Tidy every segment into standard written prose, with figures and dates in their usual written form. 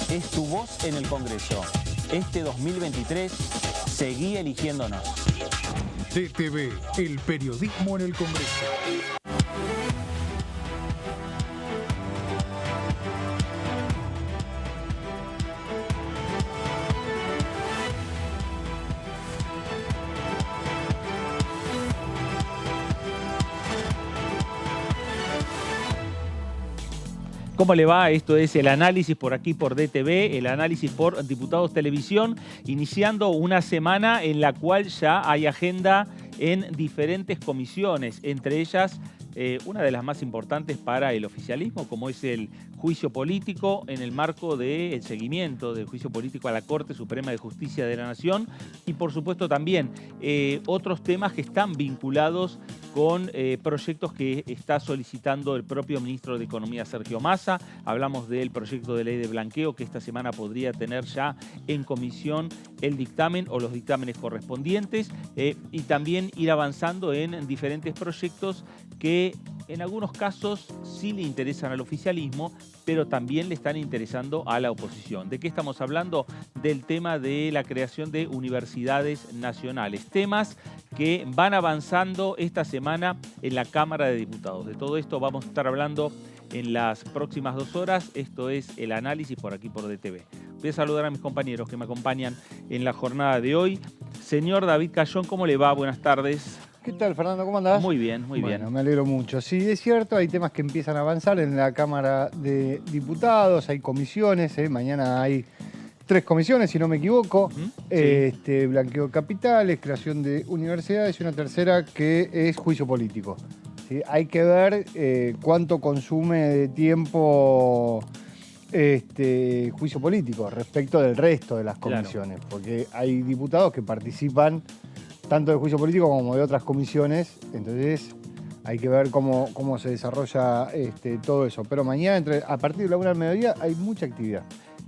es tu voz en el Congreso. Este 2023, seguí eligiéndonos. DTV, el periodismo en el Congreso. ¿Cómo le va? Esto es el análisis por aquí por DTV, el análisis por Diputados Televisión, iniciando una semana en la cual ya hay agenda en diferentes comisiones, entre ellas una de las más importantes para el oficialismo, como es el juicio político en el marco del seguimiento del juicio político a la Corte Suprema de Justicia de la Nación y por supuesto también otros temas que están vinculados con proyectos que está solicitando el propio ministro de Economía, Sergio Massa. Hablamos del proyecto de ley de blanqueo que esta semana podría tener ya en comisión el dictamen o los dictámenes correspondientes y también ir avanzando en diferentes proyectos que en algunos casos sí le interesan al oficialismo, pero también le están interesando a la oposición. ¿De qué estamos hablando? Del tema de la creación de universidades nacionales. Temas que van avanzando esta semana en la Cámara de Diputados. De todo esto vamos a estar hablando en las próximas 2 horas. Esto es el análisis por aquí por DTV. Voy a saludar a mis compañeros que me acompañan en la jornada de hoy. Señor David Cayón, ¿cómo le va? Buenas tardes. ¿Qué tal, Fernando? ¿Cómo andás? Muy bien, muy bien. Bueno, me alegro mucho. Sí, es cierto, hay temas que empiezan a avanzar en la Cámara de Diputados, hay comisiones, mañana hay 3 comisiones, si no me equivoco. Sí. Blanqueo de capitales, creación de universidades y una tercera que es juicio político. ¿Sí? Hay que ver cuánto consume de tiempo juicio político respecto del resto de las comisiones, claro. Porque hay diputados que participan tanto de juicio político como de otras comisiones, entonces hay que ver cómo se desarrolla todo eso. Pero mañana, a partir de la 1 del mediodía, hay mucha actividad.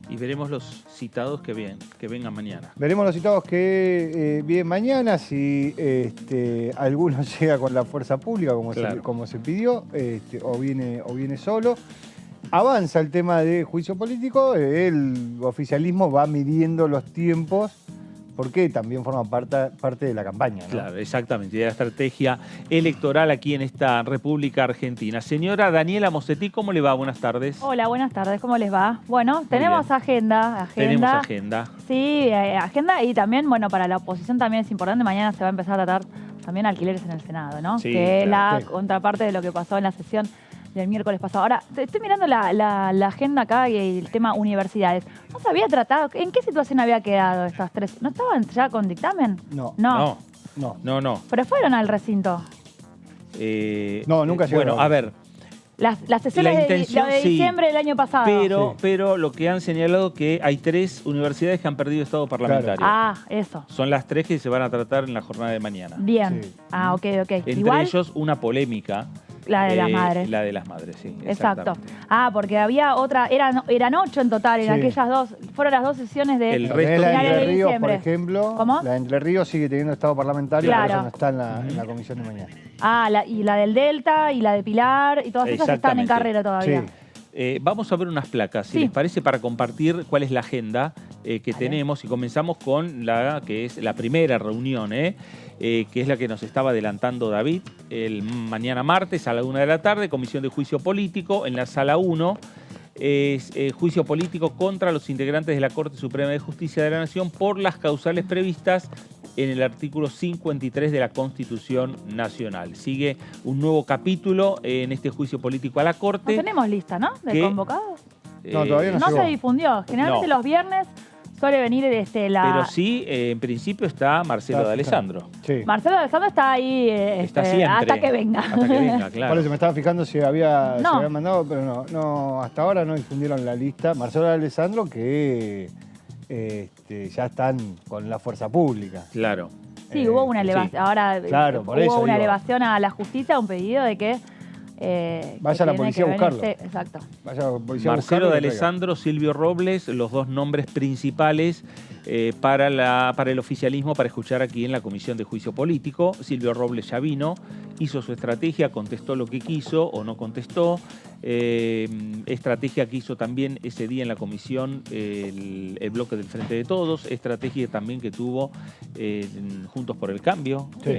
Y veremos los citados que vengan mañana. Veremos los citados que vienen mañana, si alguno llega con la fuerza pública, como se pidió, o viene solo. Avanza el tema de juicio político, el oficialismo va midiendo los tiempos, porque también forma parte de la campaña, ¿no? Claro, exactamente, de la estrategia electoral aquí en esta República Argentina. Señora Daniela Mosetti, ¿cómo le va? Buenas tardes. Hola, buenas tardes, ¿cómo les va? Bueno, tenemos agenda. Tenemos agenda. Sí, agenda y también, bueno, para la oposición también es importante, mañana se va a empezar a tratar también alquileres en el Senado, ¿no? Sí, que claro. es la contraparte de lo que pasó en la sesión del miércoles pasado. Ahora, estoy mirando la agenda acá y el tema universidades. ¿No se había tratado? ¿En qué situación había quedado estas 3? ¿No estaban ya con dictamen? No. No. Pero fueron al recinto. No, nunca llegaron. Bueno, a ver. Las sesiones de diciembre del año pasado. Pero lo que han señalado que hay 3 universidades que han perdido estado parlamentario. Claro. Ah, eso. Son las 3 que se van a tratar en la jornada de mañana. Bien. Sí. Ah, ok. Entre ellos una polémica. La de las madres. La de las madres, sí. Exacto. Ah, porque había otra, eran 8 en total, en aquellas 2, fueron las 2 sesiones de el resto de Entre Ríos, por ejemplo. ¿Cómo? La de Entre Ríos sigue teniendo estado parlamentario, claro. Pero eso no está en la comisión de mañana. Ah, y la del Delta, y la de Pilar, y todas esas están en carrera todavía. Sí. Vamos a ver unas placas, si les parece, para compartir cuál es la agenda que tenemos. Y comenzamos con la que es la primera reunión, que es la que nos estaba adelantando David. El mañana martes a la 1 de la tarde, Comisión de Juicio Político, en la Sala 1. Es juicio político contra los integrantes de la Corte Suprema de Justicia de la Nación por las causales previstas en el artículo 53 de la Constitución Nacional. Sigue un nuevo capítulo en este juicio político a la Corte. No tenemos lista, ¿no? De convocados. No, todavía no llegó. Se difundió. Generalmente los viernes suele venir Pero sí, en principio está Marcelo de Alessandro. Sí. Marcelo de Alessandro está ahí está siempre, hasta que venga. Hasta que venga, claro. Por eso me estaba fijando si había mandado, pero no, hasta ahora no difundieron la lista. Marcelo de Alessandro que ya están con la fuerza pública. Claro. Sí, hubo una elevación. Sí. Ahora claro, hubo una elevación a la justicia, un pedido de que Vaya la policía a buscarlo. Exacto. Vaya la policía a buscarlo Marcelo y de lo traiga. Alessandro, Silvio Robles, los dos nombres principales para el oficialismo para escuchar aquí en la Comisión de Juicio Político. Silvio Robles ya vino, hizo su estrategia, contestó lo que quiso o no contestó. Estrategia que hizo también ese día en la comisión el bloque del Frente de Todos, estrategia también que tuvo Juntos por el Cambio Sí.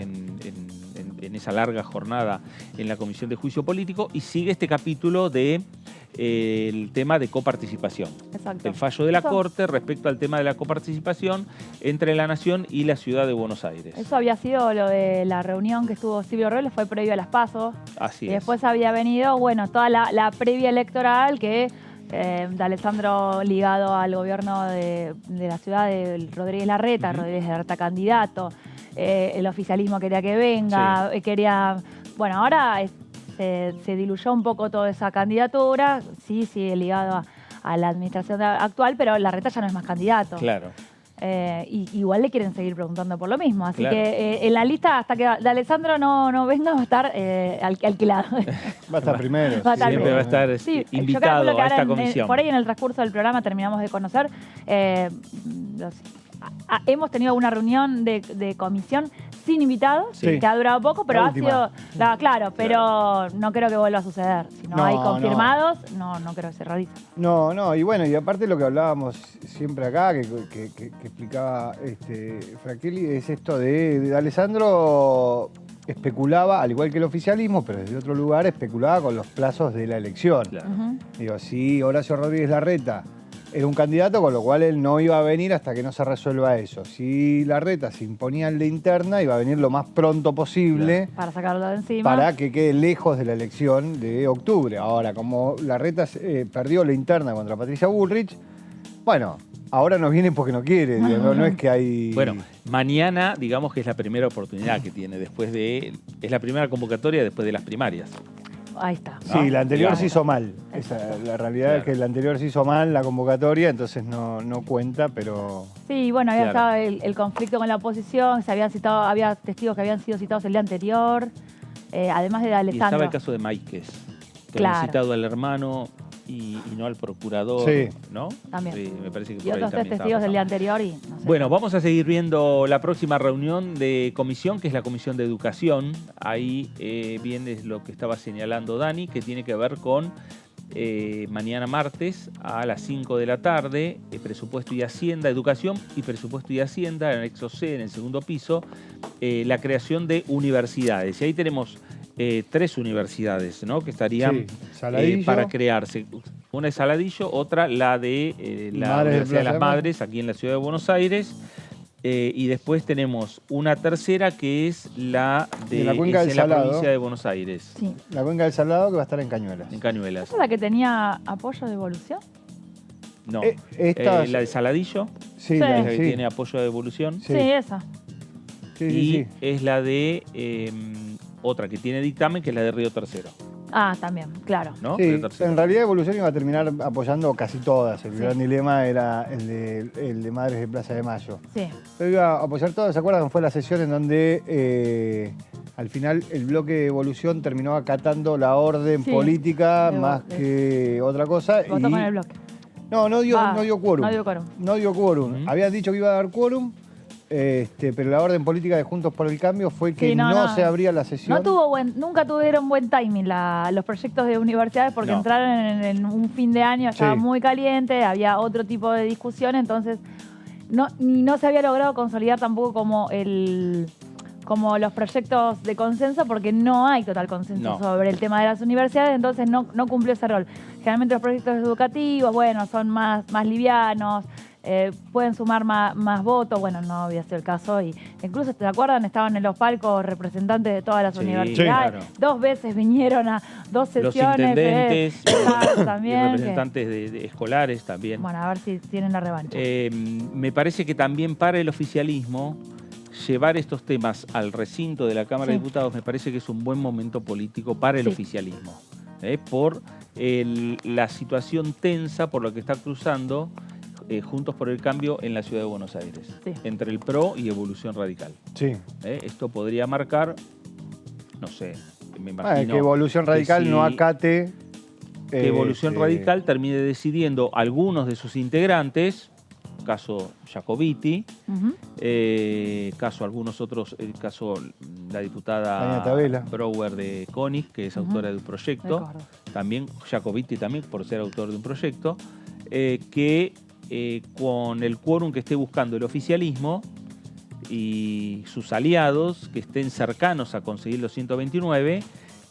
en esa larga jornada en la Comisión de Juicio Político, y sigue este capítulo de el tema de coparticipación. Exacto. El fallo de la Eso- Corte respecto al tema de la coparticipación entre la Nación y la Ciudad de Buenos Aires. Eso había sido lo de la reunión que estuvo Silvio Robles, fue previo a las PASO. Así Y es. después había venido, bueno, toda la previa electoral que de Alessandro ligado al gobierno de la ciudad de Rodríguez Larreta, Rodríguez Larreta candidato, el oficialismo quería que venga, quería... Bueno, ahora se diluyó un poco toda esa candidatura, sí, sigue ligado a la administración actual, pero Larreta ya no es más candidato. Claro. Y igual le quieren seguir preguntando por lo mismo. Así Claro. que en la lista, hasta que de Alessandro no venga, va a estar alquilado. Va a estar primero. Va a estar Siempre va a estar Sí, yo invitado calculo que a esta ahora comisión. por ahí en el transcurso del programa terminamos de conocer. Hemos tenido una reunión de comisión sin invitados, Sí. que ha durado poco, pero La ha última. sido... claro, pero no creo que vuelva a suceder. Si no, No, hay no. confirmados, no creo que se realice. No, y bueno, y aparte lo que hablábamos siempre acá, que explicaba Franchelli, es esto de Alessandro especulaba, al igual que el oficialismo, pero desde otro lugar, especulaba con los plazos de la elección. Claro. Ujú. Digo, sí, Horacio Rodríguez Larreta era un candidato, con lo cual él no iba a venir hasta que no se resuelva eso. Si Larreta se imponía en la interna, iba a venir lo más pronto posible Para sacarlo de encima. para que quede lejos de la elección de octubre. Ahora, como Larreta perdió la interna contra Patricia Bullrich, bueno, ahora no viene porque no quiere, digo, no es que hay... Bueno, mañana, digamos que es la primera oportunidad que tiene es la primera convocatoria después de las primarias. Ahí está. Sí, la anterior Claro. se hizo mal. La realidad es Claro. que la anterior se hizo mal, la convocatoria, entonces no cuenta, pero... Sí, bueno, había Claro. estado el conflicto con la oposición, había testigos que habían sido citados el día anterior, además de Y estaba Alessandro. el caso de Máiquez, que Claro. había citado al hermano y no al procurador, Sí. ¿no? También. Sí, me parece que Y por ahí otros tres también estaba testigos del día pasando. anterior y no sé. Bueno, vamos a seguir viendo la próxima reunión de comisión, que es la Comisión de Educación. Ahí viene lo que estaba señalando Dani, que tiene que ver con mañana martes a las 5 de la tarde, presupuesto y Hacienda, Educación y Presupuesto y Hacienda, en el anexo C, en el segundo piso, la creación de universidades. Y ahí tenemos 3 universidades, ¿no?, que estarían Sí, Saladillo. para crearse. Una es Saladillo, otra la de la Madres de Universidad de Plaza las de Mayo. Madres, aquí en la Ciudad de Buenos Aires. Y después tenemos una tercera que es la de la Cuenca del en la Salado. provincia de Buenos Aires, Sí. La Cuenca del Salado, que va a estar en Cañuelas. en Cañuelas. ¿Esa es la que tenía apoyo de evolución? No, Esta- la de Saladillo, Sí, Sí. la- es la que sí. tiene apoyo de devolución. Sí. Sí, esa. Sí, Y sí. es la de otra que tiene dictamen, que es la de Río Tercero, Ah, también, claro. ¿no? Sí, Río Tercero. en realidad Evolución iba a terminar apoyando casi todas. El Sí. gran dilema era el de Madres de Plaza de Mayo. Sí. Pero iba a apoyar todas. ¿Se acuerdan? Fue la sesión en donde al final el bloque de Evolución terminó acatando la orden Sí. política De- más de- que otra cosa. Votó con el bloque. No dio quórum. No dio quórum. No dio quórum. Ujú. Habían dicho que iba a dar quórum, pero la orden política de Juntos por el Cambio fue que Sí, no se abría la sesión. Nunca tuvieron buen timing los proyectos de universidades porque No. entraron en un fin de año, estaba Sí. muy caliente, había otro tipo de discusión, entonces no se había logrado consolidar tampoco como los proyectos de consenso porque no hay total consenso No. sobre el tema de las universidades, entonces no cumplió ese rol. Generalmente los proyectos educativos, bueno, son más livianos, pueden sumar más votos, bueno, no había sido el caso y incluso, ¿te acuerdan? Estaban en los palcos representantes de todas las Sí, universidades, claro. 2 veces vinieron a 2 Los sesiones. intendentes y también. que- representantes de escolares también. bueno, a ver si tienen la revancha. Me parece que también para el oficialismo llevar estos temas al recinto de la Cámara de Sí. Diputados me parece que es un buen momento político para el Sí. oficialismo, por la situación tensa por la que está cruzando Juntos por el Cambio en la Ciudad de Buenos Aires, Sí. entre el PRO y Evolución Radical. Sí. Esto podría marcar, no sé, me imagino... que Evolución Radical que no sí, acate... que Evolución Radical termine decidiendo algunos de sus integrantes, caso Jacobiti, caso algunos otros, el caso la Tania diputada Tabela. Brouwer de CONIC, que es autora de un proyecto, también Jacobiti también por ser autor de un proyecto, que con el quórum que esté buscando el oficialismo y sus aliados, que estén cercanos a conseguir los 129,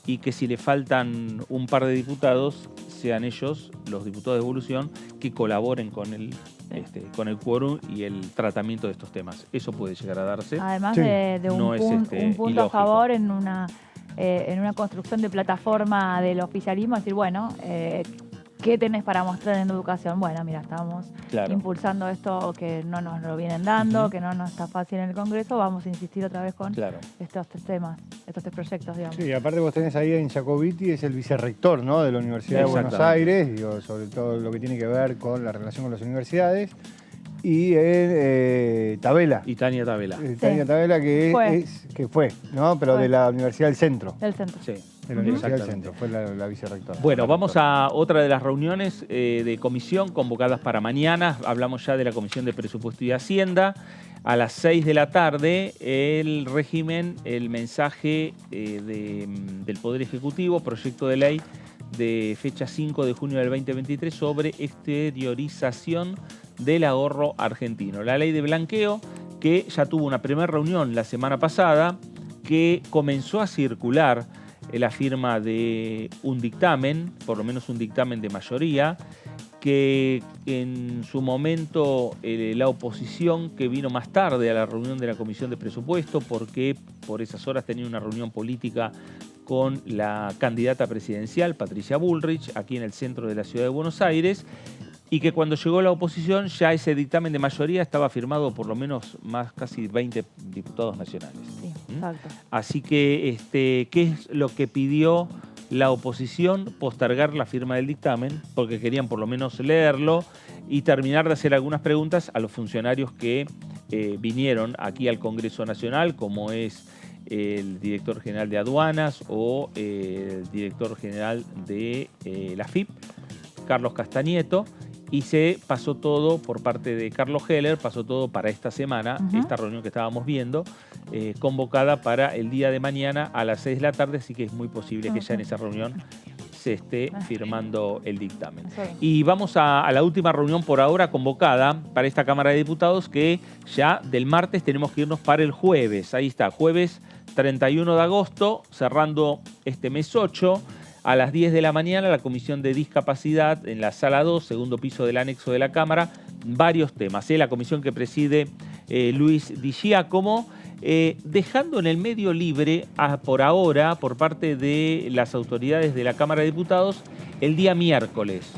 y que si le faltan un par de diputados, sean ellos, los diputados de Evolución, que colaboren con el quórum y el tratamiento de estos temas. Eso puede llegar a darse. Además Sí. de un, No es, un punto a ilógico. favor en una construcción de plataforma del oficialismo, decir, bueno, ¿qué tenés para mostrar en educación? Bueno, mira, estamos impulsando esto que no nos lo vienen dando, que no nos está fácil en el Congreso, vamos a insistir otra vez con estos tres temas, estos tres proyectos, digamos. Sí, aparte vos tenés ahí en Jacobiti, es el vicerrector, ¿no?, de la Universidad de Buenos Aires, digo, sobre todo lo que tiene que ver con la relación con las universidades. Y Tabela. Y Tania Tabela. Tania Tabela, que fue, ¿no? Pero de la Universidad del Centro. Del Centro. Sí. De la Universidad del Centro, fue la vicerrectora. Bueno, vamos a otra de las reuniones de comisión convocadas para mañana. Hablamos ya de la Comisión de Presupuesto y Hacienda. A las 6 de la tarde, el régimen, el mensaje del Poder Ejecutivo, proyecto de ley de fecha 5 de junio del 2023 sobre exteriorización del ahorro argentino. La ley de blanqueo, que ya tuvo una primera reunión la semana pasada, que comenzó a circular la firma de un dictamen, por lo menos un dictamen de mayoría, que en su momento la oposición, que vino más tarde a la reunión de la Comisión de Presupuesto, porque por esas horas tenía una reunión política con la candidata presidencial, Patricia Bullrich, aquí en el centro de la ciudad de Buenos Aires, y que cuando llegó la oposición ya ese dictamen de mayoría estaba firmado por lo menos casi 20 diputados nacionales. Sí, exacto. Así que, ¿qué es lo que pidió la oposición? Postergar la firma del dictamen, porque querían por lo menos leerlo y terminar de hacer algunas preguntas a los funcionarios que vinieron aquí al Congreso Nacional, como es el director general de aduanas o el director general de la FIP, Carlos Castañeto. Y se pasó todo por parte de Carlos Heller, pasó todo para esta semana, esta reunión que estábamos viendo, convocada para el día de mañana a las 6 de la tarde, así que es muy posible que ya en esa reunión se esté firmando el dictamen. Y vamos a la última reunión por ahora convocada para esta Cámara de Diputados, que ya del martes tenemos que irnos para el jueves. Ahí está, jueves 31 de agosto, cerrando este mes 8. A las 10 de la mañana, la Comisión de Discapacidad en la Sala 2, segundo piso del anexo de la Cámara, varios temas. La comisión que preside Luis Di Giacomo, dejando en el medio libre, por ahora, por parte de las autoridades de la Cámara de Diputados, el día miércoles.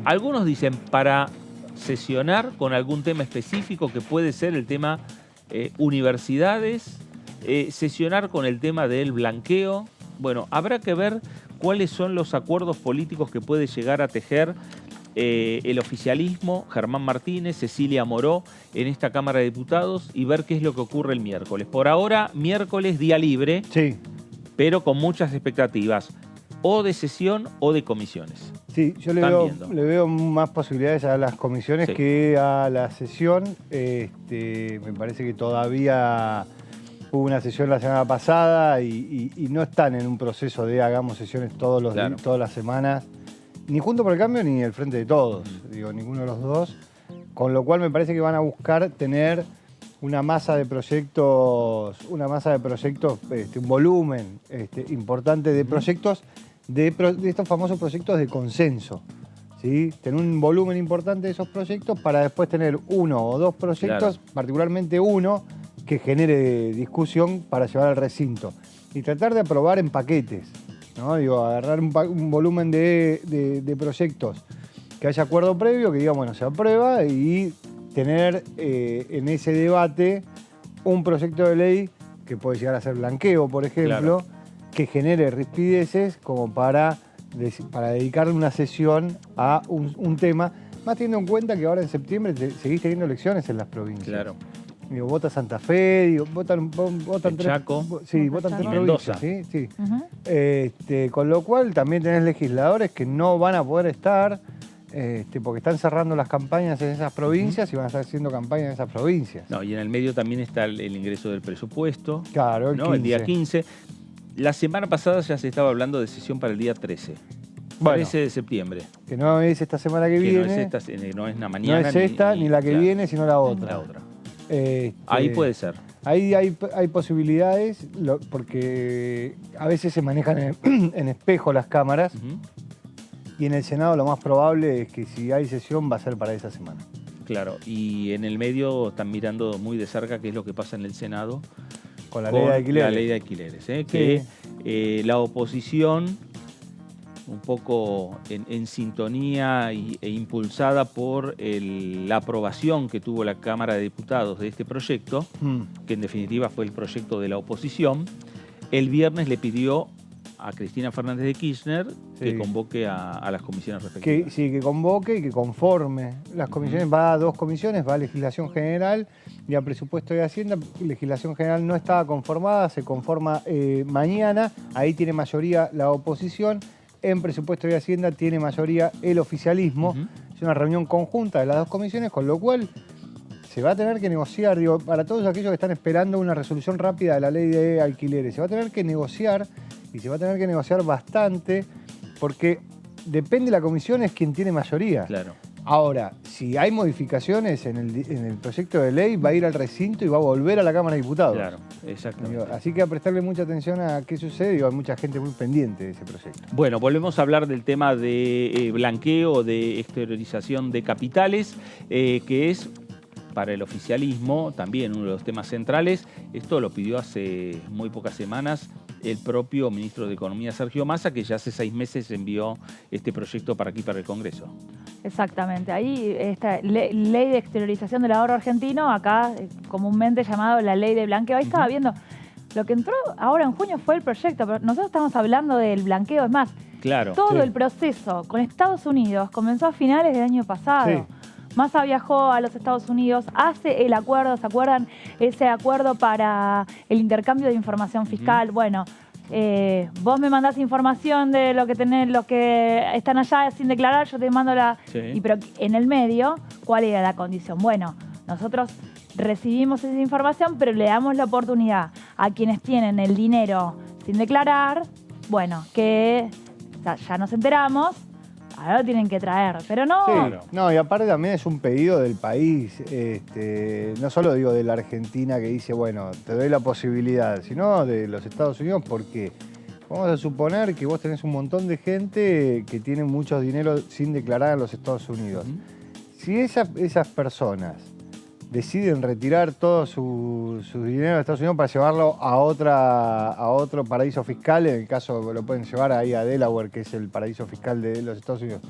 Algunos dicen para sesionar con algún tema específico, que puede ser el tema universidades, sesionar con el tema del blanqueo. Bueno, habrá que ver cuáles son los acuerdos políticos que puede llegar a tejer el oficialismo, Germán Martínez, Cecilia Moró, en esta Cámara de Diputados, y ver qué es lo que ocurre el miércoles. Por ahora, miércoles, día libre, pero con muchas expectativas, o de sesión o de comisiones. Sí, yo le veo más posibilidades a las comisiones que a la sesión. Me parece que todavía hubo una sesión la semana pasada y no están en un proceso de hagamos sesiones todas las semanas, ni Juntos por el Cambio ni el Frente de Todos, digo, ninguno de los dos, con lo cual me parece que van a buscar tener una masa de proyectos, un volumen importante de proyectos, de estos famosos proyectos de consenso, ¿sí? Tener un volumen importante de esos proyectos para después tener uno o dos proyectos, particularmente uno, que genere discusión para llevar al recinto. Y tratar de aprobar en paquetes, ¿no? Digo, agarrar un volumen de proyectos que haya acuerdo previo, que diga, bueno, se aprueba, y tener en ese debate un proyecto de ley que puede llegar a ser blanqueo, por ejemplo, que genere rispideces como para dedicarle una sesión a un tema, más teniendo en cuenta que ahora en septiembre seguís teniendo elecciones en las provincias. Digo, vota Santa Fe, digo, votan El Chaco. Sí, votan Chaco. 3 Y Mendoza. provincias, sí. Ujú. Con lo cual también tenés legisladores que no van a poder estar, porque están cerrando las campañas en esas provincias y van a estar haciendo campañas en esas provincias. No, y en el medio también está el ingreso del presupuesto, Claro, ¿no? El día 15. La semana pasada ya se estaba hablando de sesión para el día 13. Bueno, 13 de septiembre. que no es esta semana que Que viene, no es esta, no es la mañana. no es esta, ni la que claro, viene, sino la otra. la otra. Este, Ahí puede ser. Ahí hay posibilidades, porque a veces se manejan en espejo las cámaras, Ujú. y en el Senado lo más probable es que si hay sesión va a ser para esa semana. Claro, y en el medio están mirando muy de cerca qué es lo que pasa en el Senado Con la ley de alquileres. la ley de alquileres, que la oposición, un poco en sintonía e impulsada por la aprobación que tuvo la Cámara de Diputados de este proyecto, que en definitiva fue el proyecto de la oposición, el viernes le pidió a Cristina Fernández de Kirchner que Sí. convoque a las comisiones respectivas. Que convoque y que conforme. Las comisiones, va a 2 comisiones, va a Legislación General y a Presupuesto de Hacienda. Legislación General no estaba conformada, se conforma mañana, ahí tiene mayoría la oposición. En Presupuesto de Hacienda tiene mayoría el oficialismo. Ujú. Es una reunión conjunta de las 2 comisiones, con lo cual se va a tener que negociar, digo, para todos aquellos que están esperando una resolución rápida de la ley de alquileres, se va a tener que negociar, y se va a tener que negociar bastante, porque depende de la comisión, es quien tiene mayoría. Claro. Ahora, si hay modificaciones en el proyecto de ley, va a ir al recinto y va a volver a la Cámara de Diputados. Claro, exactamente. Digo, así que a prestarle mucha atención a qué sucede, digo, hay mucha gente muy pendiente de ese proyecto. Bueno, volvemos a hablar del tema de blanqueo, de exteriorización de capitales, que es para el oficialismo también uno de los temas centrales. Esto lo pidió hace muy pocas semanas el propio ministro de Economía, Sergio Massa, que ya hace 6 meses envió este proyecto para aquí, para el Congreso. Exactamente. Ahí esta ley de exteriorización del ahorro argentino, acá comúnmente llamado la ley de blanqueo. Ahí estaba viendo, lo que entró ahora en junio fue el proyecto, pero nosotros estamos hablando del blanqueo. Es más, Claro. todo Sí. el proceso con Estados Unidos comenzó a finales del año pasado. Sí. Massa viajó a los Estados Unidos, hace el acuerdo, ¿se acuerdan? Ese acuerdo para el intercambio de información fiscal. Bueno, vos me mandás información de lo que tenés, los que están allá sin declarar, yo te mando la... Sí. Pero en el medio, ¿cuál era la condición? Bueno, nosotros recibimos esa información, pero le damos la oportunidad a quienes tienen el dinero sin declarar, bueno, que ya nos enteramos, ahora lo tienen que traer, pero no... Sí, Claro. no, y aparte también es un pedido del país, no solo digo de la Argentina que dice, bueno, te doy la posibilidad, sino de los Estados Unidos, porque vamos a suponer que vos tenés un montón de gente que tiene mucho dinero sin declarar en los Estados Unidos. Ujú. Si esas personas deciden retirar todo su dinero de Estados Unidos para llevarlo a otro paraíso fiscal, en el caso lo pueden llevar ahí a Delaware, que es el paraíso fiscal de los Estados Unidos,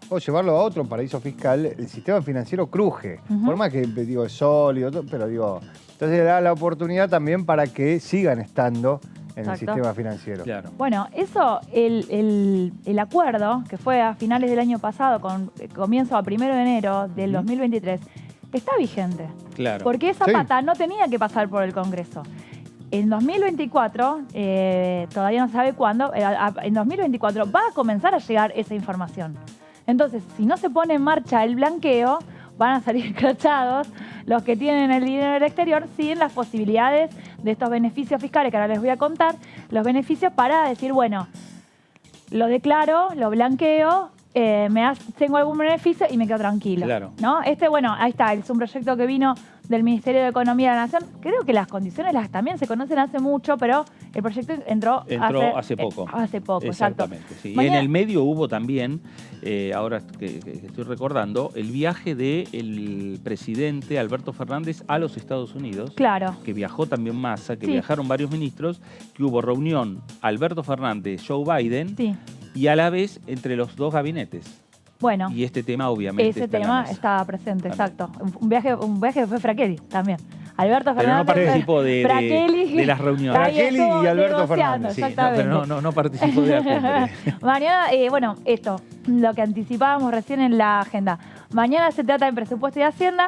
o llevarlo a otro paraíso fiscal, el sistema financiero cruje. Ujú. Por más que, digo, es sólido, pero digo, entonces le da la oportunidad también para que sigan estando en el Exacto. sistema financiero. Claro. Bueno, eso, el acuerdo, que fue a finales del año pasado, con comienzo a 1 de enero del 2023, está vigente. Claro. Porque esa Sí. pata no tenía que pasar por el Congreso. En 2024, todavía no se sabe cuándo, en 2024 va a comenzar a llegar esa información. Entonces, si no se pone en marcha el blanqueo, van a salir crachados los que tienen el dinero en el exterior sin las posibilidades de estos beneficios fiscales, que ahora les voy a contar, los beneficios para decir, bueno, lo declaro, lo blanqueo, tengo algún beneficio y me quedo tranquilo. Claro. ¿No? Bueno, ahí está, es un proyecto que vino del Ministerio de Economía de la Nación. Creo que las condiciones también se conocen hace mucho, pero el proyecto entró hace poco. Hace poco, exacto. Exactamente. Sí. Mañana- En el medio hubo también, ahora que estoy recordando, el viaje del presidente Alberto Fernández a los Estados Unidos. Claro. Que viajó también Massa, que Sí. viajaron varios ministros, que hubo reunión Alberto Fernández, Joe Biden, Sí. y a la vez entre los 2 gabinetes. Bueno, Y este tema obviamente ese está en la tema mesa. estaba presente, También. exacto. Un viaje que fue Fraquelli también. Alberto Pero no Fernández. participó de las reuniones. Ahí Fraquelli estuvo y Alberto negociando, Fernández. Sí, no, exactamente. pero no participó de la cumbre. Mañana, bueno, esto, lo que anticipábamos recién en la agenda. Mañana se trata de presupuesto y Hacienda.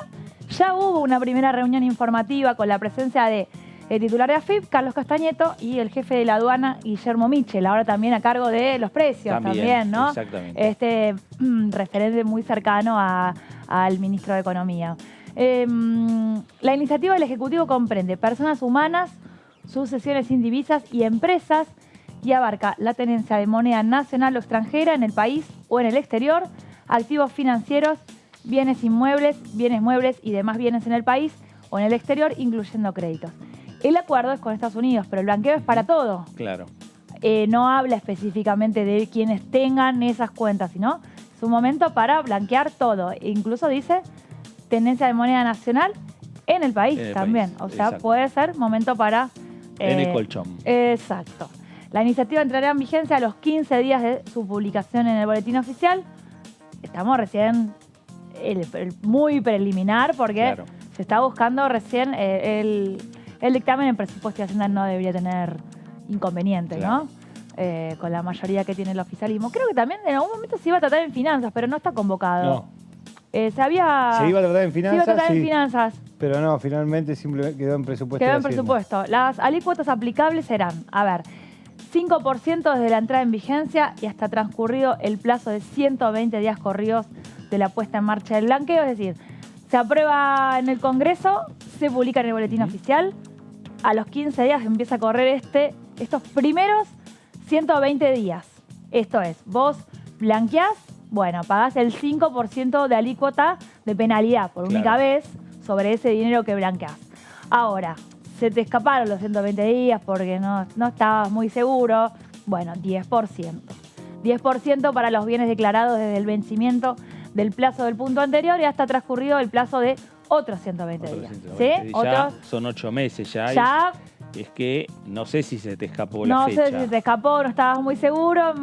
Ya hubo una primera reunión informativa con la presencia de el titular de AFIP, Carlos Castañeto, y el jefe de la aduana, Guillermo Michel, ahora también a cargo de los precios también, ¿no? Exactamente. Referente muy cercano al ministro de Economía. La iniciativa del Ejecutivo comprende personas humanas, sucesiones indivisas y empresas y abarca la tenencia de moneda nacional o extranjera en el país o en el exterior, activos financieros, bienes inmuebles, bienes muebles y demás bienes en el país o en el exterior, incluyendo créditos. El acuerdo es con Estados Unidos, pero el blanqueo es para todo. Claro. No habla específicamente de quienes tengan esas cuentas, sino es un momento para blanquear todo. E incluso dice tenencia de moneda nacional en el país también. O sea, exacto, puede ser momento para... en el colchón. Exacto. La iniciativa entrará en vigencia a los 15 días de su publicación en el boletín oficial. Estamos recién muy preliminar porque se está buscando recién el dictamen en presupuesto y Hacienda no debería tener inconveniente, ¿no? Con la mayoría que tiene el oficialismo. Creo que también en algún momento se iba a tratar en finanzas, pero no está convocado. No. Se iba a tratar en finanzas. Se iba a tratar en finanzas. Pero no, finalmente simplemente quedó en presupuesto. Quedó en presupuesto. Las alícuotas aplicables serán, 5% desde la entrada en vigencia y hasta transcurrido el plazo de 120 días corridos de la puesta en marcha del blanqueo. Es decir, se aprueba en el Congreso, se publica en el boletín oficial. A los 15 días empieza a correr estos primeros 120 días. Esto es, vos blanqueás, pagás el 5% de alícuota de penalidad por única vez sobre ese dinero que blanqueás. Ahora, se te escaparon los 120 días porque no estabas muy seguro. 10%. 10% para los bienes declarados desde el vencimiento del plazo del punto anterior y hasta transcurrido el plazo de otros 120 días. 120. ¿Sí? Ya son 8 meses ya. Es que no sé si se te escapó la fecha. No sé si te escapó, no estabas muy seguro.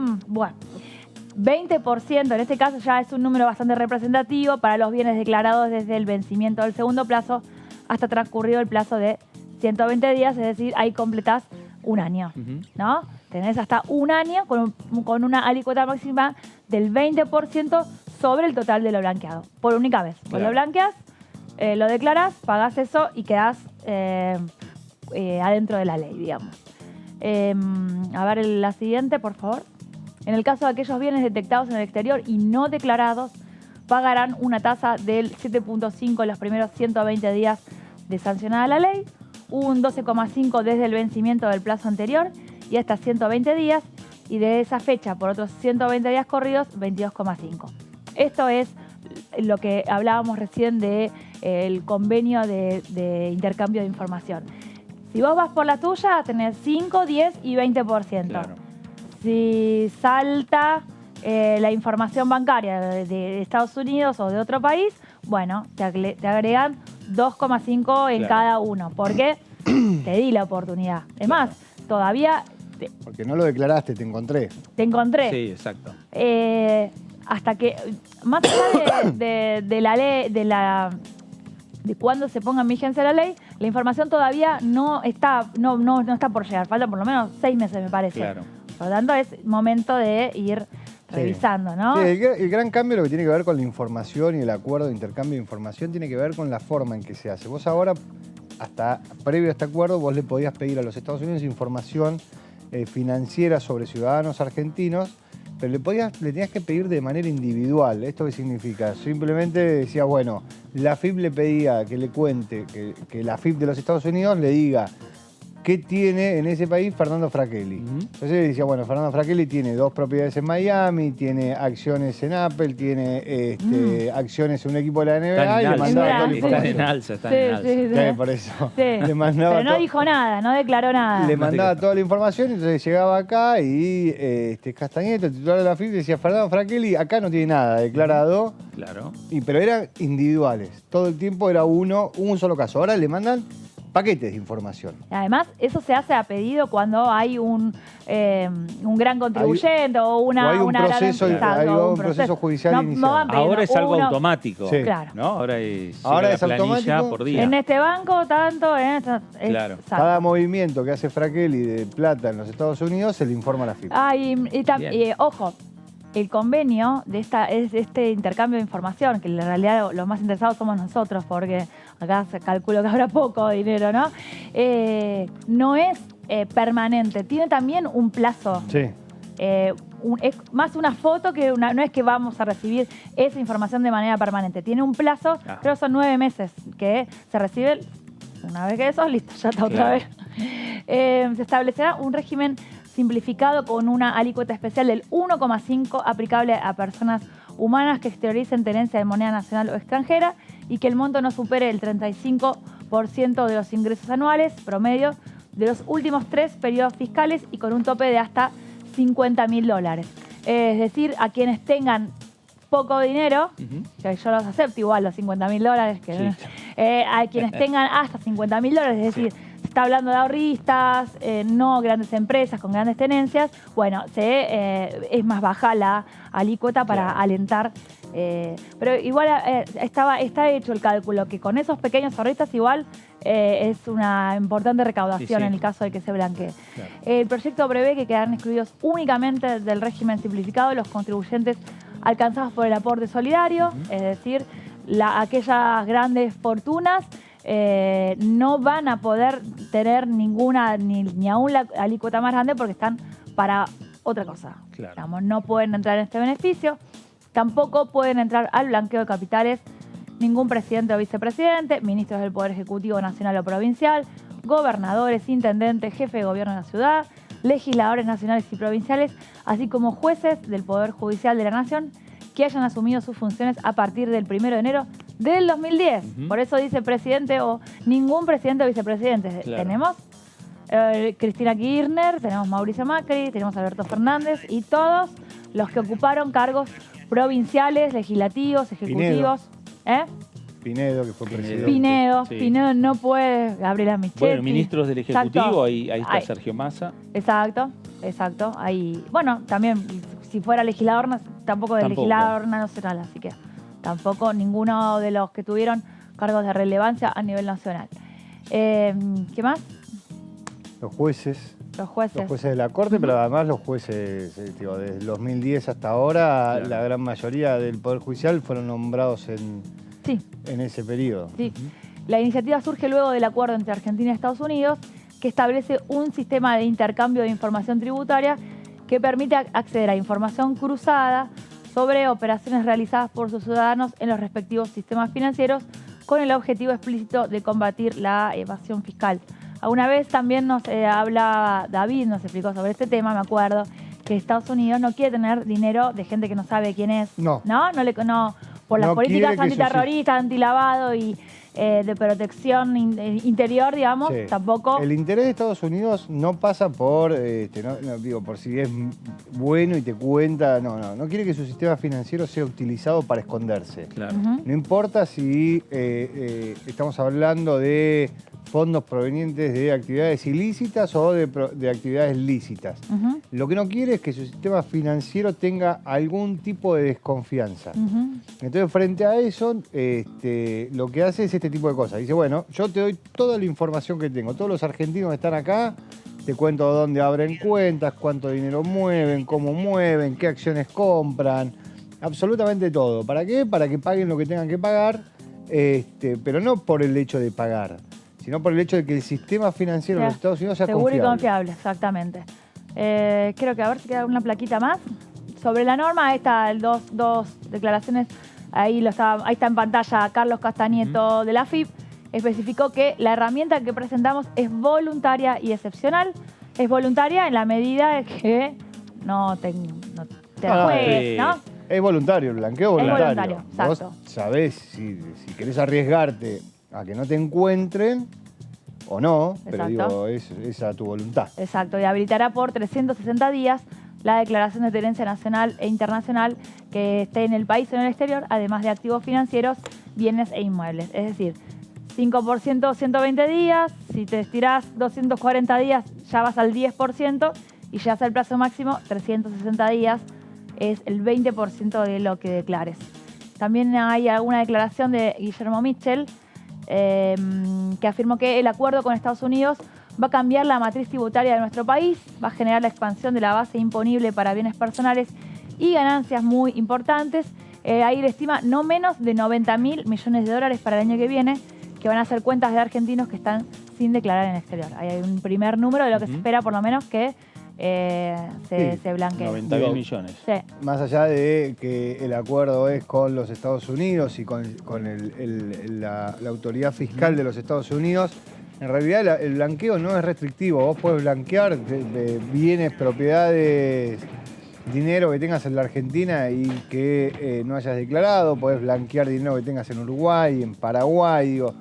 20%, en este caso ya es un número bastante representativo para los bienes declarados desde el vencimiento del segundo plazo hasta transcurrido el plazo de 120 días, es decir, ahí completás un año, ¿no? Tenés hasta un año con una alícuota máxima del 20% sobre el total de lo blanqueado, por única vez. Vos lo blanqueas, lo declarás, pagás eso y quedás adentro de la ley, digamos. A ver, la siguiente, por favor. En el caso de aquellos bienes detectados en el exterior y no declarados, pagarán una tasa del 7.5 en los primeros 120 días de sancionada la ley, un 12,5 desde el vencimiento del plazo anterior y hasta 120 días, y de esa fecha por otros 120 días corridos, 22,5. Esto es lo que hablábamos recién del convenio de intercambio de información. Si vos vas por la tuya, tenés 5, 10 y 20%. Claro. Si salta la información bancaria de Estados Unidos o de otro país, te agregan 2,5 en cada uno. Porque te di la oportunidad. Es más, todavía... Porque no lo declaraste, te encontré. Te encontré. Sí, exacto. Hasta que, más allá de la ley, de cuándo se ponga en vigencia la ley, la información todavía no está por llegar. Falta por lo menos 6 meses, me parece. Claro. Por lo tanto, es momento de ir revisando, ¿no? Sí, el gran cambio, lo que tiene que ver con la información y el acuerdo de intercambio de información, tiene que ver con la forma en que se hace. Vos ahora, previo a este acuerdo, vos le podías pedir a los Estados Unidos información financiera sobre ciudadanos argentinos, pero le tenías que pedir de manera individual. ¿Esto qué significa? Simplemente decía, la AFIP le pedía que le cuente, que la AFIP de los Estados Unidos le diga qué tiene en ese país Fernando Fracchelli. Entonces le decía, Fernando Fracchelli tiene 2 propiedades en Miami, tiene acciones en Apple, tiene acciones en un equipo de la NBA y le mandaba toda la información. Están en alza, están en alza. Sí, por eso. Sí. Le mandaba pero no dijo nada, no declaró nada. Le mandaba toda la información y entonces llegaba acá y Castañeto, el titular de la AFIP, decía, Fernando Fracchelli acá no tiene nada declarado. Claro. Pero eran individuales. Todo el tiempo era un solo caso. Ahora le mandan paquetes de información. Además, eso se hace a pedido cuando hay un gran contribuyente o una gran empresa. Hay un proceso judicial iniciado. Ahora es algo automático. Sí. Claro. ¿no? Ahora es automático por día. En este banco, tanto. Claro. Cada movimiento que hace Fracchelli de plata en los Estados Unidos se le informa a la AFIP. Ojo, el convenio de este intercambio de información, que en realidad los más interesados somos nosotros, porque acá se calculó que habrá poco dinero, ¿no? No es permanente, tiene también un plazo. Sí. Es más una foto que no es que vamos a recibir esa información de manera permanente. Tiene un plazo, creo que son 9 meses, que se recibe una vez que eso, listo, ya está otra vez. Se establecerá un régimen simplificado con una alícuota especial del 1,5 aplicable a personas humanas que exterioricen tenencia de moneda nacional o extranjera y que el monto no supere el 35% de los ingresos anuales promedio de los últimos 3 periodos fiscales y con un tope de hasta $50.000. Es decir, a quienes tengan poco dinero, que yo los acepto igual, los $50.000, que a quienes tengan hasta $50.000, es decir, se está hablando de ahorristas, no grandes empresas con grandes tenencias, bueno, es más baja la alícuota para alentar. Pero igual está hecho el cálculo que con esos pequeños ahorristas igual es una importante recaudación en el caso de que se blanquee. Claro. El proyecto prevé que quedarán excluidos únicamente del régimen simplificado los contribuyentes alcanzados por el aporte solidario, es decir, aquellas grandes fortunas no van a poder tener ninguna, ni aún la alícuota más grande porque están para otra cosa. Claro. Digamos, no pueden entrar en este beneficio. Tampoco pueden entrar al blanqueo de capitales ningún presidente o vicepresidente, ministros del Poder Ejecutivo Nacional o Provincial, gobernadores, intendentes, jefe de gobierno de la ciudad, legisladores nacionales y provinciales, así como jueces del Poder Judicial de la Nación que hayan asumido sus funciones a partir del 1 de enero del 2010. Por eso dice presidente o ningún presidente o vicepresidente. Claro. Tenemos Cristina Kirchner, tenemos Mauricio Macri, tenemos Alberto Fernández y todos los que ocuparon cargos provinciales, legislativos, ejecutivos. Pinedo, que fue presidente. Pinedo no puede, Gabriela Michetti. Bueno, ministros del Ejecutivo, ahí está Sergio Massa. Exacto. Ahí, bueno, también, si fuera legislador, tampoco del legislador nacional, así que tampoco ninguno de los que tuvieron cargos de relevancia a nivel nacional. ¿Qué más? Los jueces. Los jueces de la Corte, pero además los jueces, desde el 2010 hasta ahora, la gran mayoría del Poder Judicial fueron nombrados en ese periodo. Sí. La iniciativa surge luego del acuerdo entre Argentina y Estados Unidos, que establece un sistema de intercambio de información tributaria que permite acceder a información cruzada sobre operaciones realizadas por sus ciudadanos en los respectivos sistemas financieros con el objetivo explícito de combatir la evasión fiscal. Alguna vez también nos David nos explicó sobre este tema, me acuerdo, que Estados Unidos no quiere tener dinero de gente que no sabe quién es. No, por las políticas antiterroristas, antilavado y de protección interior, digamos, tampoco. El interés de Estados Unidos no pasa por, por si es bueno y te cuenta, no quiere que su sistema financiero sea utilizado para esconderse. Claro. No importa si estamos hablando de fondos provenientes de actividades ilícitas o de actividades lícitas. Lo que no quiere es que su sistema financiero tenga algún tipo de desconfianza. Entonces, frente a eso, lo que hace es este tipo de cosas. Dice, bueno, yo te doy toda la información que tengo. Todos los argentinos que están acá, te cuento dónde abren cuentas, cuánto dinero mueven, cómo mueven, qué acciones compran, absolutamente todo. ¿Para qué? Para que paguen lo que tengan que pagar, pero no por el hecho de pagar, sino por el hecho de que el sistema financiero de los Estados Unidos sea seguro confiable. Y confiable, exactamente. Creo que a ver si queda una plaquita más. Sobre la norma, ahí está dos declaraciones. Ahí está en pantalla Carlos Castañeto de la AFIP. Especificó que la herramienta que presentamos es voluntaria y excepcional. Es voluntaria en la medida de que no te juegues, ¿no? Es voluntario, el blanqueo es voluntario. Es voluntario, exacto. Vos sabés si querés arriesgarte a que no te encuentren o no, pero digo, es a tu voluntad. Exacto, y habilitará por 360 días la declaración de tenencia nacional e internacional que esté en el país o en el exterior, además de activos financieros, bienes e inmuebles. Es decir, 5% 120 días, si te estirás 240 días ya vas al 10% y ya hace el plazo máximo 360 días, es el 20% de lo que declares. También hay alguna declaración de Guillermo Mitchell que afirmó que el acuerdo con Estados Unidos va a cambiar la matriz tributaria de nuestro país, va a generar la expansión de la base imponible para bienes personales y ganancias muy importantes. Ahí estima no menos de 90.000 millones de dólares para el año que viene, que van a ser cuentas de argentinos que están sin declarar en el exterior. Ahí hay un primer número de lo que se espera, por lo menos, que se blanquee. 90.000 millones. Sí. Más allá de que el acuerdo es con los Estados Unidos y con la autoridad fiscal de los Estados Unidos, en realidad el blanqueo no es restrictivo. Vos podés blanquear bienes, propiedades, dinero que tengas en la Argentina y que no hayas declarado. Podés blanquear dinero que tengas en Uruguay, en Paraguay. Digo,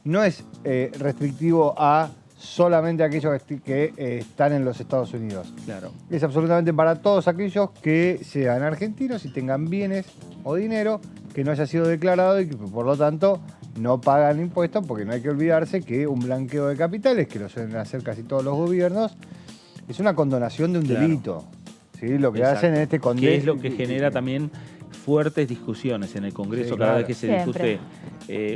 no es restrictivo a solamente aquellos que están en los Estados Unidos. Claro. Es absolutamente para todos aquellos que sean argentinos y tengan bienes o dinero que no haya sido declarado y que por lo tanto no pagan impuestos, porque no hay que olvidarse que un blanqueo de capitales, que lo suelen hacer casi todos los gobiernos, es una condonación de un delito. ¿Sí? Lo que hacen en este Congreso. Que es lo que genera también fuertes discusiones en el Congreso, Sí, cada claro. vez que se discute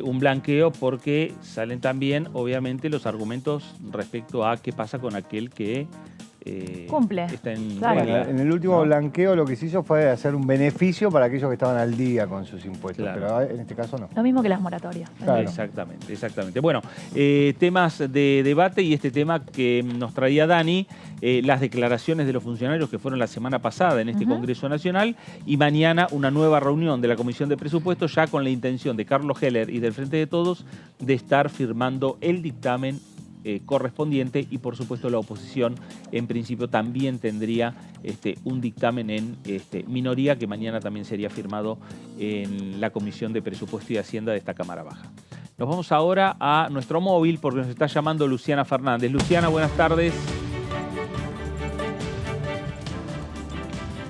un blanqueo, porque salen también, obviamente, los argumentos respecto a qué pasa con aquel que cumple. está en Claro. regla. En el último ¿no? blanqueo lo que se hizo fue hacer un beneficio para aquellos que estaban al día con sus impuestos, Claro. pero en este caso no. Lo mismo que las moratorias. Claro. Exactamente, exactamente. Bueno, temas de debate y este tema que nos traía Dani, las declaraciones de los funcionarios que fueron la semana pasada en este Congreso Nacional, y mañana una nueva reunión de la Comisión de Presupuestos, ya con la intención de Carlos Heller y del Frente de Todos de estar firmando el dictamen correspondiente, y por supuesto la oposición en principio también tendría un dictamen en minoría, que mañana también sería firmado en la Comisión de Presupuesto y Hacienda de esta Cámara Baja. Nos vamos ahora a nuestro móvil porque nos está llamando Luciana Fernández. Luciana, buenas tardes.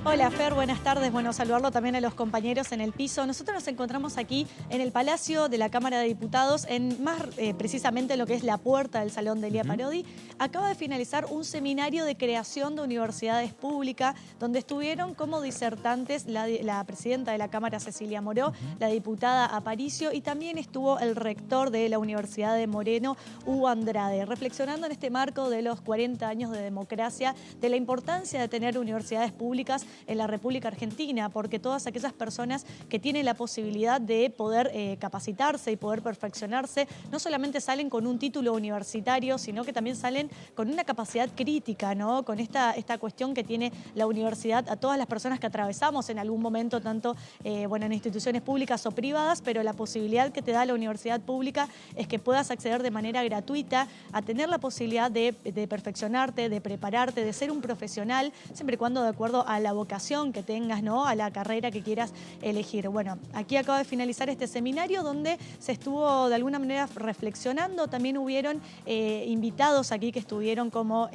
Hola Fer, buenas tardes. Bueno, saludarlo también a los compañeros en el piso. Nosotros nos encontramos aquí en el Palacio de la Cámara de Diputados, más precisamente en lo que es la puerta del Salón de Elia Parodi. Acaba de finalizar un seminario de creación de universidades públicas, donde estuvieron como disertantes la presidenta de la Cámara, Cecilia Moró, la diputada Aparicio, y también estuvo el rector de la Universidad de Moreno, Hugo Andrade, reflexionando en este marco de los 40 años de democracia, de la importancia de tener universidades públicas en la República Argentina, porque todas aquellas personas que tienen la posibilidad de poder capacitarse y poder perfeccionarse, no solamente salen con un título universitario, sino que también salen con una capacidad crítica, ¿no? Con esta cuestión que tiene la universidad a todas las personas que atravesamos en algún momento, tanto en instituciones públicas o privadas, pero la posibilidad que te da la universidad pública es que puedas acceder de manera gratuita a tener la posibilidad de perfeccionarte, de prepararte, de ser un profesional, siempre y cuando de acuerdo a la vocación que tengas, ¿no? A la carrera que quieras elegir. Bueno, aquí acaba de finalizar este seminario donde se estuvo de alguna manera reflexionando. También hubieron invitados aquí que estuvieron como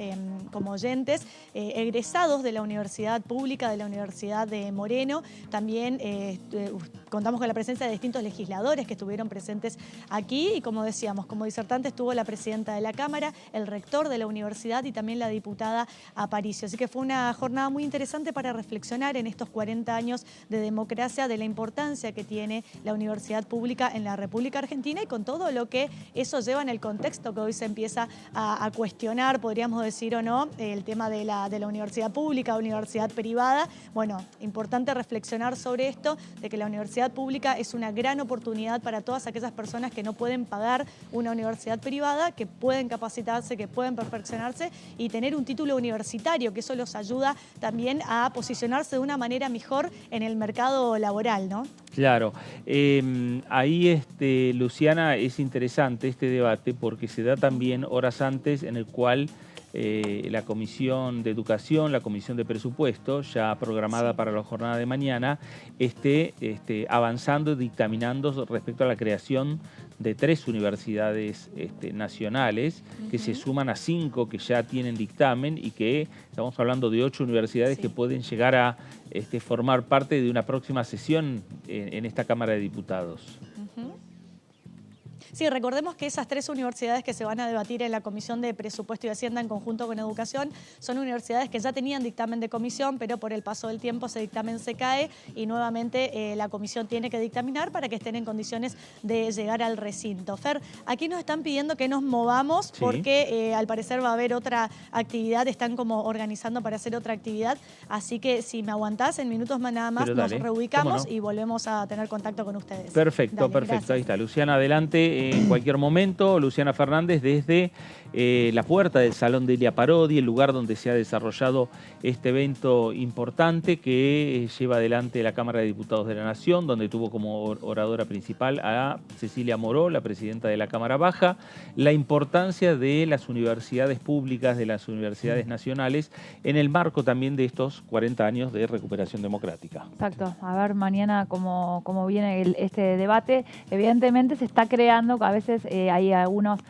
oyentes, egresados de la Universidad Pública, de la Universidad de Moreno. También contamos con la presencia de distintos legisladores que estuvieron presentes aquí, y como decíamos, como disertante estuvo la presidenta de la Cámara, el rector de la universidad y también la diputada Aparicio. Así que fue una jornada muy interesante para reflexionar en estos 40 años de democracia, de la importancia que tiene la universidad pública en la República Argentina, y con todo lo que eso lleva en el contexto que hoy se empieza a cuestionar, podríamos decir o no, el tema de la universidad pública, universidad privada. Bueno, importante reflexionar sobre esto, de que la universidad pública es una gran oportunidad para todas aquellas personas que no pueden pagar una universidad privada, que pueden capacitarse, que pueden perfeccionarse y tener un título universitario, que eso los ayuda también a posicionarse de una manera mejor en el mercado laboral, ¿no? Claro. Ahí, Luciana, es interesante este debate porque se da también horas antes en el cual la Comisión de Educación, la Comisión de Presupuesto, ya programada para la jornada de mañana, esté avanzando y dictaminando respecto a la creación de 3 universidades nacionales, que se suman a 5 que ya tienen dictamen, y que estamos hablando de 8 universidades que pueden llegar a formar parte de una próxima sesión en esta Cámara de Diputados. Sí, recordemos que esas 3 universidades que se van a debatir en la Comisión de Presupuesto y Hacienda en conjunto con Educación son universidades que ya tenían dictamen de comisión, pero por el paso del tiempo ese dictamen se cae y nuevamente la comisión tiene que dictaminar para que estén en condiciones de llegar al recinto. Fer, aquí nos están pidiendo que nos movamos porque al parecer va a haber otra actividad, están como organizando para hacer otra actividad, así que si me aguantás en minutos nada más nos reubicamos y volvemos a tener contacto con ustedes. Perfecto, Dale, perfecto, gracias. ahí está. Luciana, adelante en cualquier momento. Luciana Fernández desde la puerta del Salón de Elia Parodi, el lugar donde se ha desarrollado este evento importante que lleva adelante la Cámara de Diputados de la Nación, donde tuvo como oradora principal a Cecilia Moró, la presidenta de la Cámara Baja, la importancia de las universidades públicas, de las universidades nacionales, en el marco también de estos 40 años de recuperación democrática. Exacto. A ver mañana cómo viene este debate. Evidentemente se está creando, a veces hay algunas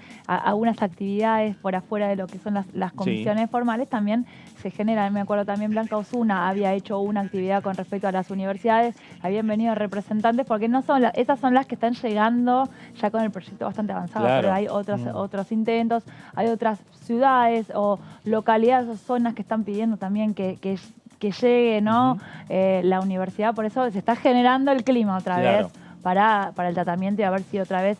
actividades por afuera de lo que son las comisiones formales, también se generan. Me acuerdo también Blanca Osuna había hecho una actividad con respecto a las universidades, habían venido representantes, porque no son esas son las que están llegando ya con el proyecto bastante avanzado, pero hay otros intentos, hay otras ciudades o localidades o zonas que están pidiendo también que llegue, ¿no? La universidad, por eso se está generando el clima otra vez para el tratamiento y a ver si otra vez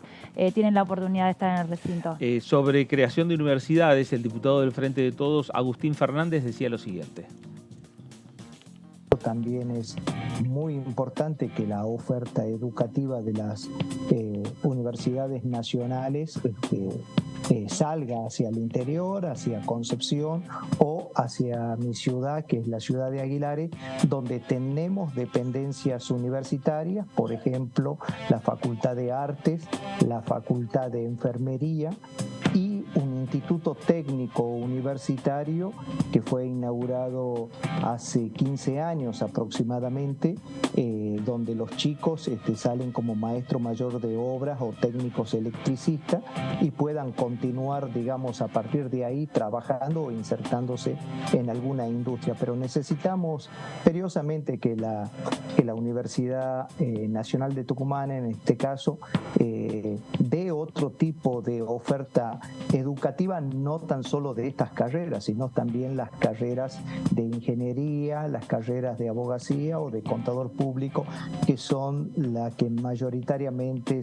tienen la oportunidad de estar en el recinto. Sobre creación de universidades, el diputado del Frente de Todos, Agustín Fernández, decía lo siguiente. También es muy importante que la oferta educativa de las universidades nacionales salga hacia el interior, hacia Concepción o hacia mi ciudad, que es la ciudad de Aguilares, donde tenemos dependencias universitarias, por ejemplo, la Facultad de Artes, la Facultad de Enfermería y un instituto técnico universitario que fue inaugurado hace 15 años aproximadamente, donde los chicos salen como maestro mayor de obras o técnicos electricistas y puedan continuar, digamos, a partir de ahí trabajando o insertándose en alguna industria. Pero necesitamos imperiosamente que la Universidad Nacional de Tucumán, en este caso, dé otro tipo de oferta educativa, no tan solo de estas carreras, sino también las carreras de ingeniería, las carreras de abogacía o de contador público, que son las que mayoritariamente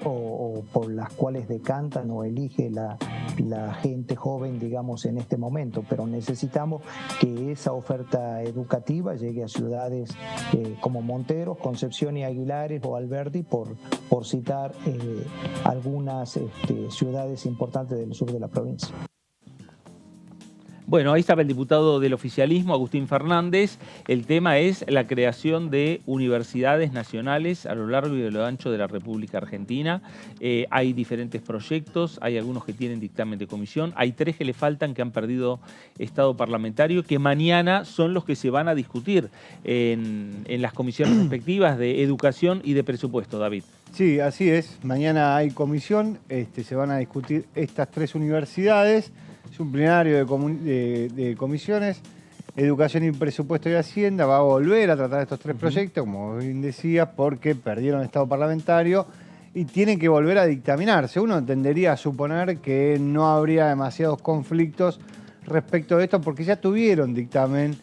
o por las cuales decantan o elige la gente joven, digamos, en este momento. Pero necesitamos que esa oferta educativa llegue a ciudades como Monteros, Concepción y Aguilares o Alberdi, por citar algunas ciudades importantes del sur de la provincia. Bueno, ahí estaba el diputado del oficialismo, Agustín Fernández. El tema es la creación de universidades nacionales a lo largo y a lo ancho de la República Argentina. Hay diferentes proyectos, hay algunos que tienen dictamen de comisión, hay 3 que le faltan, que han perdido estado parlamentario, que mañana son los que se van a discutir en las comisiones respectivas de educación y de presupuesto, David. Sí, así es. Mañana hay comisión, se van a discutir estas 3 universidades. Es un plenario de comisiones. Educación y Presupuesto y Hacienda va a volver a tratar estos 3 proyectos, como bien decías, porque perdieron estado parlamentario y tienen que volver a dictaminarse. Uno tendería a suponer que no habría demasiados conflictos respecto de esto, porque ya tuvieron dictamen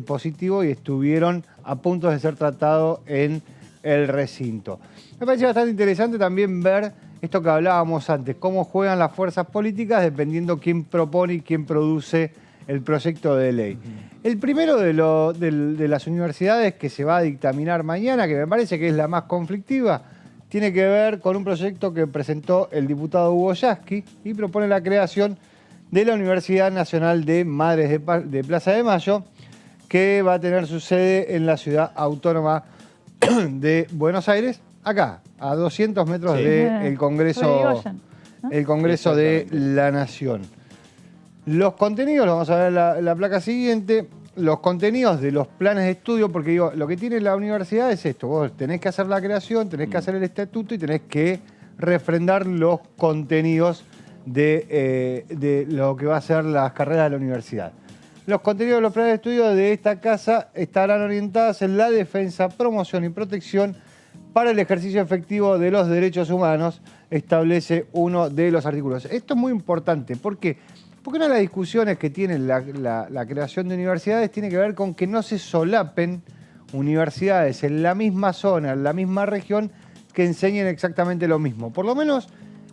positivo y estuvieron a punto de ser tratados en el recinto. Me parece bastante interesante también ver esto que hablábamos antes, cómo juegan las fuerzas políticas dependiendo quién propone y quién produce el proyecto de ley. El primero de las universidades que se va a dictaminar mañana, que me parece que es la más conflictiva, tiene que ver con un proyecto que presentó el diputado Hugo Yasky y propone la creación de la Universidad Nacional de Madres de Plaza de Mayo, que va a tener su sede en la ciudad autónoma de Buenos Aires, acá, a 200 metros del Congreso, el Congreso de la Nación. Los contenidos, vamos a ver la placa siguiente, los contenidos de los planes de estudio, porque digo, lo que tiene la universidad es esto, vos tenés que hacer la creación, tenés que hacer el estatuto y tenés que refrendar los contenidos de lo que va a ser las carreras de la universidad. Los contenidos de los planes de estudio de esta casa estarán orientados en la defensa, promoción y protección para el ejercicio efectivo de los derechos humanos, establece uno de los artículos. Esto es muy importante. ¿Por qué? Porque una de las discusiones que tiene la creación de universidades tiene que ver con que no se solapen universidades en la misma zona, en la misma región, que enseñen exactamente lo mismo. Por lo menos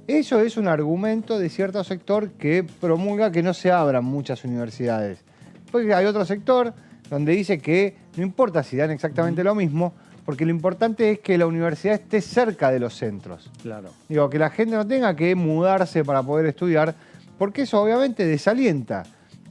eso es un argumento de cierto sector que promulga que no se abran muchas universidades. Porque hay otro sector donde dice que no importa si dan exactamente lo mismo, porque lo importante es que la universidad esté cerca de los centros. Claro. Digo, que la gente no tenga que mudarse para poder estudiar, porque eso obviamente desalienta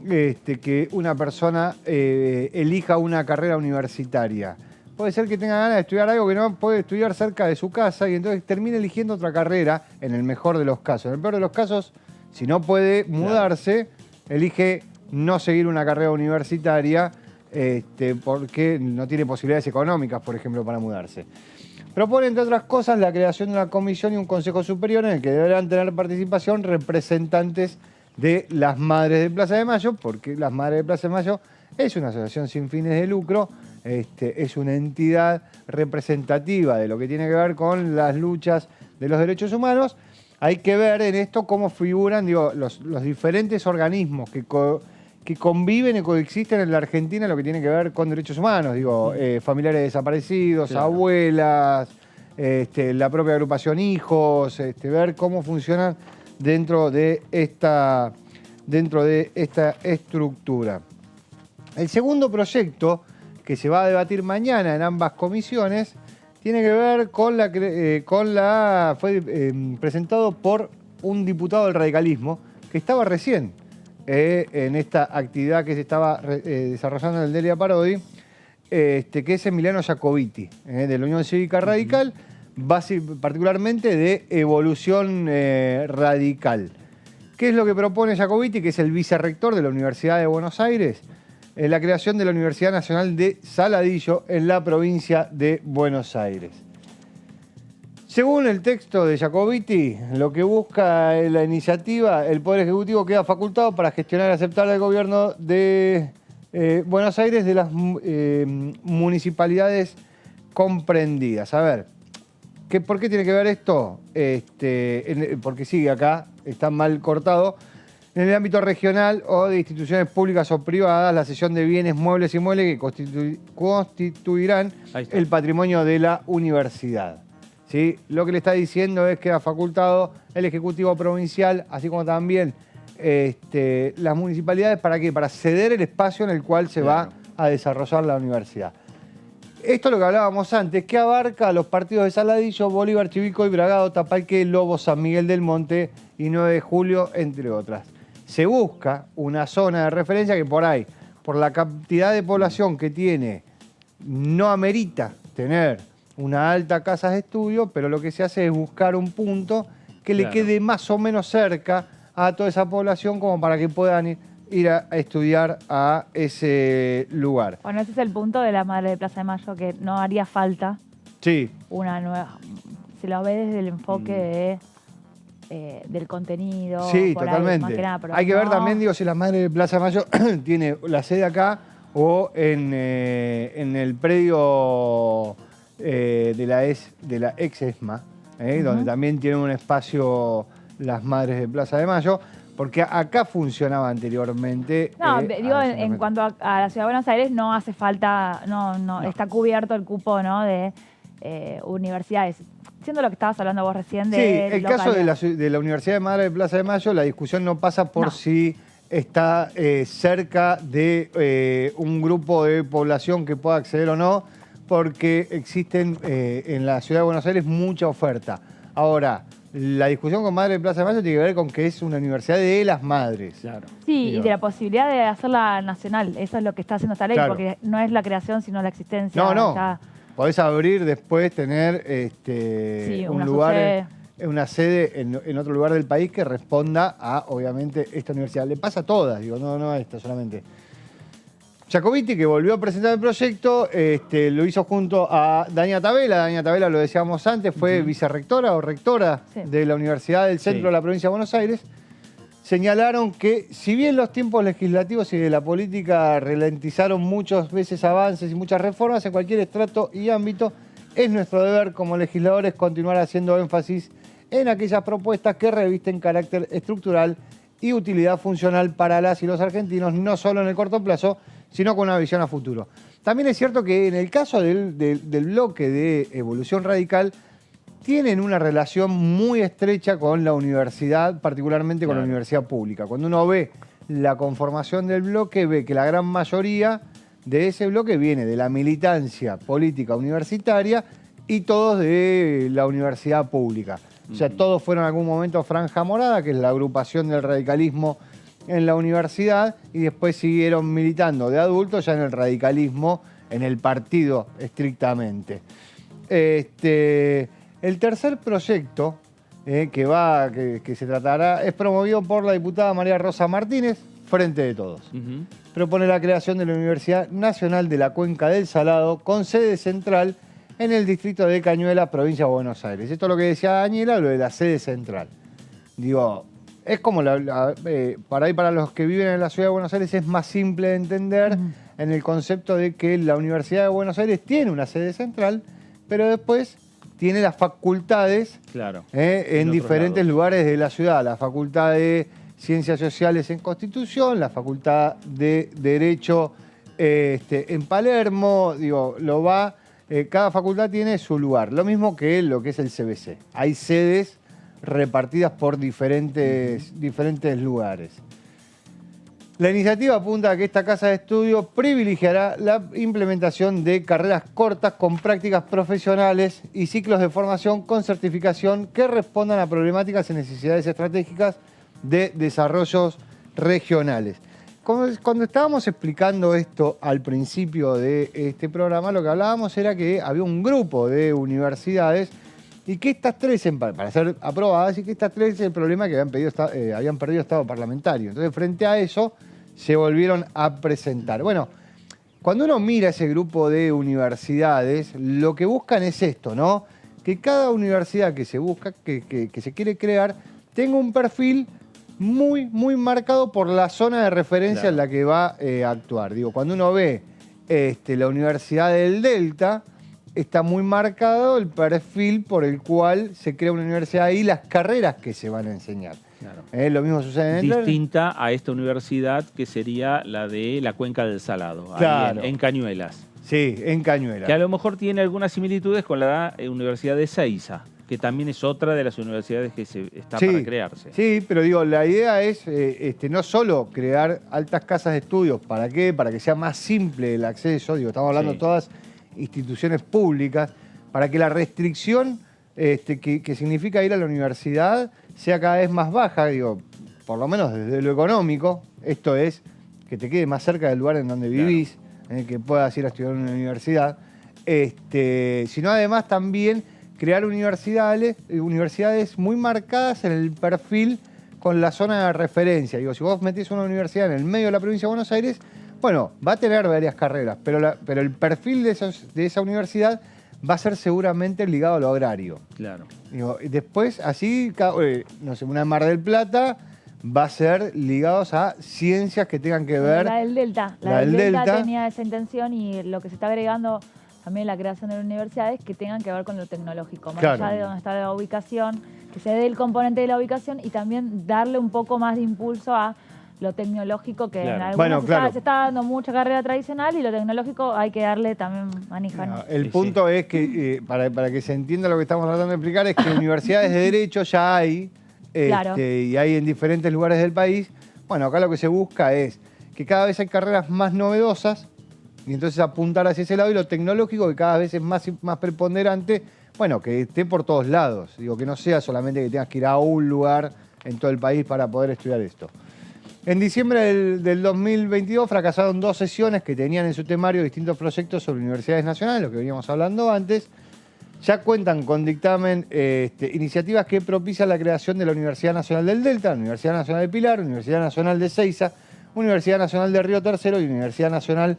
que una persona elija una carrera universitaria. Puede ser que tenga ganas de estudiar algo que no puede estudiar cerca de su casa y entonces termina eligiendo otra carrera, en el mejor de los casos. En el peor de los casos, si no puede mudarse, elige no seguir una carrera universitaria porque no tiene posibilidades económicas, por ejemplo, para mudarse. Propone, entre otras cosas, la creación de una comisión y un consejo superior en el que deberán tener participación representantes de las Madres de Plaza de Mayo, porque las Madres de Plaza de Mayo es una asociación sin fines de lucro, es una entidad representativa de lo que tiene que ver con las luchas de los derechos humanos. Hay que ver en esto cómo figuran los diferentes organismos que conviven y coexisten en la Argentina en lo que tiene que ver con derechos humanos. Familiares desaparecidos, claro, abuelas, la propia agrupación Hijos, ver cómo funcionan dentro de esta estructura. El segundo proyecto que se va a debatir mañana en ambas comisiones tiene que ver fue presentado por un diputado del radicalismo que estaba recién en esta actividad que se estaba desarrollando en el Delia Parodi, que es Emiliano Jacobiti, de la Unión Cívica Radical, particularmente de Evolución Radical. ¿Qué es lo que propone Jacobiti, que es el vicerrector de la Universidad de Buenos Aires? La creación de la Universidad Nacional de Saladillo en la provincia de Buenos Aires. Según el texto de Jacobiti, lo que busca la iniciativa, el Poder Ejecutivo queda facultado para gestionar y aceptar el gobierno de Buenos Aires de las municipalidades comprendidas. A ver, ¿por qué tiene que ver esto? Porque sigue acá, está mal cortado. En el ámbito regional o de instituciones públicas o privadas, la cesión de bienes, muebles y muebles que constituirán el patrimonio de la universidad. ¿Sí? Lo que le está diciendo es que ha facultado el Ejecutivo Provincial, así como también las municipalidades, ¿para qué? Para ceder el espacio en el cual se va a desarrollar la universidad. Esto es lo que hablábamos antes, que abarca a los partidos de Saladillo, Bolívar, Chivilcoy, Bragado, Tapalqué, Lobo, San Miguel del Monte y 9 de Julio, entre otras. Se busca una zona de referencia que por ahí, por la cantidad de población que tiene, no amerita tener una alta casa de estudio, pero lo que se hace es buscar un punto que le quede más o menos cerca a toda esa población como para que puedan ir a estudiar a ese lugar. Bueno, ese es el punto de la Madre de Plaza de Mayo, que no haría falta una nueva... Se lo ve desde el enfoque del contenido. Sí, por totalmente. Ahí, más que nada, pero hay que ver también, si la Madre de Plaza de Mayo tiene la sede acá o en el predio de la ex ESMA, donde también tienen un espacio las Madres de Plaza de Mayo, porque acá funcionaba anteriormente. No, digo, en cuanto a la Ciudad de Buenos Aires no hace falta, no. Está cubierto el cupo, ¿no?, de universidades. Siendo lo que estabas hablando vos recién de... Sí, el caso de la Universidad de Madre de Plaza de Mayo, la discusión no pasa por si está cerca de un grupo de población que pueda acceder o no, porque existen en la Ciudad de Buenos Aires mucha oferta. Ahora, la discusión con Madre de Plaza de Mayo tiene que ver con que es una universidad de las madres. Claro. Sí, y de la posibilidad de hacerla nacional. Eso es lo que está haciendo esta ley, porque no es la creación, sino la existencia. No. Ya... Podés abrir después, tener un lugar, una sede en otro lugar del país que responda a, obviamente, esta universidad. Le pasa a todas, no a esta solamente. Jacobiti, que volvió a presentar el proyecto, lo hizo junto a Dania Tabela. Dania Tabela, lo decíamos antes, fue vicerrectora o rectora de la Universidad del Centro de la Provincia de Buenos Aires. Señalaron que, si bien los tiempos legislativos y de la política ralentizaron muchas veces avances y muchas reformas en cualquier estrato y ámbito, es nuestro deber como legisladores continuar haciendo énfasis en aquellas propuestas que revisten carácter estructural y utilidad funcional para las y los argentinos, no solo en el corto plazo, sino con una visión a futuro. También es cierto que en el caso del bloque de Evolución Radical, tienen una relación muy estrecha con la universidad, particularmente con la universidad pública. Cuando uno ve la conformación del bloque, ve que la gran mayoría de ese bloque viene de la militancia política universitaria y todos de la universidad pública. O sea, todos fueron en algún momento Franja Morada, que es la agrupación del radicalismo en la universidad, y después siguieron militando de adultos ya en el radicalismo, en el partido estrictamente. El tercer proyecto que se tratará es promovido por la diputada María Rosa Martínez, Frente de Todos. Propone la creación de la Universidad Nacional de la Cuenca del Salado, con sede central en el distrito de Cañuelas, provincia de Buenos Aires. Esto es lo que decía Daniela, lo de la sede central. Digo, es como para los que viven en la ciudad de Buenos Aires es más simple de entender en el concepto de que la Universidad de Buenos Aires tiene una sede central, pero después tiene las facultades en diferentes lugares de la ciudad. La Facultad de Ciencias Sociales en Constitución, la Facultad de Derecho en Palermo, digo, cada facultad tiene su lugar. Lo mismo que lo que es el CBC. Hay sedes repartidas por diferentes lugares. La iniciativa apunta a que esta casa de estudio privilegiará la implementación de carreras cortas con prácticas profesionales y ciclos de formación con certificación que respondan a problemáticas y necesidades estratégicas de desarrollos regionales. Cuando estábamos explicando esto al principio de este programa, lo que hablábamos era que había un grupo de universidades y que estas tres, para ser aprobadas, y que estas tres, el problema es que habían perdido estado parlamentario. Entonces, frente a eso, se volvieron a presentar. Bueno, cuando uno mira ese grupo de universidades, lo que buscan es esto, ¿no? Que cada universidad que se busca, que se quiere crear, tenga un perfil muy, muy marcado por la zona de referencia en la que va a actuar. Digo, cuando uno ve la Universidad del Delta, está muy marcado el perfil por el cual se crea una universidad y las carreras que se van a enseñar. Claro. Lo mismo sucede en distinta a esta universidad que sería la de la Cuenca del Salado, claro, ahí en Cañuelas. Sí, en Cañuelas. Que a lo mejor tiene algunas similitudes con la Universidad de Ezeiza, que también es otra de las universidades que está para crearse. Sí, pero digo, la idea es no solo crear altas casas de estudios, ¿para qué? Para que sea más simple el acceso, digo, estamos hablando de todas instituciones públicas, para que la restricción que significa ir a la universidad sea cada vez más baja, digo, por lo menos desde lo económico, esto es que te quede más cerca del lugar en donde vivís, que puedas ir a estudiar en una universidad, sino además también crear universidades muy marcadas en el perfil con la zona de referencia. Digo, si vos metés una universidad en el medio de la provincia de Buenos Aires, bueno, va a tener varias carreras, pero el perfil de esa universidad va a ser seguramente ligado a lo agrario. Claro. Digo, después, así, no sé, una de Mar del Plata va a ser ligados a ciencias que tengan que ver... La del Delta. La del Delta tenía esa intención y lo que se está agregando también la creación de las universidades que tengan que ver con lo tecnológico, más allá de dónde está la ubicación, que se dé el componente de la ubicación y también darle un poco más de impulso a lo tecnológico, que en algunas se está dando mucha carrera tradicional y lo tecnológico hay que darle también manija. No, el punto es que, para que se entienda lo que estamos tratando de explicar, es que universidades de derecho ya hay, y hay en diferentes lugares del país. Bueno, acá lo que se busca es que cada vez hay carreras más novedosas y entonces apuntar hacia ese lado, y lo tecnológico que cada vez es más preponderante, bueno, que esté por todos lados. Digo, que no sea solamente que tengas que ir a un lugar en todo el país para poder estudiar esto. En diciembre del 2022 fracasaron 2 sesiones que tenían en su temario distintos proyectos sobre universidades nacionales, lo que veníamos hablando antes. Ya cuentan con dictamen iniciativas que propician la creación de la Universidad Nacional del Delta, Universidad Nacional de Pilar, Universidad Nacional de Ezeiza, Universidad Nacional de Río Tercero y Universidad Nacional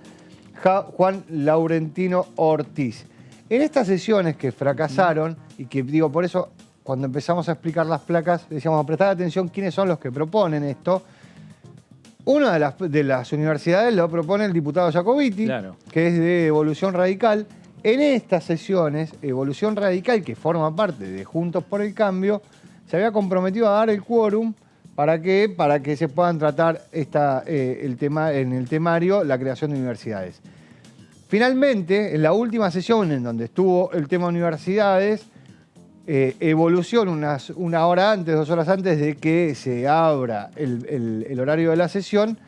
Juan Laurentino Ortiz. En estas sesiones que fracasaron, y que digo, por eso cuando empezamos a explicar las placas, decíamos, prestar atención quiénes son los que proponen esto. Una de las universidades lo propone el diputado Jacobiti, que es de Evolución Radical, En estas sesiones, Evolución Radical, que forma parte de Juntos por el Cambio, se había comprometido a dar el quórum para que se puedan tratar el tema, en el temario la creación de universidades. Finalmente, en la última sesión en donde estuvo el tema universidades, Evolución, una hora antes, 2 horas antes de que se abra el horario de la sesión,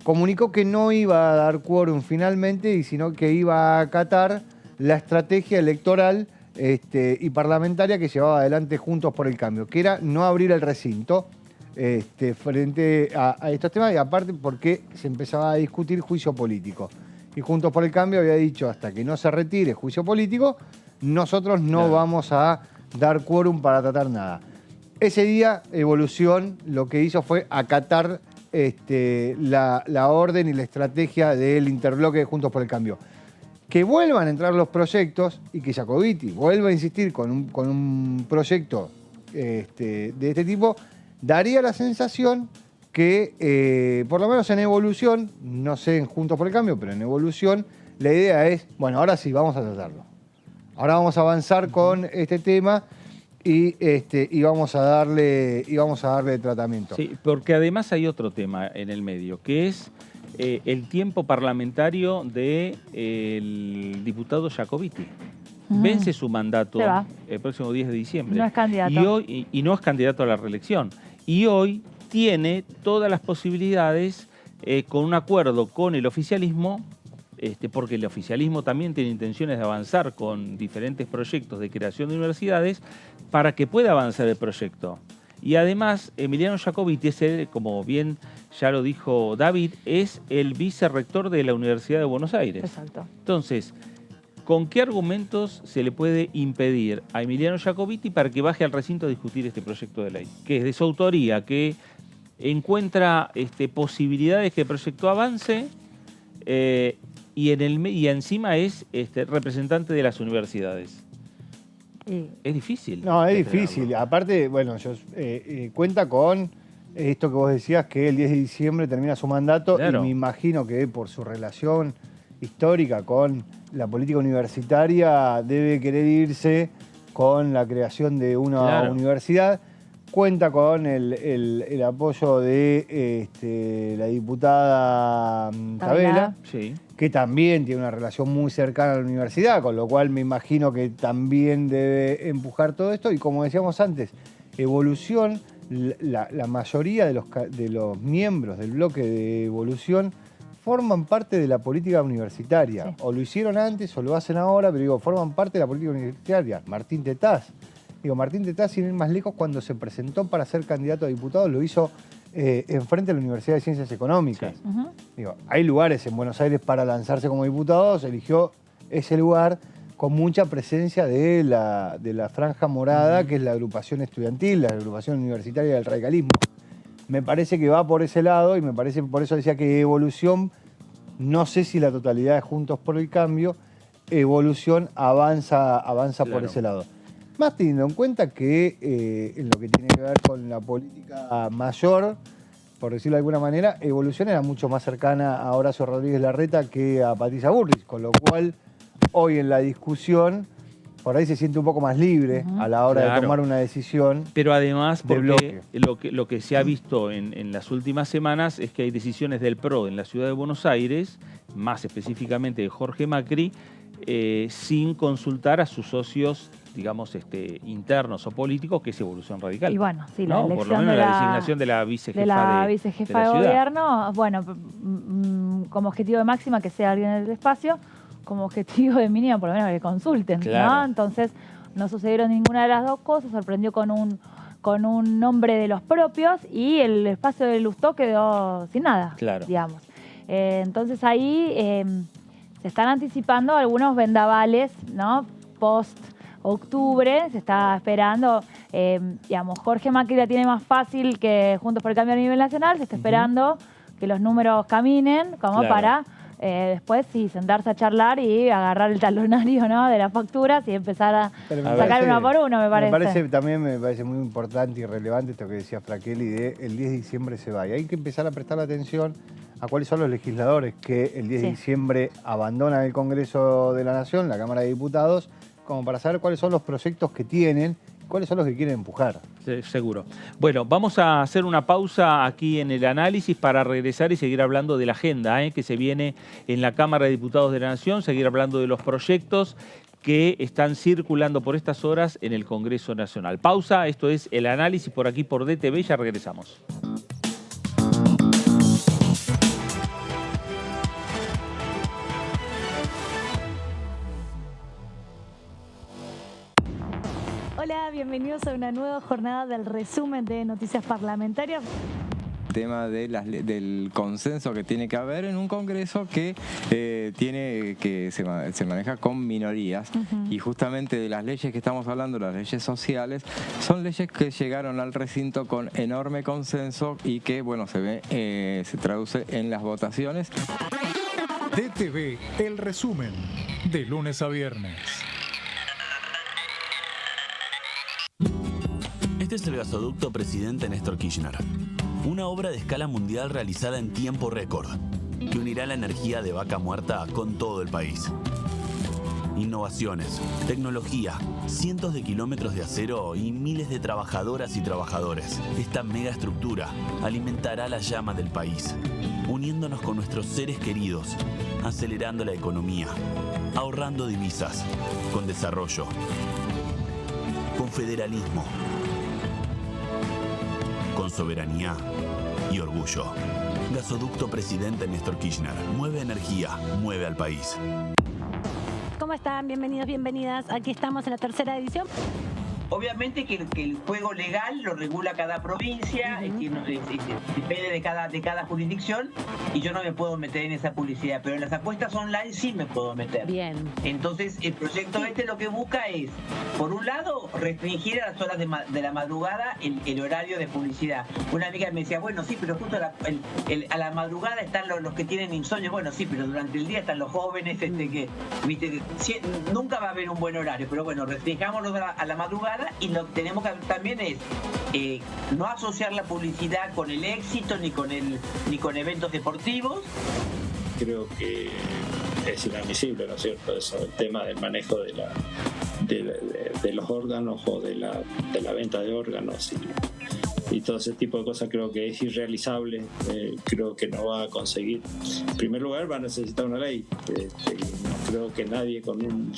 comunicó que no iba a dar quórum finalmente, sino que iba a acatar la estrategia electoral y parlamentaria que llevaba adelante Juntos por el Cambio, que era no abrir el recinto frente a estos temas, y aparte porque se empezaba a discutir juicio político. Y Juntos por el Cambio había dicho, hasta que no se retire juicio político, nosotros no vamos a dar quórum para tratar nada. Ese día, Evolución lo que hizo fue acatar la orden y la estrategia del interbloque de Juntos por el Cambio. Que vuelvan a entrar los proyectos y que Jacobiti vuelva a insistir con un proyecto de este tipo, daría la sensación que, por lo menos en Evolución, no sé en Juntos por el Cambio, pero en Evolución, la idea es, bueno, ahora sí, vamos a tratarlo. Ahora vamos a avanzar con este tema y vamos a darle tratamiento. Sí, porque además hay otro tema en el medio, que es el tiempo parlamentario del diputado Jacobiti. Vence su mandato el próximo 10 de diciembre. No es candidato. Y no es candidato a la reelección. Y hoy tiene todas las posibilidades, con un acuerdo con el oficialismo, porque el oficialismo también tiene intenciones de avanzar con diferentes proyectos de creación de universidades, para que pueda avanzar el proyecto. Y además, Emiliano Jacobiti, como bien ya lo dijo David, es el vicerrector de la Universidad de Buenos Aires. Exacto. Entonces, ¿con qué argumentos se le puede impedir a Emiliano Jacobiti para que baje al recinto a discutir este proyecto de ley? Que es de su autoría, que encuentra posibilidades que el proyecto avance y encima es representante de las universidades. Es difícil. No, es difícil. Aparte, bueno, cuenta con esto que vos decías, que el 10 de diciembre termina su mandato, claro. Y me imagino que por su relación histórica con la política universitaria debe querer irse con la creación de una universidad. Cuenta con el apoyo de la diputada Tabela, sí, que también tiene una relación muy cercana a la universidad, con lo cual me imagino que también debe empujar todo esto. Y como decíamos antes, Evolución, la mayoría de los miembros del bloque de Evolución forman parte de la política universitaria. Sí. O lo hicieron antes o lo hacen ahora, pero digo, forman parte de la política universitaria. Martín Tetaz. Martín Tetaz, sin ir más lejos, cuando se presentó para ser candidato a diputado, lo hizo enfrente a la Universidad de Ciencias Económicas. Sí. Hay lugares en Buenos Aires para lanzarse como diputado, se eligió ese lugar con mucha presencia de la franja morada, que es la agrupación estudiantil, la agrupación universitaria del radicalismo. Me parece que va por ese lado y me parece, por eso decía que Evolución, no sé si la totalidad de Juntos por el Cambio, Evolución avanza por ese lado. Más teniendo en cuenta que en lo que tiene que ver con la política mayor, por decirlo de alguna manera, Evolución era mucho más cercana a Horacio Rodríguez Larreta que a Patricia Bullrich, con lo cual hoy en la discusión por ahí se siente un poco más libre a la hora de tomar una decisión. Pero además, porque bloque. Lo que se ha visto en las últimas semanas es que hay decisiones del PRO en la ciudad de Buenos Aires, más específicamente de Jorge Macri, sin consultar a sus socios, digamos, internos o políticos, que es Evolución Radical. Y bueno, sí, la elección por lo menos la designación de la vicejefa de gobierno, bueno, como objetivo de máxima que sea alguien del espacio, como objetivo de mínima por lo menos que consulten, ¿no? Entonces no sucedieron ninguna de las dos cosas, sorprendió con un nombre de los propios y el espacio de Lustó quedó sin nada, digamos. Entonces ahí se están anticipando algunos vendavales, ¿no? Post octubre, se está esperando, digamos, Jorge Macri la tiene más fácil que Juntos por el Cambio a nivel nacional, se está esperando que los números caminen como para después sí sentarse a charlar y agarrar el talonario, ¿no?, de las facturas y empezar a sacar uno por uno, me parece. También me parece muy importante y relevante esto que decía Fraquelli de el 10 de diciembre se va. Y hay que empezar a prestar atención a cuáles son los legisladores que el 10 de Sí. diciembre abandonan el Congreso de la Nación, la Cámara de Diputados, como para saber cuáles son los proyectos que tienen, cuáles son los que quieren empujar. Sí, seguro. Bueno, vamos a hacer una pausa aquí en el análisis para regresar y seguir hablando de la agenda que se viene en la Cámara de Diputados de la Nación, seguir hablando de los proyectos que están circulando por estas horas en el Congreso Nacional. Pausa, esto es el análisis por aquí por DTV, ya regresamos. Hola, bienvenidos a una nueva jornada del resumen de noticias parlamentarias. Tema de del consenso que tiene que haber en un Congreso que se maneja con minorías. Y justamente de las leyes que estamos hablando, las leyes sociales, son leyes que llegaron al recinto con enorme consenso y que, bueno, se traduce en las votaciones. DTV, el resumen, de lunes a viernes. Este es el gasoducto Presidente Néstor Kirchner, una obra de escala mundial realizada en tiempo récord, que unirá la energía de Vaca Muerta con todo el país. Innovaciones, tecnología, cientos de kilómetros de acero y miles de trabajadoras y trabajadores. Esta megaestructura alimentará la llama del país, uniéndonos con nuestros seres queridos, acelerando la economía, ahorrando divisas, con desarrollo, con federalismo, con soberanía y orgullo. Gasoducto Presidente Néstor Kirchner. Mueve energía, mueve al país. ¿Cómo están? Bienvenidos, bienvenidas. Aquí estamos en la tercera edición. Obviamente que el juego legal lo regula cada provincia, depende de cada jurisdicción, y yo no me puedo meter en esa publicidad, pero en las apuestas online sí me puedo meter. Bien. Entonces el proyecto lo que busca es, por un lado, restringir a las horas de la madrugada el horario de publicidad. Una amiga me decía, bueno, sí, pero justo a la madrugada están los que tienen insomnio. Bueno, sí, pero durante el día están los jóvenes, nunca va a haber un buen horario, pero bueno, restringámoslo a la madrugada. Y lo que tenemos que hacer también es no asociar la publicidad con el éxito ni con eventos deportivos. Creo que es inadmisible, ¿no es cierto? Eso, el tema del manejo de los órganos o de la venta de órganos y todo ese tipo de cosas creo que es irrealizable, creo que no va a conseguir. En primer lugar va a necesitar una ley, no creo que nadie con un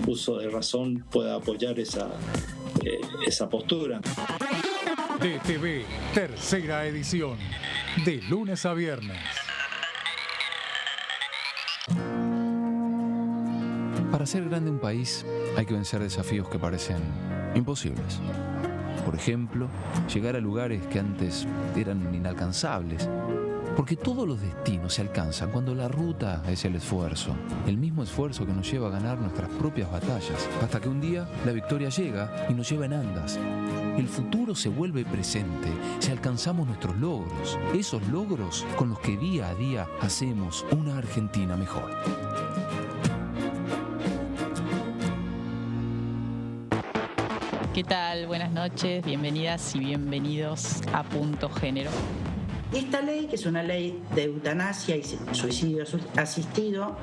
uso de razón pueda apoyar esa postura. DTV, tercera edición, de lunes a viernes. Para ser grande un país hay que vencer desafíos que parecen imposibles. Por ejemplo, llegar a lugares que antes eran inalcanzables. Porque todos los destinos se alcanzan cuando la ruta es el esfuerzo. El mismo esfuerzo que nos lleva a ganar nuestras propias batallas. Hasta que un día la victoria llega y nos lleva en andas. El futuro se vuelve presente si alcanzamos nuestros logros. Esos logros con los que día a día hacemos una Argentina mejor. ¿Qué tal? Buenas noches, bienvenidas y bienvenidos a Punto Género. Esta ley, que es una ley de eutanasia y suicidio asistido,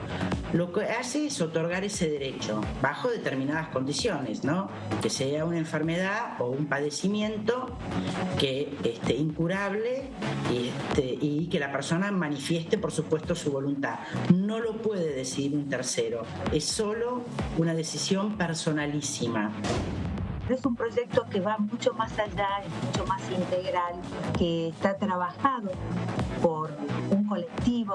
lo que hace es otorgar ese derecho bajo determinadas condiciones, ¿no? Que sea una enfermedad o un padecimiento que incurable y que la persona manifieste, por supuesto, su voluntad. No lo puede decidir un tercero, es solo una decisión personalísima. Es un proyecto que va mucho más allá, es mucho más integral, que está trabajado por un colectivo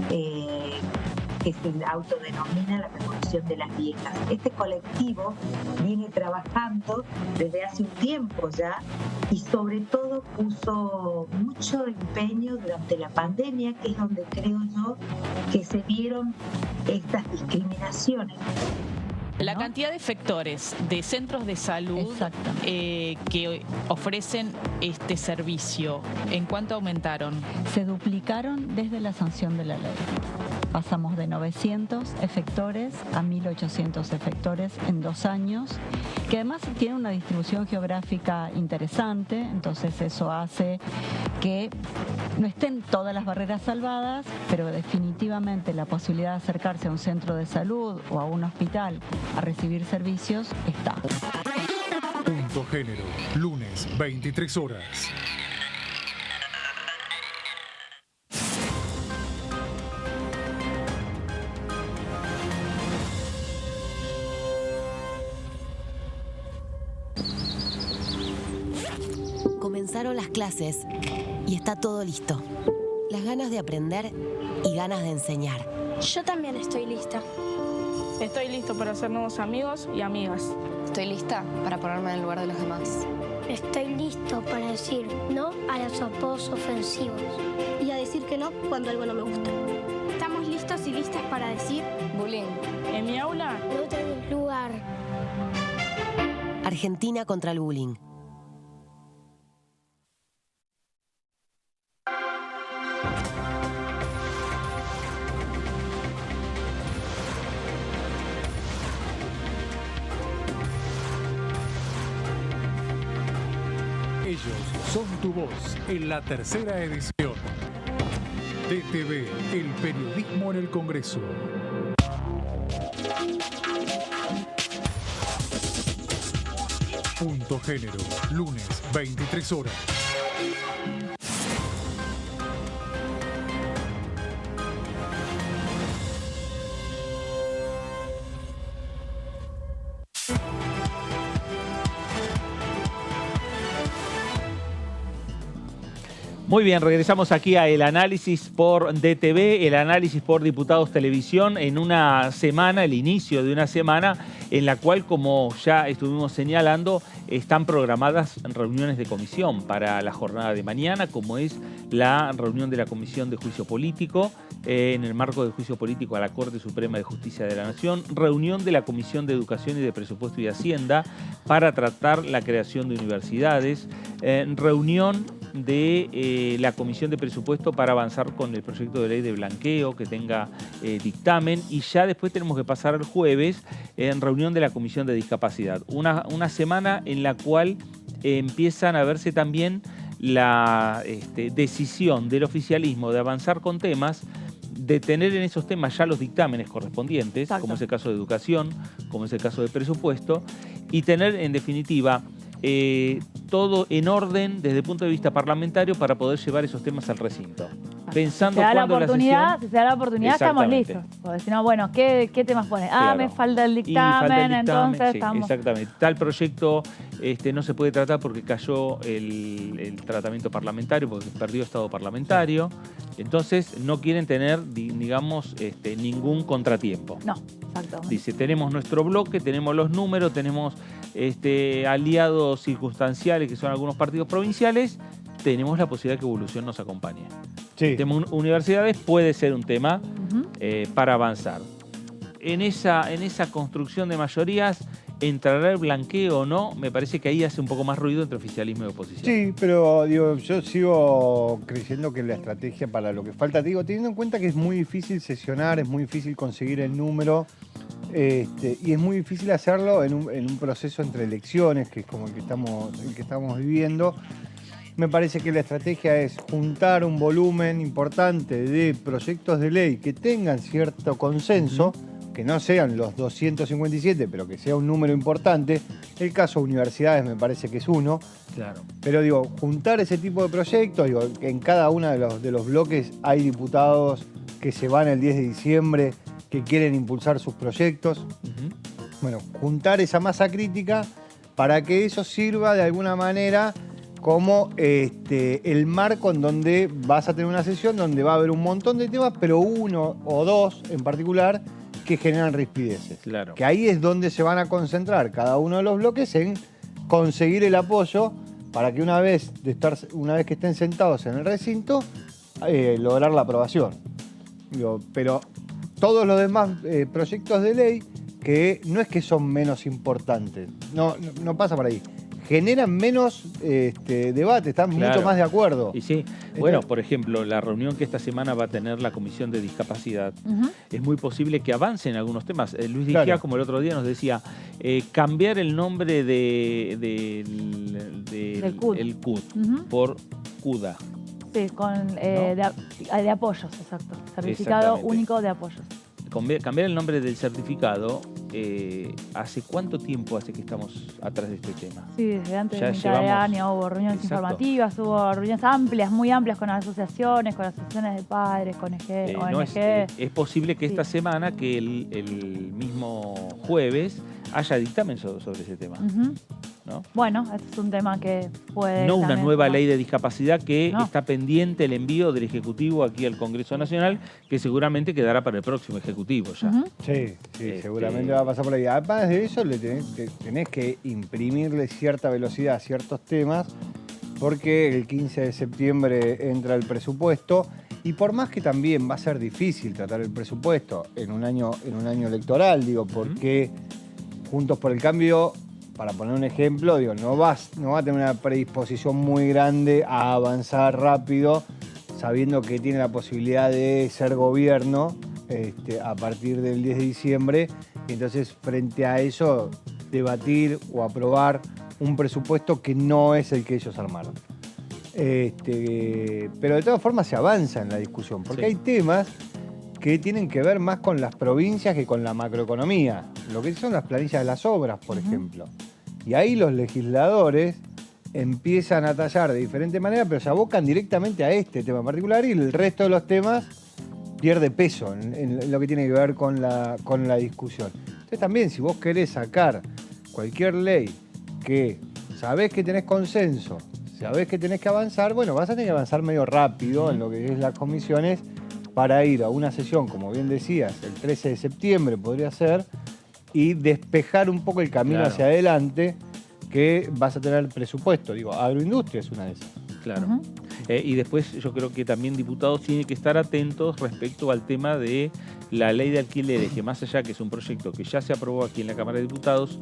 que se autodenomina la Revolución de las Viejas. Este colectivo viene trabajando desde hace un tiempo ya y sobre todo puso mucho empeño durante la pandemia, que es donde creo yo que se vieron estas discriminaciones. La cantidad de efectores de centros de salud que ofrecen este servicio, ¿en cuánto aumentaron? Se duplicaron desde la sanción de la ley. pasamos de 900 efectores a 1.800 efectores en 2 años, que además tiene una distribución geográfica interesante, entonces eso hace que no estén todas las barreras salvadas, pero definitivamente la posibilidad de acercarse a un centro de salud o a un hospital a recibir servicios está. Punto Género, lunes, 23 horas. Comenzaron las clases y está todo listo. Las ganas de aprender y ganas de enseñar. Yo también estoy lista. Estoy listo para hacer nuevos amigos y amigas. Estoy lista para ponerme en el lugar de los demás. Estoy listo para decir no a los apodos ofensivos y a decir que no cuando algo no me gusta. Estamos listos y listas para decir bullying. En mi aula no tenés lugar. Argentina contra el bullying. Ellos son tu voz en la tercera edición. DTV, el periodismo en el Congreso. Punto Género, lunes, 23 horas. Muy bien, regresamos aquí a El Análisis por DTV, El Análisis por Diputados Televisión, en una semana, el inicio de una semana, en la cual, como ya estuvimos señalando, están programadas reuniones de comisión para la jornada de mañana, como es la reunión de la Comisión de Juicio Político, en el marco del juicio político a la Corte Suprema de Justicia de la Nación, reunión de la Comisión de Educación y de Presupuesto y Hacienda para tratar la creación de universidades, reunión de la Comisión de Presupuesto para avanzar con el proyecto de ley de blanqueo que tenga dictamen, y ya después tenemos que pasar al jueves en reunión de la Comisión de Discapacidad. Una semana en la cual empiezan a verse también la decisión del oficialismo de avanzar con temas, de tener en esos temas ya los dictámenes correspondientes, exacto, como es el caso de educación, como es el caso de presupuesto, y tener en definitiva todo en orden desde el punto de vista parlamentario para poder llevar esos temas al recinto. Pensando si se da la cuándo oportunidad, sesión, si se da la oportunidad estamos listos. Porque si no, bueno, ¿qué temas ponen? Claro. Me falta el dictamen, entonces sí, estamos... Exactamente. Tal proyecto no se puede tratar porque cayó el tratamiento parlamentario, porque perdió estado parlamentario. Entonces no quieren tener, digamos, ningún contratiempo. No, exacto. Dice, tenemos nuestro bloque, tenemos los números, tenemos aliados circunstanciales que son algunos partidos provinciales, tenemos la posibilidad que Evolución nos acompañe. Sí. El tema universidades puede ser un tema para avanzar. En esa construcción de mayorías, ¿entrará el blanqueo o no? Me parece que ahí hace un poco más ruido entre oficialismo y oposición. Sí, pero digo, yo sigo creyendo que la estrategia para lo que falta, digo, teniendo en cuenta que es muy difícil sesionar, es muy difícil conseguir el número, y es muy difícil hacerlo en un proceso entre elecciones, que es como el que estamos viviendo. Me parece que la estrategia es juntar un volumen importante de proyectos de ley que tengan cierto consenso, que no sean los 257, pero que sea un número importante. El caso de universidades me parece que es uno. Claro. Pero digo, juntar ese tipo de proyectos, digo, en cada uno de los bloques hay diputados que se van el 10 de diciembre, que quieren impulsar sus proyectos. Bueno, juntar esa masa crítica para que eso sirva de alguna manera como el marco en donde vas a tener una sesión donde va a haber un montón de temas, pero uno o dos en particular que generan rispideces. Claro. Que ahí es donde se van a concentrar cada uno de los bloques en conseguir el apoyo para que una vez que estén sentados en el recinto, lograr la aprobación. Digo, pero todos los demás proyectos de ley, que no es que son menos importantes, no pasa por ahí. generan menos debate, están mucho más de acuerdo. Y sí, bueno, por ejemplo, la reunión que esta semana va a tener la Comisión de Discapacidad, es muy posible que avance en algunos temas. Luis Dijá, como el otro día nos decía, cambiar el nombre del CUD por CUDA. Sí, de apoyos, exacto. Certificado único de apoyos. Cambiar el nombre del certificado, ¿hace cuánto tiempo hace que estamos atrás de este tema? Sí, desde antes de mitad de año hubo reuniones informativas, hubo reuniones amplias, muy amplias con asociaciones de padres, con ONG. Es posible que esta semana, que el mismo jueves, haya dictamen sobre ese tema. ¿No? Bueno, este es un tema que puede... No una nueva ley de discapacidad que está pendiente el envío del Ejecutivo aquí al Congreso Nacional, que seguramente quedará para el próximo Ejecutivo ya. Sí, seguramente va a pasar por ahí. Además de eso, tenés que imprimirle cierta velocidad a ciertos temas, porque el 15 de septiembre entra el presupuesto, y por más que también va a ser difícil tratar el presupuesto en un año electoral, porque Juntos por el Cambio, para poner un ejemplo, no va a tener una predisposición muy grande a avanzar rápido, sabiendo que tiene la posibilidad de ser gobierno a partir del 10 de diciembre. Entonces, frente a eso, debatir o aprobar un presupuesto que no es el que ellos armaron. Pero de todas formas se avanza en la discusión, porque hay temas que tienen que ver más con las provincias que con la macroeconomía. Lo que son las planillas de las obras, por ejemplo. Y ahí los legisladores empiezan a tallar de diferente manera, pero se abocan directamente a este tema en particular, y el resto de los temas pierde peso en lo que tiene que ver con la discusión. Entonces también, si vos querés sacar cualquier ley que sabés que tenés consenso, sabés que tenés que avanzar, bueno, vas a tener que avanzar medio rápido en lo que es las comisiones, para ir a una sesión, como bien decías, el 13 de septiembre podría ser, y despejar un poco el camino hacia adelante, que vas a tener presupuesto. Agroindustria es una de esas. Claro. Y después yo creo que también diputados tienen que estar atentos respecto al tema de la ley de alquileres, que más allá que es un proyecto que ya se aprobó aquí en la Cámara de Diputados,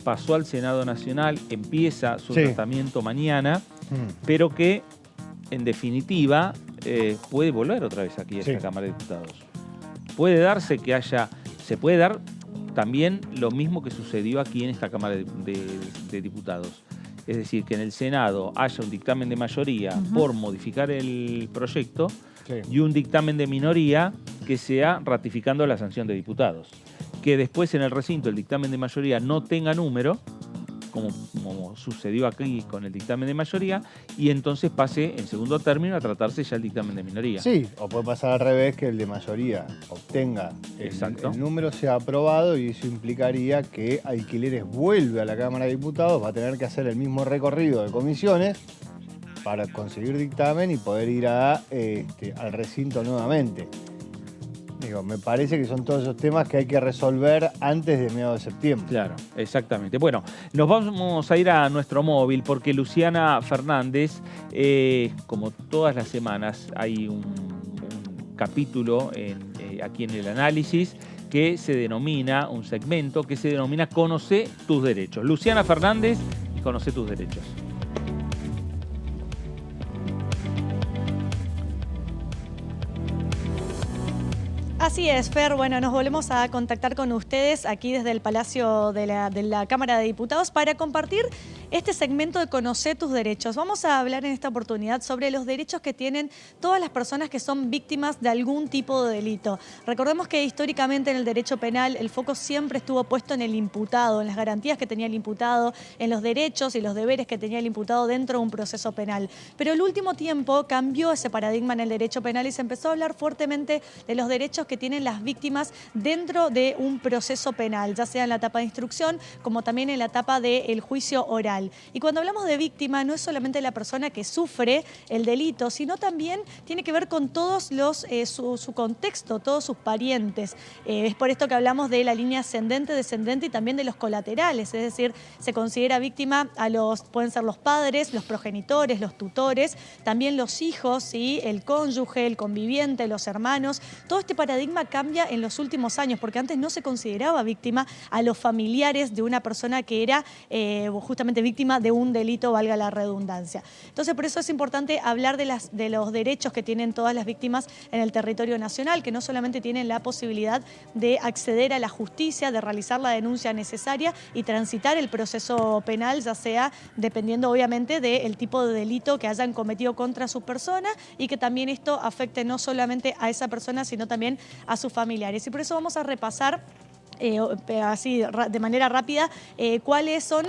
pasó al Senado Nacional, empieza su tratamiento mañana, pero que en definitiva puede volver otra vez aquí a esta Cámara de Diputados. Puede darse que se puede dar también lo mismo que sucedió aquí en esta Cámara de Diputados. Es decir, que en el Senado haya un dictamen de mayoría por modificar el proyecto y un dictamen de minoría que sea ratificando la sanción de diputados. Que después en el recinto el dictamen de mayoría no tenga número, como sucedió aquí con el dictamen de mayoría, y entonces pase en segundo término a tratarse ya el dictamen de minoría. Sí, o puede pasar al revés, que el de mayoría obtenga el número, sea aprobado, y eso implicaría que Alquileres vuelve a la Cámara de Diputados, va a tener que hacer el mismo recorrido de comisiones para conseguir dictamen y poder ir al recinto nuevamente. Me parece que son todos esos temas que hay que resolver antes de mediados de septiembre. Claro, exactamente. Bueno, nos vamos a ir a nuestro móvil porque Luciana Fernández, como todas las semanas, hay un capítulo aquí en el análisis que se denomina, un segmento que se denomina Conoce tus derechos. Luciana Fernández, Conoce tus derechos. Así es, Fer. Bueno, nos volvemos a contactar con ustedes aquí desde el Palacio de la Cámara de Diputados para compartir este segmento de Conocer tus derechos. Vamos a hablar en esta oportunidad sobre los derechos que tienen todas las personas que son víctimas de algún tipo de delito. Recordemos que históricamente en el derecho penal el foco siempre estuvo puesto en el imputado, en las garantías que tenía el imputado, en los derechos y los deberes que tenía el imputado dentro de un proceso penal. Pero el último tiempo cambió ese paradigma en el derecho penal y se empezó a hablar fuertemente de los derechos que tienen las víctimas dentro de un proceso penal, ya sea en la etapa de instrucción como también en la etapa del juicio oral. Y cuando hablamos de víctima no es solamente la persona que sufre el delito, sino también tiene que ver con todos su contexto, todos sus parientes. Es por esto que hablamos de la línea ascendente, descendente y también de los colaterales, es decir, se considera víctima pueden ser los padres, los progenitores, los tutores, también los hijos, ¿sí? El cónyuge, el conviviente, los hermanos. Todo este paradigma cambia en los últimos años, porque antes no se consideraba víctima a los familiares de una persona que era justamente víctima víctima de un delito, valga la redundancia. Entonces, por eso es importante hablar de los derechos que tienen todas las víctimas en el territorio nacional, que no solamente tienen la posibilidad de acceder a la justicia, de realizar la denuncia necesaria y transitar el proceso penal, ya sea dependiendo obviamente del tipo de delito que hayan cometido contra su persona, y que también esto afecte no solamente a esa persona, sino también a sus familiares. Y por eso vamos a repasar así de manera rápida, cuáles son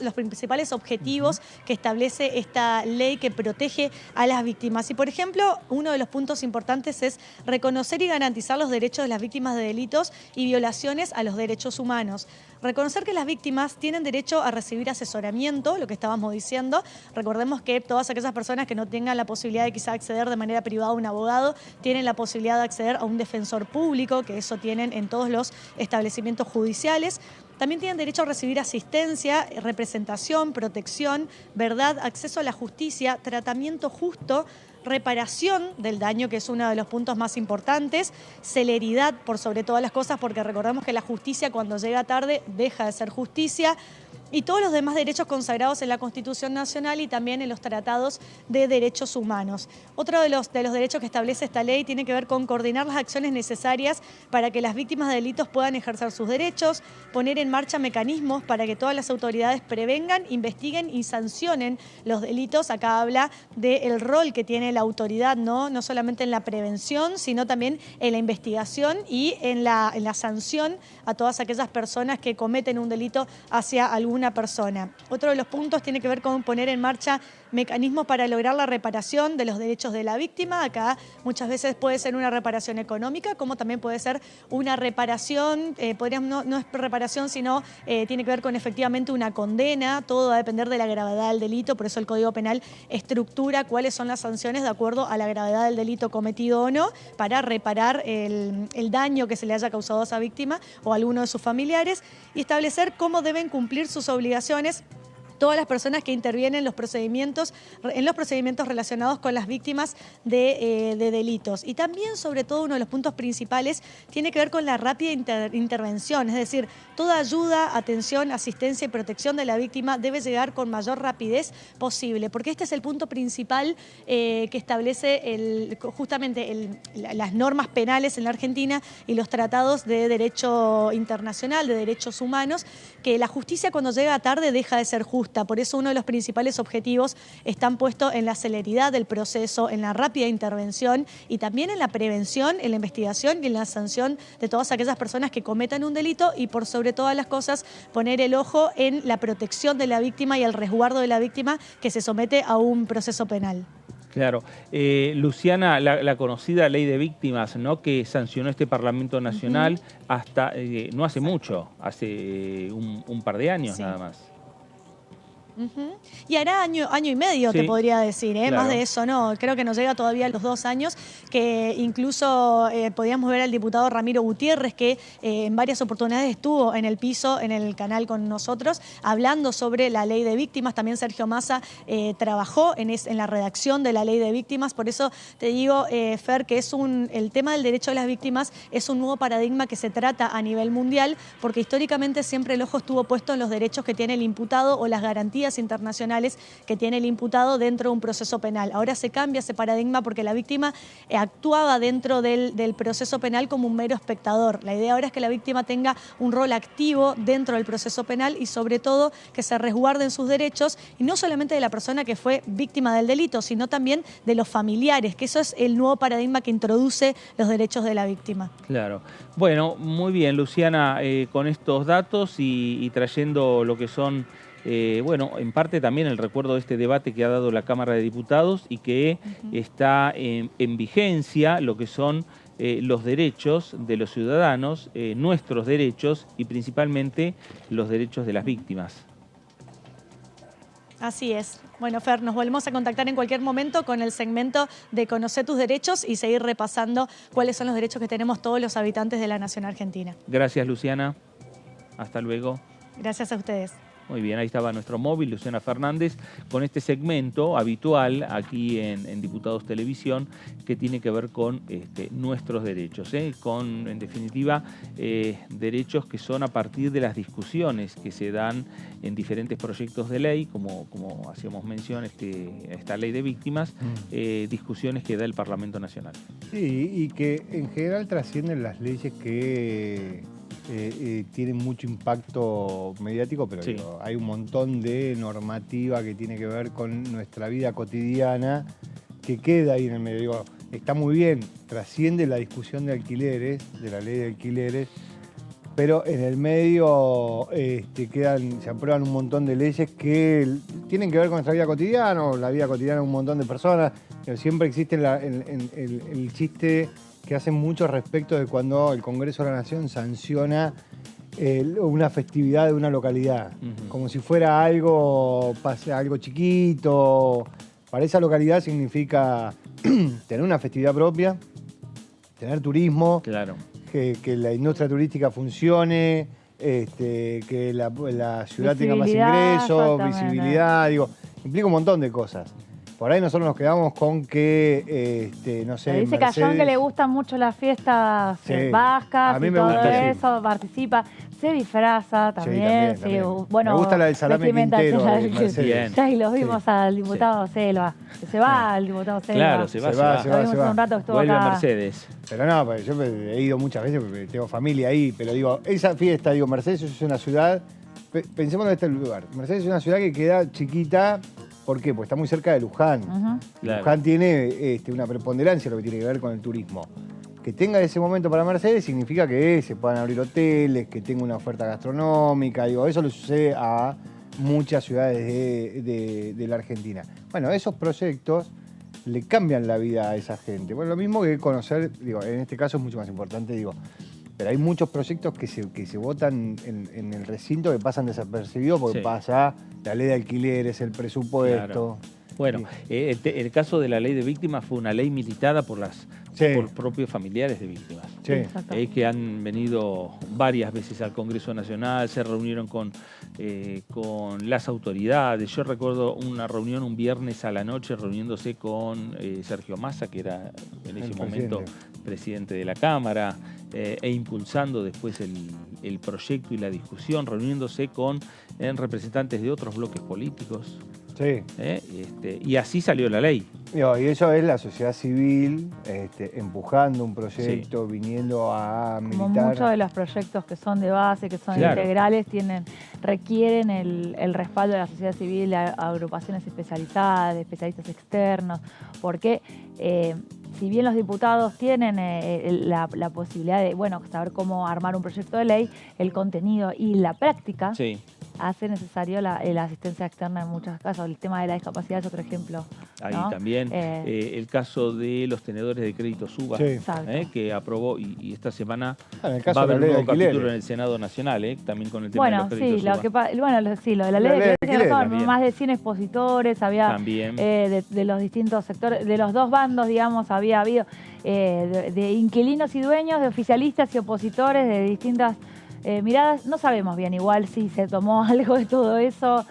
los principales objetivos que establece esta ley que protege a las víctimas. Y por ejemplo, uno de los puntos importantes es reconocer y garantizar los derechos de las víctimas de delitos y violaciones a los derechos humanos. Reconocer que las víctimas tienen derecho a recibir asesoramiento, lo que estábamos diciendo. Recordemos que todas aquellas personas que no tengan la posibilidad de quizá acceder de manera privada a un abogado, tienen la posibilidad de acceder a un defensor público, que eso tienen en todos los establecimientos judiciales. También tienen derecho a recibir asistencia, representación, protección, verdad, acceso a la justicia, tratamiento justo, reparación del daño, que es uno de los puntos más importantes, celeridad por sobre todas las cosas, porque recordemos que la justicia cuando llega tarde deja de ser justicia, y todos los demás derechos consagrados en la Constitución Nacional y también en los tratados de derechos humanos. Otro de los derechos que establece esta ley tiene que ver con coordinar las acciones necesarias para que las víctimas de delitos puedan ejercer sus derechos, poner en marcha mecanismos para que todas las autoridades prevengan, investiguen y sancionen los delitos. Acá habla del rol que tiene la autoridad, no solamente en la prevención, sino también en la investigación y en la sanción a todas aquellas personas que cometen un delito hacia alguna persona. Otro de los puntos tiene que ver con poner en marcha mecanismos para lograr la reparación de los derechos de la víctima. Acá muchas veces puede ser una reparación económica, como también puede ser una reparación, no es reparación, sino tiene que ver con efectivamente una condena. Todo va a depender de la gravedad del delito, por eso el Código Penal estructura cuáles son las sanciones de acuerdo a la gravedad del delito cometido o no, para reparar el daño que se le haya causado a esa víctima o a alguno de sus familiares, y establecer cómo deben cumplir sus obligaciones todas las personas que intervienen en los procedimientos relacionados con las víctimas de delitos. Y también, sobre todo, uno de los puntos principales tiene que ver con la rápida intervención, es decir, toda ayuda, atención, asistencia y protección de la víctima debe llegar con mayor rapidez posible, porque este es el punto principal que establece justamente las normas penales en la Argentina y los tratados de derecho internacional, de derechos humanos, que la justicia cuando llega tarde deja de ser justa. Por eso uno de los principales objetivos están puestos en la celeridad del proceso, en la rápida intervención y también en la prevención, en la investigación y en la sanción de todas aquellas personas que cometan un delito, y por sobre todas las cosas poner el ojo en la protección de la víctima y el resguardo de la víctima que se somete a un proceso penal. Claro. Luciana, la conocida ley de víctimas, ¿no?, que sancionó este Parlamento Nacional hasta no hace mucho, hace un par de años nada más. Y hará año y medio, te podría decir, claro. Más de eso no, creo que nos llega todavía a los 2 años, que incluso podíamos ver al diputado Ramiro Gutiérrez, que en varias oportunidades estuvo en el piso, en el canal con nosotros, hablando sobre la ley de víctimas. También Sergio Massa trabajó en la redacción de la ley de víctimas. Por eso te digo, Fer, que el tema del derecho de las víctimas es un nuevo paradigma que se trata a nivel mundial, porque históricamente siempre el ojo estuvo puesto en los derechos que tiene el imputado o las garantías internacionales que tiene el imputado dentro de un proceso penal. Ahora se cambia ese paradigma porque la víctima actuaba dentro del proceso penal como un mero espectador. La idea ahora es que la víctima tenga un rol activo dentro del proceso penal y sobre todo que se resguarden sus derechos, y no solamente de la persona que fue víctima del delito, sino también de los familiares, que eso es el nuevo paradigma que introduce los derechos de la víctima. Claro. Bueno, muy bien, Luciana, con estos datos y trayendo lo que son en parte también el recuerdo de este debate que ha dado la Cámara de Diputados y que está en vigencia lo que son los derechos de los ciudadanos, nuestros derechos y principalmente los derechos de las víctimas. Así es. Bueno, Fer, nos volvemos a contactar en cualquier momento con el segmento de Conocer tus derechos y seguir repasando cuáles son los derechos que tenemos todos los habitantes de la Nación Argentina. Gracias, Luciana. Hasta luego. Gracias a ustedes. Muy bien, ahí estaba nuestro móvil, Luciana Fernández, con este segmento habitual aquí en Diputados Televisión que tiene que ver con nuestros derechos, con, en definitiva, derechos que son a partir de las discusiones que se dan en diferentes proyectos de ley, como hacíamos mención, esta ley de víctimas, discusiones que da el Parlamento Nacional. Sí, y que en general trascienden las leyes que tienen mucho impacto mediático, pero Sí. digo, hay un montón de normativa que tiene que ver con nuestra vida cotidiana que queda ahí en el medio. Digo, está muy bien, trasciende la discusión de alquileres, de la ley de alquileres, pero en el medio se aprueban un montón de leyes que tienen que ver con nuestra vida cotidiana, o la vida cotidiana de un montón de personas. Pero siempre existe el chiste que hacen mucho respecto de cuando el Congreso de la Nación sanciona una festividad de una localidad, como si fuera algo chiquito. Para esa localidad significa tener una festividad propia, tener turismo, claro, que la industria turística funcione, que la ciudad tenga más ingresos, visibilidad, digo, implica un montón de cosas. Por ahí nosotros nos quedamos con que, no sé, dice Cayón que le gustan mucho las fiestas vascas, A mí y me todo gusta, eso, participa, se disfraza también. también. Bueno, Me gusta la del salame vestimentación, Quintero de Mercedes. Ya y los vimos al diputado Selva, que se va al diputado Selva. Claro, se va. Lo vimos un rato que estuvo Vuelve acá. a Mercedes. Pero no, pues yo he ido muchas veces porque tengo familia ahí, pero digo, esa fiesta, Mercedes es una ciudad, pensemos en este lugar, Mercedes es una ciudad que queda chiquita. ¿Por qué? Porque está muy cerca de Luján. Claro. Luján tiene una preponderancia en lo que tiene que ver con el turismo. Que tenga ese momento para Mercedes significa que se puedan abrir hoteles, que tenga una oferta gastronómica. Digo, eso le sucede a muchas ciudades de la Argentina. Bueno, esos proyectos le cambian la vida a esa gente. Bueno, lo mismo que conocer, digo, en este caso es mucho más importante, digo, pero hay muchos proyectos que se votan en el recinto que pasan desapercibidos porque pasa la ley de alquileres, el presupuesto. Claro. Bueno, el caso de la ley de víctimas fue una ley militada por propios familiares de víctimas, que han venido varias veces al Congreso Nacional, se reunieron con las autoridades. Yo recuerdo una reunión un viernes a la noche reuniéndose con Sergio Massa, que era en ese momento presidente de la Cámara, e impulsando después el proyecto y la discusión, reuniéndose con representantes de otros bloques políticos. Sí. Y así salió la ley. Y eso es la sociedad civil empujando un proyecto, viniendo a militar. Como muchos de los proyectos que son de base, que son integrales, requieren el respaldo de la sociedad civil, de agrupaciones especializadas, de especialistas externos, porque si bien los diputados tienen la posibilidad de saber cómo armar un proyecto de ley, el contenido y la práctica hace necesario la asistencia externa en muchos casos. El tema de la discapacidad es otro ejemplo. Ahí ¿no? también el caso de los tenedores de crédito SUBA, que aprobó y esta semana va a haber un nuevo capítulo en el Senado Nacional, también con el tema de los créditos SUBA. Lo de la ley de crédito son más de 100 expositores, había de los distintos sectores, de los dos bandos, digamos, había habido de inquilinos y dueños, de oficialistas y opositores de distintas miradas. No sabemos bien igual si se tomó algo de todo eso,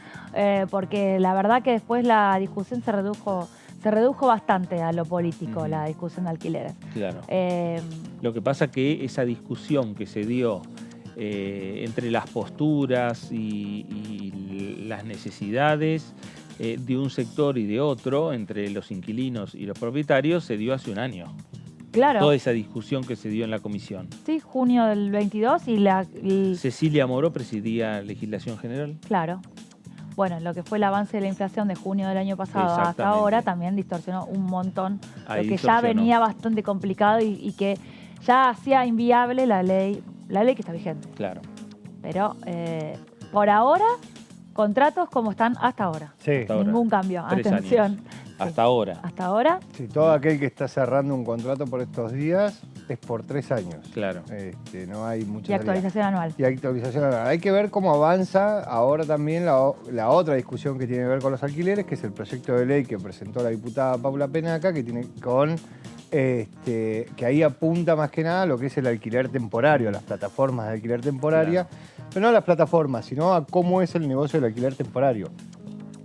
porque la verdad que después la discusión se redujo bastante a lo político, la discusión de alquileres. Claro. Lo que pasa que esa discusión que se dio entre las posturas y las necesidades de un sector y de otro, entre los inquilinos y los propietarios, se dio hace un año. Claro. Toda esa discusión que se dio en la comisión. Sí, junio del 22 Cecilia Moró presidía Legislación General. Claro. Bueno, lo que fue el avance de la inflación de junio del año pasado hasta ahora también distorsionó un montón lo que ya venía bastante complicado y que ya hacía inviable la ley que está vigente. Claro. Pero por ahora, contratos como están hasta ahora. Sí. Hasta ahora. Ningún cambio. 3 Atención. años. Hasta ahora. Hasta ahora. Sí, todo aquel que está cerrando un contrato por estos días es por 3 años. Claro. No hay mucha Y actualización anual. Y actualización anual. Hay que ver cómo avanza ahora también la otra discusión que tiene que ver con los alquileres, que es el proyecto de ley que presentó la diputada Paula Penaca, que tiene con que ahí apunta más que nada a lo que es el alquiler temporario, a las plataformas de alquiler temporaria, pero no a las plataformas, sino a cómo es el negocio del alquiler temporario,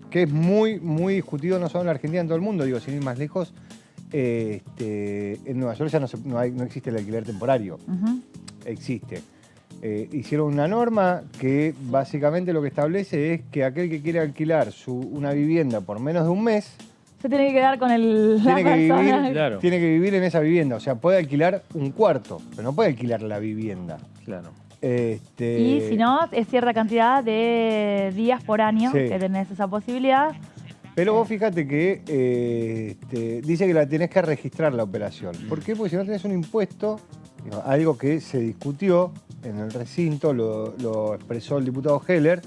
que es muy, muy discutido no solo en la Argentina, en todo el mundo, digo, sin ir más lejos. En Nueva York ya no existe el alquiler temporario, existe. Hicieron una norma que básicamente lo que establece es que aquel que quiere alquilar una vivienda por menos de un mes se tiene que quedar con tiene que vivir en esa vivienda. O sea, puede alquilar un cuarto, pero no puede alquilar la vivienda. Claro. Y si no, es cierta cantidad de días por año que tenés esa posibilidad. Pero vos fíjate que dice que la tenés que registrar la operación. ¿Por qué? Porque si no tenés un impuesto, algo que se discutió en el recinto, lo expresó el diputado Heller,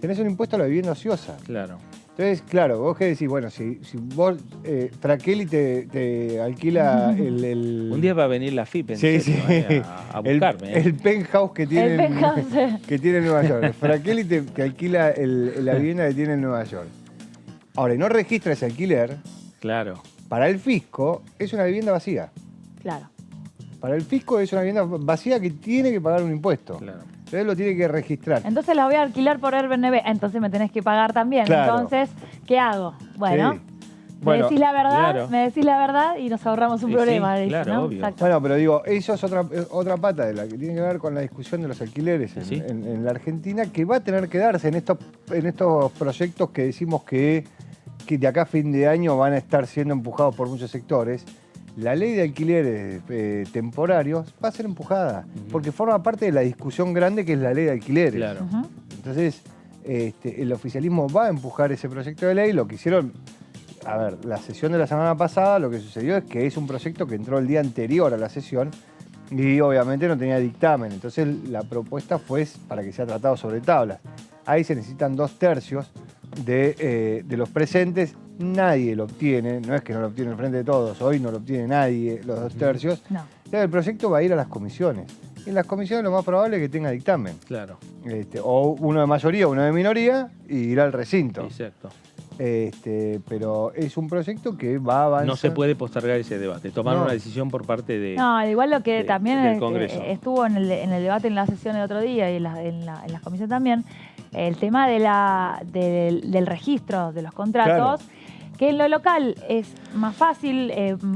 tenés un impuesto a la vivienda ociosa. Claro. Entonces, claro, vos qué decís, bueno, si vos, Trakeli te alquila Un día va a venir la FIP, en sí, serio, a buscarme. El penthouse que tiene, que tiene en Nueva York. Trakeli te alquila la vivienda que tiene en Nueva York. Ahora, y no registra ese alquiler. Claro. Para el fisco es una vivienda vacía. Claro. Para el fisco es una vivienda vacía que tiene que pagar un impuesto. Claro. Entonces lo tiene que registrar. Entonces la voy a alquilar por Airbnb, entonces me tenés que pagar también. Claro. Entonces, ¿qué hago? Bueno, Sí. me Bueno, decís la verdad, claro. me decís la verdad y nos ahorramos un problema. sí, dice, claro, ¿no? obvio. Exacto. Bueno, pero digo, eso es otra pata de la que tiene que ver con la discusión de los alquileres en la Argentina, que va a tener que darse en estos proyectos que decimos que de acá a fin de año van a estar siendo empujados por muchos sectores. La ley de alquileres temporarios va a ser empujada, porque forma parte de la discusión grande que es la ley de alquileres. Claro. Entonces, el oficialismo va a empujar ese proyecto de ley. Lo que hicieron, a ver, la sesión de la semana pasada, lo que sucedió es que es un proyecto que entró el día anterior a la sesión y obviamente no tenía dictamen. Entonces, la propuesta fue para que sea tratado sobre tablas. Ahí se necesitan 2/3 de los presentes. Nadie lo obtiene, no es que no lo obtiene el Frente de Todos, hoy no lo obtiene nadie, los 2/3. No. Entonces el proyecto va a ir a las comisiones. Y en las comisiones lo más probable es que tenga dictamen. Claro. O uno de mayoría, uno de minoría, y irá al recinto. Exacto. Pero es un proyecto que va a avanzar. No se puede postergar ese debate, tomar una decisión por parte de... No, igual lo que también del Congreso. estuvo en el debate en la sesión el otro día y en las comisiones también, el tema del registro de los contratos. Claro. Que en lo local es más fácil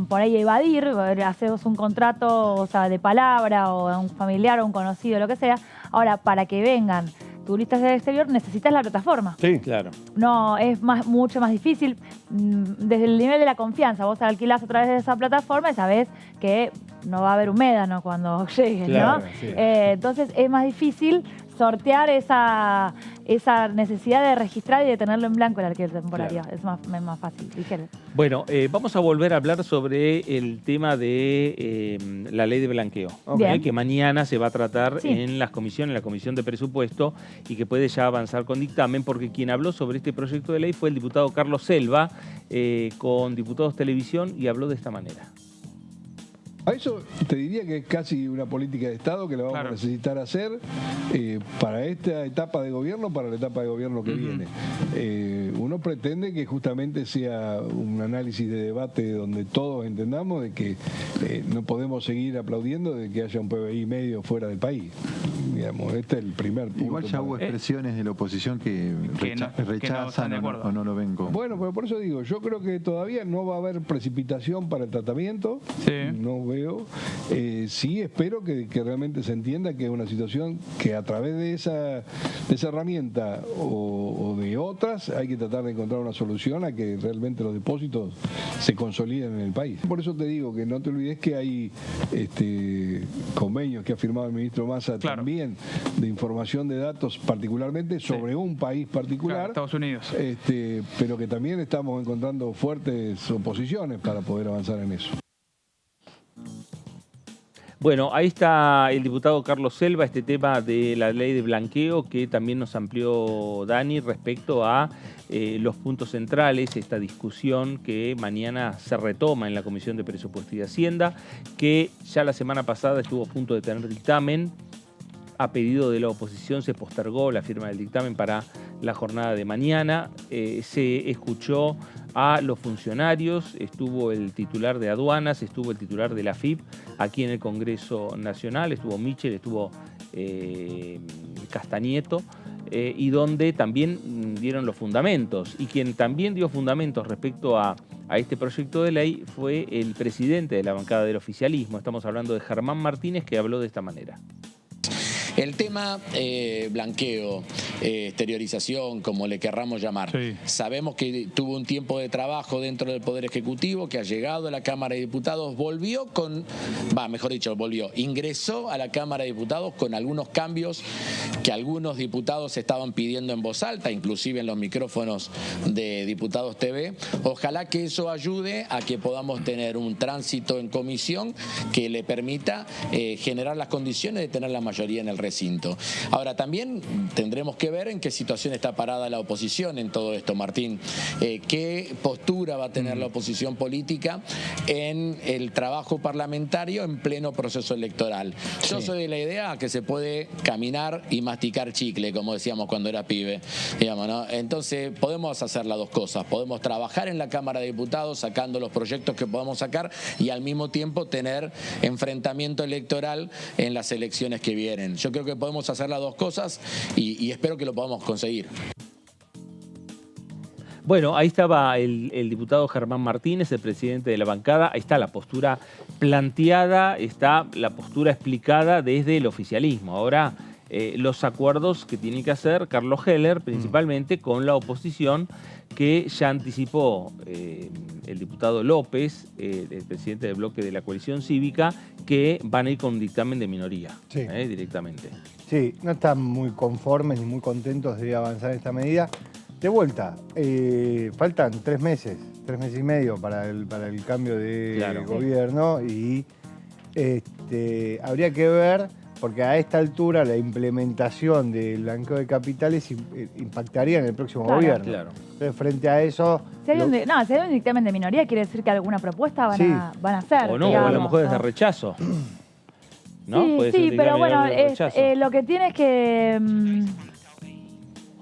por ahí evadir, hacemos un contrato, o sea, de palabra o a un familiar o un conocido, lo que sea. Ahora, para que vengan turistas del exterior necesitas la plataforma. Sí, claro. No, es mucho más difícil desde el nivel de la confianza. Vos alquilás a través de esa plataforma y sabés que no va a haber un médano cuando llegues, claro, ¿no? Sí. Entonces es más difícil sortear esa necesidad de registrar y de tenerlo en blanco el alquiler temporario. Claro. Es más fácil, dijera. Bueno, vamos a volver a hablar sobre el tema de la ley de blanqueo, que mañana se va a tratar en las comisiones, en la Comisión de Presupuesto, y que puede ya avanzar con dictamen, porque quien habló sobre este proyecto de ley fue el diputado Carlos Selva, con Diputados Televisión, y habló de esta manera. A eso te diría que es casi una política de Estado que la vamos a necesitar hacer para esta etapa de gobierno, para la etapa de gobierno que viene. Uno pretende que justamente sea un análisis de debate donde todos entendamos de que no podemos seguir aplaudiendo de que haya un PBI medio fuera del país. Digamos, este es el primer punto. Igual ya hubo expresiones de la oposición que rechazan o no lo ven como... Bueno, pero por eso digo, yo creo que todavía no va a haber precipitación para el tratamiento. No veo. Sí espero que realmente se entienda que es una situación que a través de esa herramienta o de otras hay que tratar de encontrar una solución a que realmente los depósitos se consoliden en el país. Por eso te digo que no te olvides que hay convenios que ha firmado el ministro Massa también de información de datos particularmente sobre un país particular, Estados Unidos, pero que también estamos encontrando fuertes oposiciones para poder avanzar en eso. Bueno, ahí está el diputado Carlos Selva, este tema de la ley de blanqueo que también nos amplió Dani respecto a los puntos centrales, esta discusión que mañana se retoma en la Comisión de Presupuesto y de Hacienda, que ya la semana pasada estuvo a punto de tener dictamen. A pedido de la oposición se postergó la firma del dictamen para la jornada de mañana. Se escuchó a los funcionarios, estuvo el titular de aduanas, estuvo el titular de la AFIP aquí en el Congreso Nacional, estuvo Michel, estuvo Castañeto, y donde también dieron los fundamentos. Y quien también dio fundamentos respecto a este proyecto de ley fue el presidente de la bancada del oficialismo. Estamos hablando de Germán Martínez, que habló de esta manera. El tema blanqueo, exteriorización, como le querramos llamar. Sí. Sabemos que tuvo un tiempo de trabajo dentro del Poder Ejecutivo, que ha llegado a la Cámara de Diputados, ingresó a la Cámara de Diputados con algunos cambios que algunos diputados estaban pidiendo en voz alta, inclusive en los micrófonos de Diputados TV. Ojalá que eso ayude a que podamos tener un tránsito en comisión que le permita generar las condiciones de tener la mayoría en el recinto. Ahora, también tendremos que ver en qué situación está parada la oposición en todo esto, Martín. ¿Qué postura va a tener la oposición política en el trabajo parlamentario en pleno proceso electoral? Yo soy de la idea que se puede caminar y masticar chicle, como decíamos cuando era pibe, digamos, ¿no? Entonces, podemos hacer las dos cosas. Podemos trabajar en la Cámara de Diputados sacando los proyectos que podamos sacar y al mismo tiempo tener enfrentamiento electoral en las elecciones que vienen. Yo creo que podemos hacer las dos cosas y espero que lo podamos conseguir. Bueno, ahí estaba el diputado Germán Martínez, el presidente de la bancada. Ahí está la postura planteada, está la postura explicada desde el oficialismo. Ahora, los acuerdos que tiene que hacer Carlos Heller, principalmente con la oposición, que ya anticipó el diputado López, el presidente del bloque de la coalición cívica, que van a ir con un dictamen de minoría, directamente. Sí, no están muy conformes ni muy contentos de avanzar en esta medida. De vuelta, faltan 3 meses y medio para el cambio de gobierno y habría que ver, porque a esta altura la implementación del blanqueo de capitales impactaría en el próximo gobierno. Claro. Entonces, frente a eso... Si hay un dictamen de minoría, quiere decir que alguna propuesta van a hacer. O no, digamos, o a lo mejor es de rechazo. ¿No? Sí, pero bueno, lo que tiene es que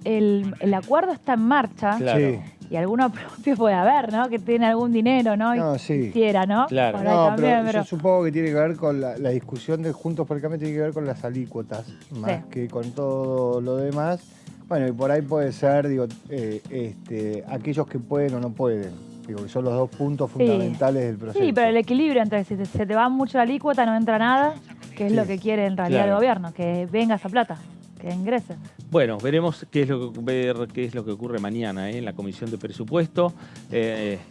el acuerdo está en marcha. Claro. Y alguna propia puede haber, ¿no? Que tiene algún dinero, ¿no? No, sí. Quisiera, ¿no? Claro. No, pero yo supongo que tiene que ver con la discusión de Juntos por el Cambio, tiene que ver con las alícuotas, más que con todo lo demás. Bueno, y por ahí puede ser, digo, aquellos que pueden o no pueden. Digo, que son los dos puntos fundamentales del proceso. Sí, pero el equilibrio entre si se te va mucho la alícuota, no entra nada, que es lo que quiere en realidad el gobierno, que venga esa plata, que ingrese. Bueno, veremos qué es lo que ocurre mañana en la Comisión de Presupuesto,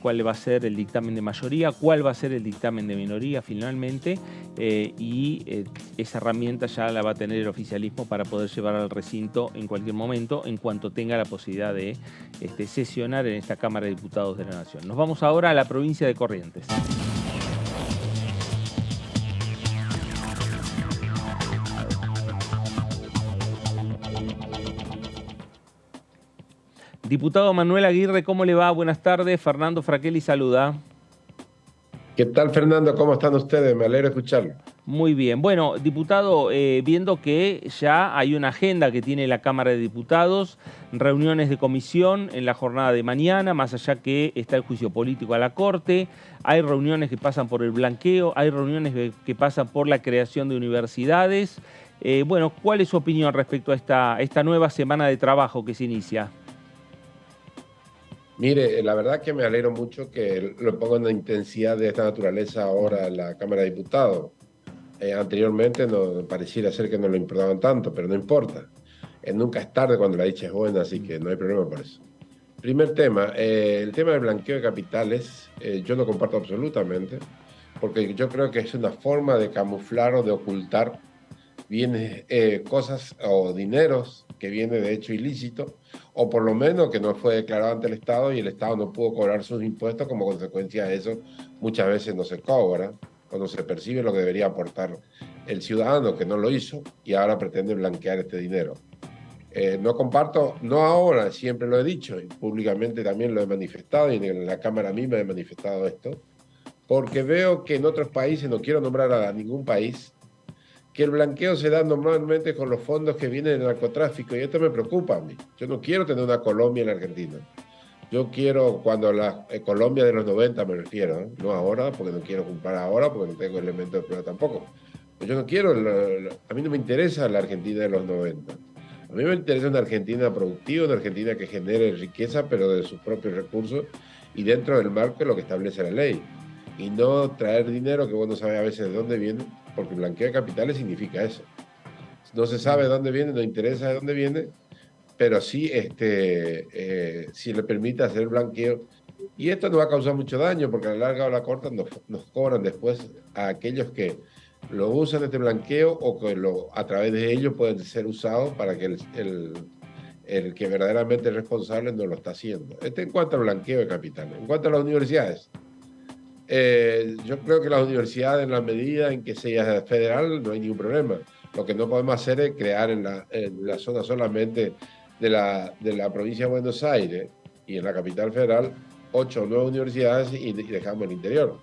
cuál va a ser el dictamen de mayoría, cuál va a ser el dictamen de minoría finalmente, y esa herramienta ya la va a tener el oficialismo para poder llevar al recinto en cualquier momento, en cuanto tenga la posibilidad de sesionar en esta Cámara de Diputados de la Nación. Nos vamos ahora a la provincia de Corrientes. Diputado Manuel Aguirre, ¿cómo le va? Buenas tardes. Fernando Fraquelli saluda. ¿Qué tal, Fernando? ¿Cómo están ustedes? Me alegro escucharlo. Muy bien. Bueno, diputado, viendo que ya hay una agenda que tiene la Cámara de Diputados, reuniones de comisión en la jornada de mañana, más allá que está el juicio político a la Corte, hay reuniones que pasan por el blanqueo, hay reuniones que pasan por la creación de universidades. Bueno, ¿cuál es su opinión respecto a esta nueva semana de trabajo que se inicia? Mire, la verdad que me alegro mucho que lo pongan una intensidad de esta naturaleza ahora en la Cámara de Diputados. Anteriormente no pareciera ser que no lo importaban tanto, pero no importa. Nunca es tarde cuando la dicha es buena, así que no hay problema por eso. Primer tema, el tema del blanqueo de capitales, yo no comparto absolutamente, porque yo creo que es una forma de camuflar o de ocultar bienes, cosas o dineros que vienen de hecho ilícito, o por lo menos que no fue declarado ante el Estado y el Estado no pudo cobrar sus impuestos. Como consecuencia de eso, muchas veces no se cobra o no se percibe lo que debería aportar el ciudadano, que no lo hizo y ahora pretende blanquear este dinero. No comparto, no ahora, siempre lo he dicho y públicamente también lo he manifestado, y en la Cámara misma he manifestado esto, porque veo que en otros países, no quiero nombrar a ningún país, que el blanqueo se da normalmente con los fondos que vienen del narcotráfico, y esto me preocupa a mí. Yo no quiero tener una Colombia en la Argentina. Yo quiero, cuando la Colombia de los 90 me refiero, no ahora, porque no quiero comprar ahora, porque no tengo elementos de prueba tampoco. Yo no quiero, a mí no me interesa la Argentina de los 90. A mí me interesa una Argentina productiva, una Argentina que genere riqueza, pero de sus propios recursos y dentro del marco de lo que establece la ley. Y no traer dinero que vos no sabes a veces de dónde viene, porque blanqueo de capitales significa eso. No se sabe de dónde viene, no interesa de dónde viene, pero sí si le permite hacer blanqueo. Y esto no va a causar mucho daño, porque a la larga o a la corta nos cobran después a aquellos que lo usan este blanqueo o que a través de ellos pueden ser usados para que el que verdaderamente es responsable no lo está haciendo. En cuanto al blanqueo de capitales. En cuanto a las universidades, yo creo que las universidades, en la medida en que sea federal, no hay ningún problema. Lo que no podemos hacer es crear en la zona solamente de la provincia de Buenos Aires y en la capital federal 8 o 9 universidades y dejamos el interior.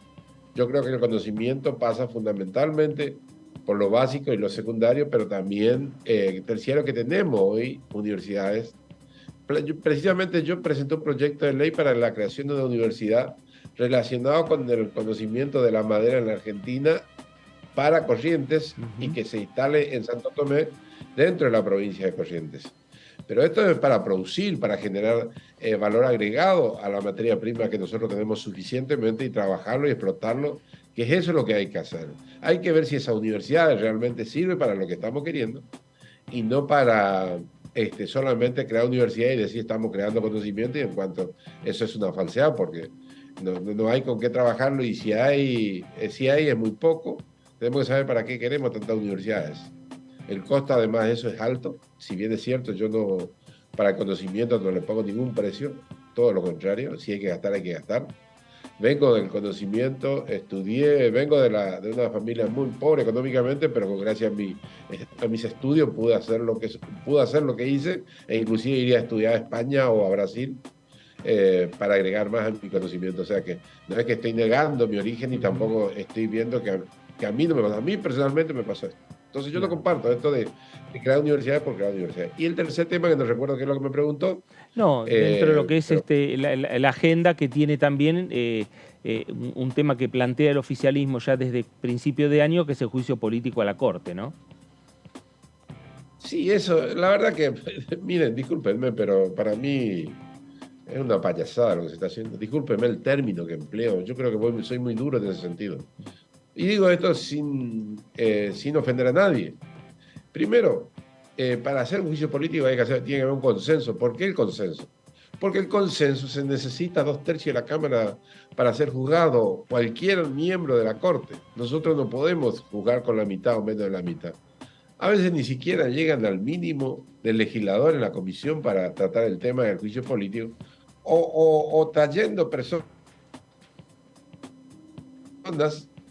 Yo creo que el conocimiento pasa fundamentalmente por lo básico y lo secundario, pero también terciario, que tenemos hoy universidades. Precisamente yo presenté un proyecto de ley para la creación de una universidad relacionado con el conocimiento de la madera en la Argentina para Corrientes y que se instale en Santo Tomé dentro de la provincia de Corrientes. Pero esto es para producir, para generar valor agregado a la materia prima que nosotros tenemos suficientemente y trabajarlo y explotarlo, que es eso lo que hay que hacer. Hay que ver si esa universidad realmente sirve para lo que estamos queriendo y no para solamente crear universidad y decir estamos creando conocimiento, y en cuanto eso es una falsedad, porque no hay con qué trabajarlo, y si hay es muy poco. Tenemos que saber para qué queremos tantas universidades. El costo, además, de eso es alto. Si bien es cierto, yo no, para el conocimiento no le pongo ningún precio, todo lo contrario. Si hay que gastar, hay que gastar. Vengo del conocimiento, estudié, vengo de una familia muy pobre económicamente, pero gracias a mis estudios pude hacer lo que hice, e inclusive iría a estudiar a España o a Brasil para agregar más a mi conocimiento. O sea que no es que estoy negando mi origen y tampoco estoy viendo que a mí no me pasa. A mí personalmente me pasó esto. Entonces yo no comparto esto de crear universidades por crear universidades. Y el tercer tema, que no recuerdo qué es lo que me preguntó. No, dentro de lo que es la agenda que tiene también un tema que plantea el oficialismo ya desde principio de año, que es el juicio político a la Corte, ¿no? Sí, eso, la verdad que, miren, discúlpenme, pero para mí es una payasada lo que se está haciendo. Discúlpenme el término que empleo, yo creo que soy muy duro en ese sentido. Y digo esto sin ofender a nadie. Primero, para hacer un juicio político tiene que haber un consenso. ¿Por qué el consenso? Porque el consenso se necesita 2/3 de la Cámara para ser juzgado cualquier miembro de la Corte. Nosotros no podemos juzgar con la mitad o menos de la mitad. A veces ni siquiera llegan al mínimo del legislador en la comisión para tratar el tema del juicio político, o trayendo personas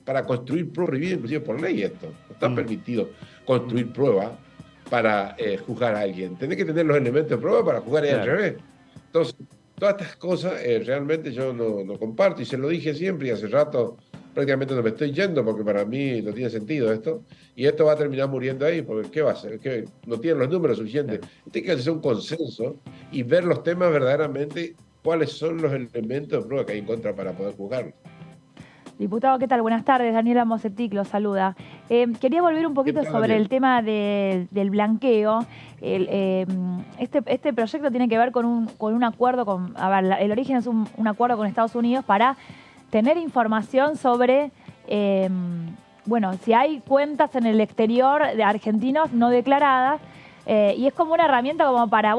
para construir pruebas, prohibido inclusive por ley esto. No está permitido construir pruebas para juzgar a alguien. Tenés que tener los elementos de prueba para juzgar al revés. Entonces, todas estas cosas realmente yo no comparto, y se lo dije siempre, y hace rato prácticamente no me estoy yendo, porque para mí no tiene sentido esto, y esto va a terminar muriendo ahí, porque ¿qué va a hacer? Que no tienen los números suficientes. Tiene que hacer un consenso y ver los temas verdaderamente, cuáles son los elementos de prueba que hay en contra para poder juzgarlo. Diputado, ¿qué tal? Buenas tardes. Daniela Mosetic lo saluda. Quería volver un poquito sobre el tema del blanqueo. Este proyecto tiene que ver con un acuerdo el origen es un acuerdo con Estados Unidos para tener información sobre, si hay cuentas en el exterior de argentinos no declaradas, y es como una herramienta como para,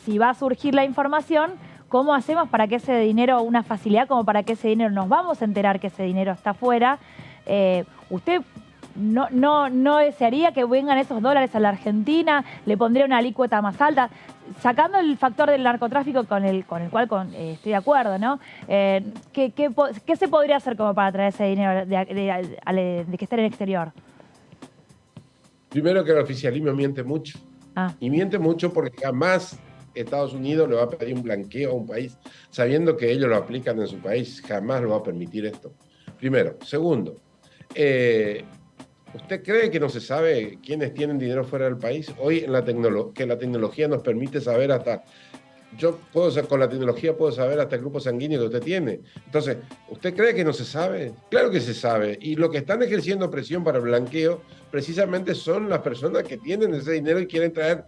si va a surgir la información, ¿cómo hacemos para que ese dinero, una facilidad como para que ese dinero, nos vamos a enterar que ese dinero está afuera? ¿Usted no desearía que vengan esos dólares a la Argentina? ¿Le pondría una alícuota más alta? Sacando el factor del narcotráfico con el cual estoy de acuerdo, ¿no? ¿Qué se podría hacer como para traer ese dinero de que esté en el exterior? Primero, que el oficialismo miente mucho. Y miente mucho porque jamás Estados Unidos le va a pedir un blanqueo a un país sabiendo que ellos lo aplican en su país. Jamás lo va a permitir esto. Primero. Segundo, ¿usted cree que no se sabe quiénes tienen dinero fuera del país? Hoy que la tecnología nos permite saber hasta yo puedo, con la tecnología puedo saber hasta el grupo sanguíneo que usted tiene. Entonces, ¿usted cree que no se sabe? Claro que se sabe. Y lo que están ejerciendo presión para el blanqueo precisamente son las personas que tienen ese dinero y quieren traer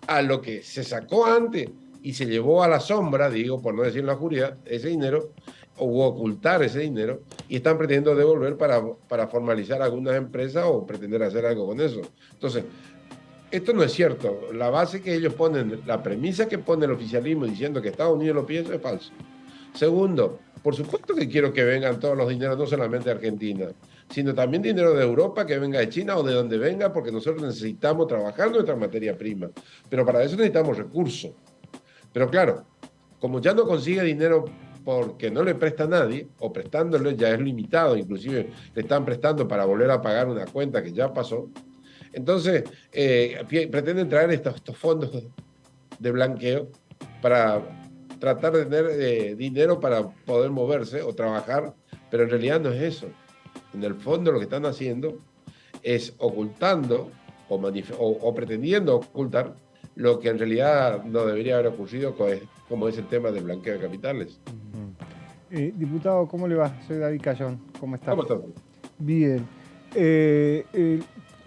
a lo que se sacó antes y se llevó a la sombra, digo, por no decir en la oscuridad, ese dinero, o ocultar ese dinero, y están pretendiendo devolver para formalizar algunas empresas o pretender hacer algo con eso. Entonces, esto no es cierto. La base que ellos ponen, la premisa que pone el oficialismo diciendo que Estados Unidos lo piensa es falso. Segundo, por supuesto que quiero que vengan todos los dineros, no solamente de Argentina, sino también dinero de Europa, que venga de China o de donde venga, porque nosotros necesitamos trabajar nuestra materia prima. Pero para eso necesitamos recursos. Pero claro, como ya no consigue dinero porque no le presta a nadie, o prestándole ya es limitado, inclusive le están prestando para volver a pagar una cuenta que ya pasó, entonces pretenden traer estos fondos de blanqueo para tratar de tener dinero para poder moverse o trabajar, pero en realidad no es eso. En el fondo lo que están haciendo es ocultando o pretendiendo ocultar lo que en realidad no debería haber ocurrido, como es el tema del blanqueo de capitales. Diputado, ¿cómo le va? Soy David Cayón. ¿Cómo está? ¿Cómo está? Bien.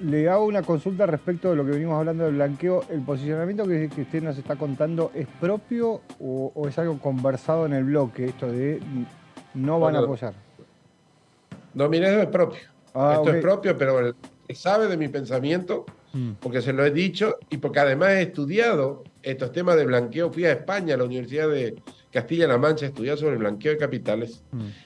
Le hago una consulta respecto de lo que venimos hablando del blanqueo. ¿El posicionamiento que usted nos está contando es propio o es algo conversado en el bloque, esto de no van a apoyar? No, mire, eso es propio. Esto okay. Es propio, pero el que sabe de mi pensamiento, porque se lo he dicho y porque además he estudiado estos temas de blanqueo. Fui a España, a la Universidad de Castilla-La Mancha, a estudiar sobre el blanqueo de capitales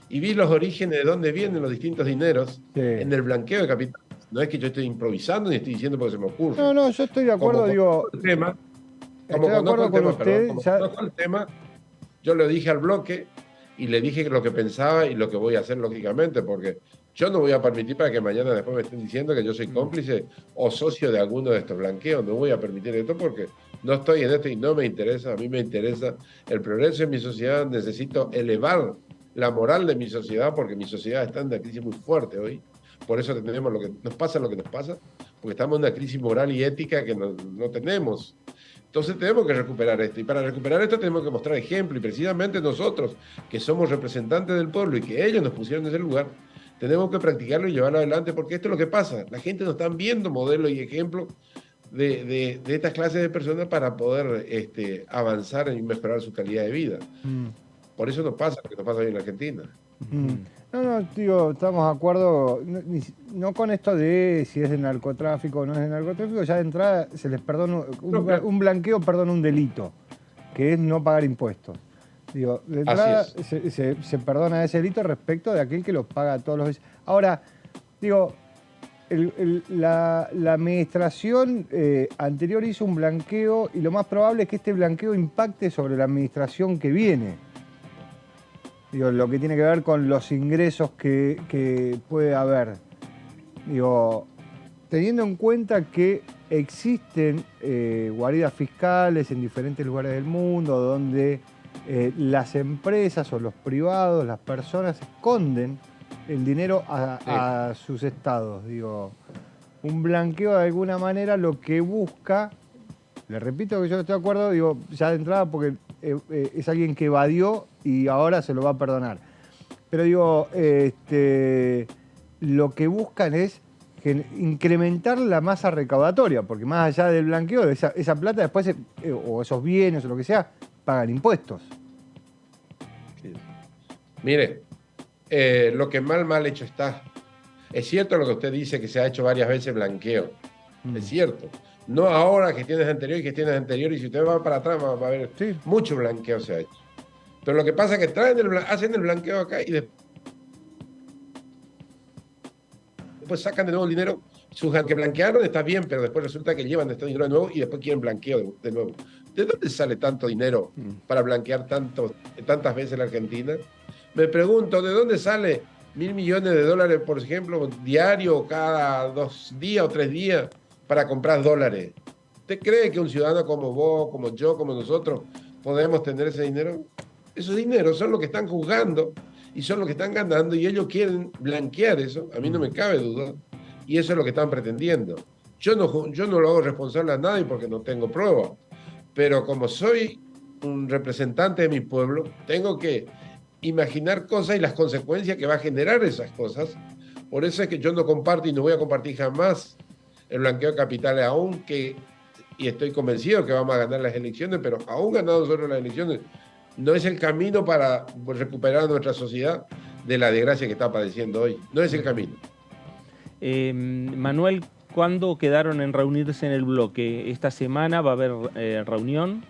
y vi los orígenes de dónde vienen los distintos dineros en el blanqueo de capitales. No es que yo estoy improvisando ni estoy diciendo porque se me ocurre. No, yo estoy de acuerdo, Como conozco el tema, yo le dije al bloque y le dije lo que pensaba y lo que voy a hacer lógicamente, porque yo no voy a permitir para que mañana después me estén diciendo que yo soy cómplice o socio de alguno de estos blanqueos. No voy a permitir esto porque no estoy en esto y no me interesa. A mí me interesa el progreso en mi sociedad. Necesito elevar la moral de mi sociedad porque mi sociedad está en una crisis muy fuerte hoy. Por eso tenemos lo que nos pasa, porque estamos en una crisis moral y ética que no tenemos. Entonces tenemos que recuperar esto, y para recuperar esto tenemos que mostrar ejemplo, y precisamente nosotros, que somos representantes del pueblo y que ellos nos pusieron en ese lugar, tenemos que practicarlo y llevarlo adelante, porque esto es lo que pasa. La gente nos está viendo modelos y ejemplos de estas clases de personas para poder avanzar y mejorar su calidad de vida. Por eso nos pasa lo que nos pasa hoy en la Argentina. No, digo, estamos de acuerdo, no con esto de si es de narcotráfico o no es de narcotráfico, ya de entrada se les perdona, un blanqueo perdona un delito, que es no pagar impuestos. Digo, de entrada se perdona ese delito respecto de aquel que los paga todos los meses. Ahora, digo, la administración anterior hizo un blanqueo y lo más probable es que este blanqueo impacte sobre la administración que viene. Digo, lo que tiene que ver con los ingresos que puede haber. Digo, teniendo en cuenta que existen guaridas fiscales en diferentes lugares del mundo donde las empresas o los privados, las personas esconden el dinero a sus estados. Digo, un blanqueo de alguna manera lo que busca, le repito que yo estoy de acuerdo, digo, ya de entrada porque es alguien que evadió y ahora se lo va a perdonar. Pero digo, lo que buscan es incrementar la masa recaudatoria, porque más allá del blanqueo, esa plata después, o esos bienes o lo que sea, pagan impuestos. Sí. Mire, lo que mal hecho está. Es cierto lo que usted dice, que se ha hecho varias veces blanqueo. Es cierto. No ahora, gestiones anteriores y gestiones anteriores, y si usted va para atrás va a ver mucho blanqueo se ha hecho. Pero lo que pasa es que hacen el blanqueo acá y después sacan de nuevo el dinero. Que blanquearon está bien, pero después resulta que llevan este dinero de nuevo y después quieren blanqueo de nuevo. ¿De dónde sale tanto dinero para blanquear tantas veces en la Argentina? Me pregunto, ¿de dónde sale 1.000 millones de dólares, por ejemplo, diario, cada 2 días o 3 días para comprar dólares? ¿Usted cree que un ciudadano como vos, como yo, como nosotros, podemos tener ese dinero? Esos dineros son los que están juzgando y son los que están ganando y ellos quieren blanquear eso, a mí no me cabe duda, y eso es lo que están pretendiendo. Yo no lo hago responsable a nadie porque no tengo pruebas, pero como soy un representante de mi pueblo, tengo que imaginar cosas y las consecuencias que va a generar esas cosas. Por eso es que yo no comparto y no voy a compartir jamás el blanqueo de capitales, aunque, y estoy convencido que vamos a ganar las elecciones, pero aún ganando nosotros las elecciones, no es el camino para recuperar nuestra sociedad de la desgracia que está padeciendo hoy. No es el camino. Manuel, ¿cuándo quedaron en reunirse en el bloque? ¿Esta semana va a haber reunión?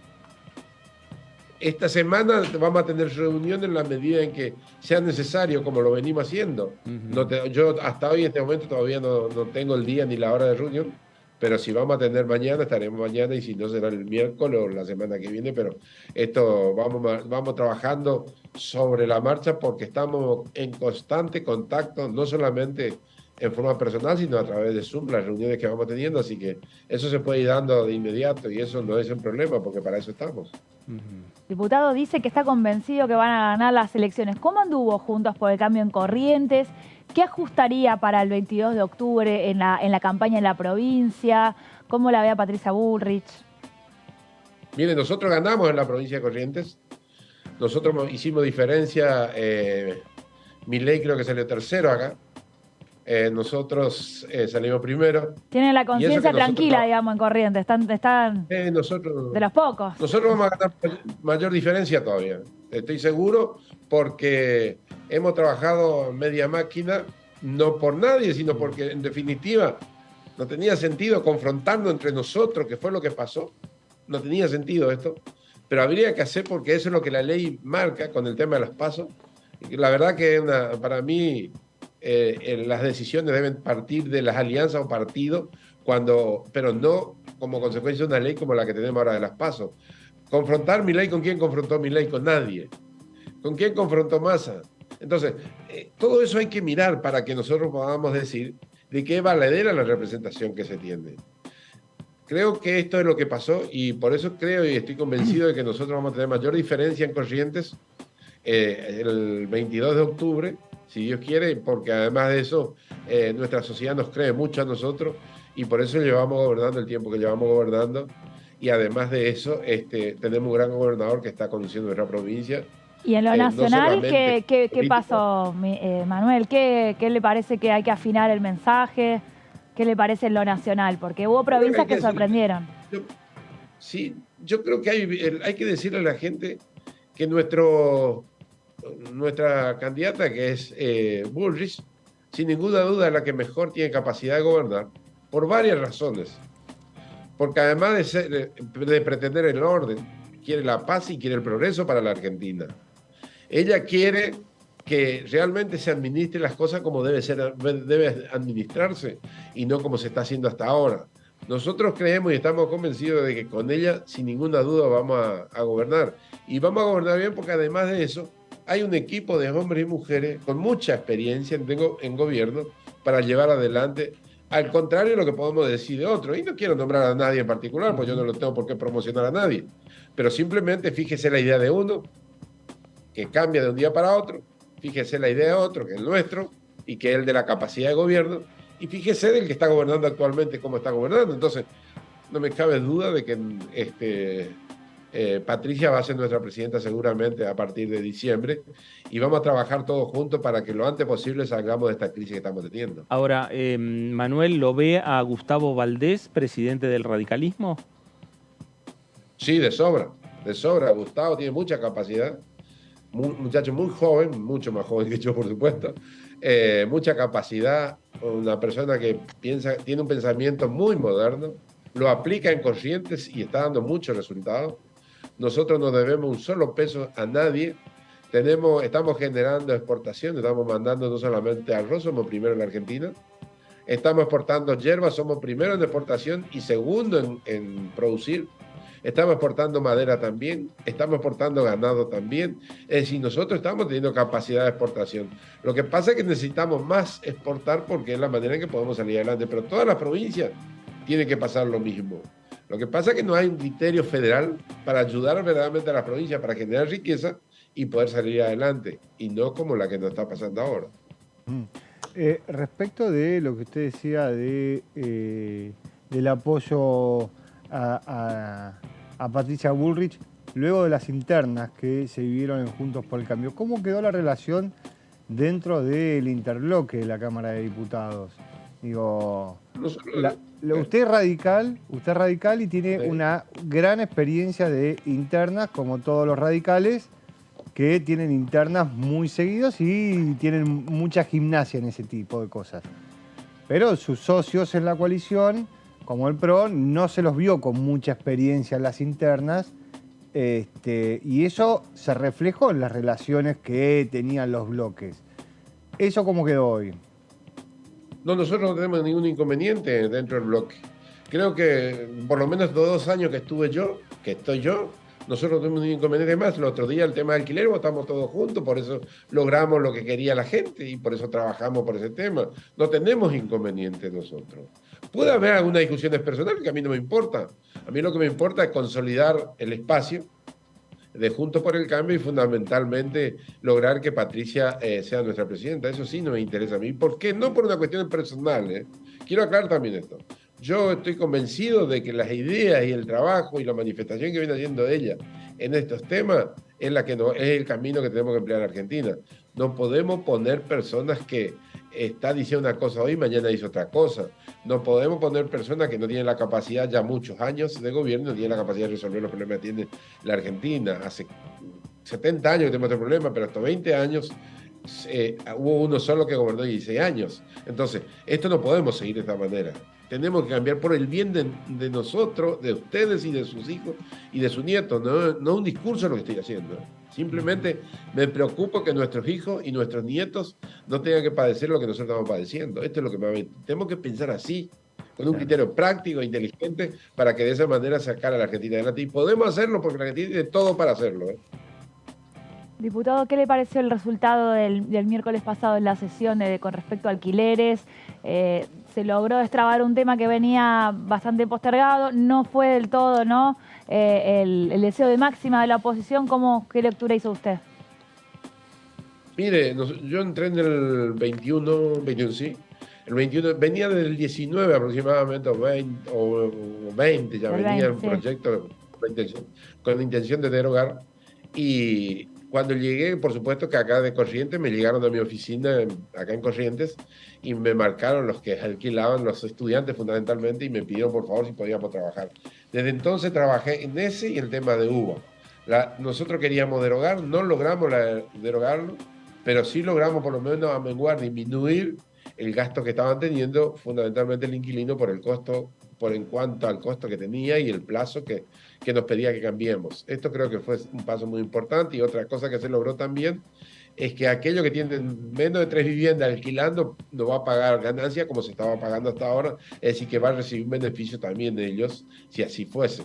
Esta semana vamos a tener reuniones en la medida en que sea necesario, como lo venimos haciendo. Yo hasta hoy, en este momento, todavía no tengo el día ni la hora de reunión, pero si vamos a tener mañana, estaremos mañana, y si no, será el miércoles o la semana que viene, pero esto vamos trabajando sobre la marcha porque estamos en constante contacto, no solamente en forma personal, sino a través de Zoom, las reuniones que vamos teniendo, así que eso se puede ir dando de inmediato y eso no es un problema porque para eso estamos. Diputado dice que está convencido que van a ganar las elecciones. ¿Cómo anduvo Juntos por el Cambio en Corrientes? ¿Qué ajustaría para el 22 de octubre en la campaña en la provincia? ¿Cómo la ve a Patricia Bullrich? Mire, nosotros ganamos en la provincia de Corrientes. Nosotros hicimos diferencia. Milei creo que salió tercero acá. Nosotros salimos primero. Tienen la conciencia tranquila, digamos, en Corrientes. Están nosotros, de los pocos. Nosotros vamos a ganar mayor diferencia todavía. Estoy seguro porque hemos trabajado media máquina, no por nadie, sino porque en definitiva no tenía sentido confrontarnos entre nosotros, que fue lo que pasó. No tenía sentido esto, pero habría que hacer porque eso es lo que la ley marca con el tema de los pasos. Y la verdad que para mí las decisiones deben partir de las alianzas o partidos, pero no como consecuencia de una ley como la que tenemos ahora de las pasos. Confrontar Milei, ¿con quién confrontó Milei? Con nadie. ¿Con quién confrontó Massa? Entonces, todo eso hay que mirar para que nosotros podamos decir de qué valedera la representación que se tiene. Creo que esto es lo que pasó y por eso creo y estoy convencido de que nosotros vamos a tener mayor diferencia en Corrientes el 22 de octubre, si Dios quiere, porque además de eso, nuestra sociedad nos cree mucho a nosotros y por eso llevamos gobernando el tiempo que llevamos gobernando. Y además de eso, tenemos un gran gobernador que está conduciendo nuestra provincia. Y en lo nacional, no ¿qué pasó, Manuel? ¿Qué le parece que hay que afinar el mensaje? ¿Qué le parece en lo nacional? Porque hubo provincias que sorprendieron. Yo creo que hay que decirle a la gente que nuestra candidata, que es Bullrich, sin ninguna duda es la que mejor tiene capacidad de gobernar, por varias razones. Porque además de pretender el orden, quiere la paz y quiere el progreso para la Argentina. Ella quiere que realmente se administre las cosas como debe administrarse y no como se está haciendo hasta ahora. Nosotros creemos y estamos convencidos de que con ella, sin ninguna duda, vamos a gobernar. Y vamos a gobernar bien porque además de eso, hay un equipo de hombres y mujeres con mucha experiencia en gobierno para llevar adelante, al contrario de lo que podemos decir de otros. Y no quiero nombrar a nadie en particular, porque yo no lo tengo por qué promocionar a nadie. Pero simplemente fíjese la idea de uno, que cambia de un día para otro. Fíjese la idea de otro, que es el nuestro, y que es el de la capacidad de gobierno. Y fíjese del que está gobernando actualmente, cómo está gobernando. Entonces, no me cabe duda de que Patricia va a ser nuestra presidenta seguramente a partir de diciembre y vamos a trabajar todos juntos para que lo antes posible salgamos de esta crisis que estamos teniendo. Ahora, Manuel, ¿lo ve a Gustavo Valdés, presidente del radicalismo? Sí, de sobra. Gustavo tiene mucha capacidad, un muchacho muy joven, mucho más joven que yo, por supuesto, mucha capacidad, una persona que tiene un pensamiento muy moderno, lo aplica en Corrientes y está dando muchos resultados. Nosotros no debemos un solo peso a nadie. Estamos generando exportación, estamos mandando no solamente arroz, somos primero en la Argentina. Estamos exportando hierba, somos primero en exportación y segundo en producir. Estamos exportando madera también, estamos exportando ganado también. Es decir, nosotros estamos teniendo capacidad de exportación. Lo que pasa es que necesitamos más exportar porque es la manera en que podemos salir adelante. Pero todas las provincias tienen que pasar lo mismo. Lo que pasa es que no hay un criterio federal para ayudar verdaderamente a las provincias para generar riqueza y poder salir adelante, y no como la que nos está pasando ahora. Respecto de lo que usted decía del apoyo a Patricia Bullrich, luego de las internas que se vivieron en Juntos por el Cambio, ¿cómo quedó la relación dentro del interbloque de la Cámara de Diputados? Digo, usted es radical y tiene una gran experiencia de internas, como todos los radicales, que tienen internas muy seguidos y tienen mucha gimnasia en ese tipo de cosas. Pero sus socios en la coalición, como el PRO, no se los vio con mucha experiencia en las internas, y eso se reflejó en las relaciones que tenían los bloques. ¿Eso cómo quedó hoy? No, nosotros no tenemos ningún inconveniente dentro del bloque. Creo que por lo menos 2 años que estoy yo, nosotros no tenemos ningún inconveniente más. El otro día el tema de alquiler votamos todos juntos, por eso logramos lo que quería la gente y por eso trabajamos por ese tema. No tenemos inconveniente nosotros. Puede haber algunas discusiones personales que a mí no me importa. A mí lo que me importa es consolidar el espacio de Juntos por el Cambio y fundamentalmente lograr que Patricia sea nuestra presidenta. Eso sí no me interesa a mí. ¿Por qué? No por una cuestión personal. Quiero aclarar también esto. Yo estoy convencido de que las ideas y el trabajo y la manifestación que viene haciendo ella en estos temas es el camino que tenemos que emplear en Argentina. No podemos poner personas que está diciendo una cosa hoy, mañana dice otra cosa. No podemos poner personas que no tienen la capacidad, ya muchos años de gobierno, no tienen la capacidad de resolver los problemas que tiene la Argentina. Hace 70 años que tenemos este problema, pero hasta 20 años hubo uno solo que gobernó 16 años. Entonces, esto no podemos seguir de esta manera. Tenemos que cambiar por el bien de nosotros, de ustedes y de sus hijos y de sus nietos. No un discurso lo que estoy haciendo. Simplemente me preocupo que nuestros hijos y nuestros nietos no tengan que padecer lo que nosotros estamos padeciendo. Esto es lo que me... Tenemos que pensar así, con un criterio práctico e inteligente, para que de esa manera sacar a la Argentina adelante. Y podemos hacerlo porque la Argentina tiene todo para hacerlo. Diputado, ¿qué le pareció el resultado del miércoles pasado en la sesión con respecto a alquileres? Se logró destrabar un tema que venía bastante postergado, no fue del todo, ¿no? El deseo de máxima de la oposición, ¿qué lectura hizo usted? Mire, yo entré en el 21 sí. El 21, venía del 19 aproximadamente, o 20 ya venía el proyecto con la intención de derogar. Y cuando llegué, por supuesto que acá de Corrientes, me llegaron a mi oficina acá en Corrientes y me marcaron los que alquilaban, los estudiantes fundamentalmente, y me pidieron por favor si podíamos trabajar. Desde entonces trabajé en ese y el tema de UBA. Nosotros queríamos derogar, no logramos derogarlo, pero sí logramos por lo menos amenguar, disminuir el gasto que estaban teniendo fundamentalmente el inquilino por el costo, en cuanto al costo que tenía y el plazo que nos pedía que cambiemos. Esto creo que fue un paso muy importante. Y otra cosa que se logró también es que aquellos que tienen menos de 3 viviendas alquilando no va a pagar ganancia como se estaba pagando hasta ahora, es decir, que va a recibir un beneficio también de ellos si así fuese.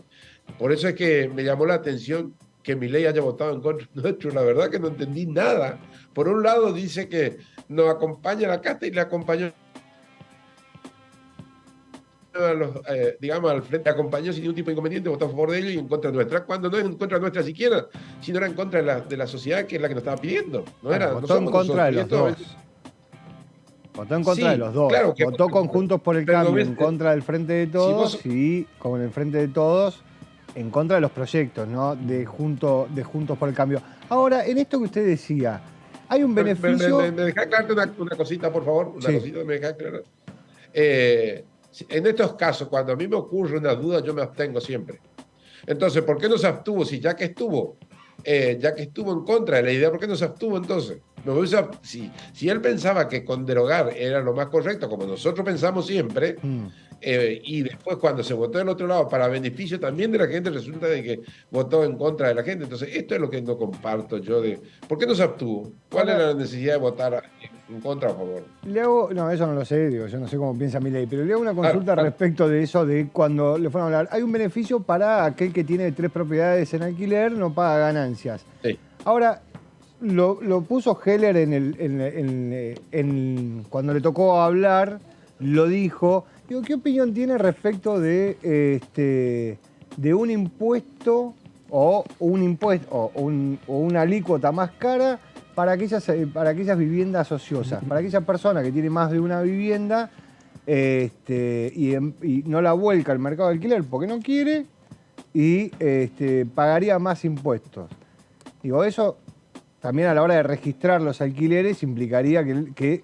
Por eso es que me llamó la atención que Milei haya votado en contra nuestro. La verdad que no entendí nada. Por un lado dice que nos acompaña a la casta y le acompañó digamos, al frente, acompañó sin ningún tipo de inconveniente, votó a favor de ellos y en contra nuestra, cuando no es en contra nuestra siquiera, sino era en contra de la sociedad, que es la que nos estaba pidiendo. Votó en contra de los dos. Votó en contra de los dos. Claro, votó con Juntos por el Cambio en contra del Frente de Todos y con el Frente de Todos en contra de los proyectos, ¿no? de Juntos por el Cambio. Ahora, en esto que usted decía, hay un beneficio... ¿Me deja aclararte una cosita, por favor? Una cosita, ¿me deja aclarar? En estos casos, cuando a mí me ocurre una duda, yo me abstengo siempre. Entonces, ¿por qué no se abstuvo? Si ya que estuvo en contra de la idea, ¿por qué no se abstuvo entonces? Si él pensaba que con derogar era lo más correcto, como nosotros pensamos siempre, y después cuando se votó del otro lado para beneficio también de la gente, resulta de que votó en contra de la gente. Entonces, esto es lo que no comparto yo de... ¿Por qué no se abstuvo? ¿Cuál era la necesidad de votar en contra o a favor? Le hago... No, eso no lo sé, digo, yo no sé cómo piensa Milei, pero le hago una consulta respecto de eso, de cuando le fueron a hablar. Hay un beneficio para aquel que tiene 3 propiedades en alquiler, no paga ganancias. Sí. Ahora... Lo puso Heller cuando le tocó hablar, lo dijo. Digo, ¿qué opinión tiene respecto de un impuesto o una alícuota más cara para aquellas viviendas ociosas, para aquella persona que tiene más de una vivienda y no la vuelca al mercado de alquiler porque no quiere, y pagaría más impuestos. Digo, eso también a la hora de registrar los alquileres implicaría que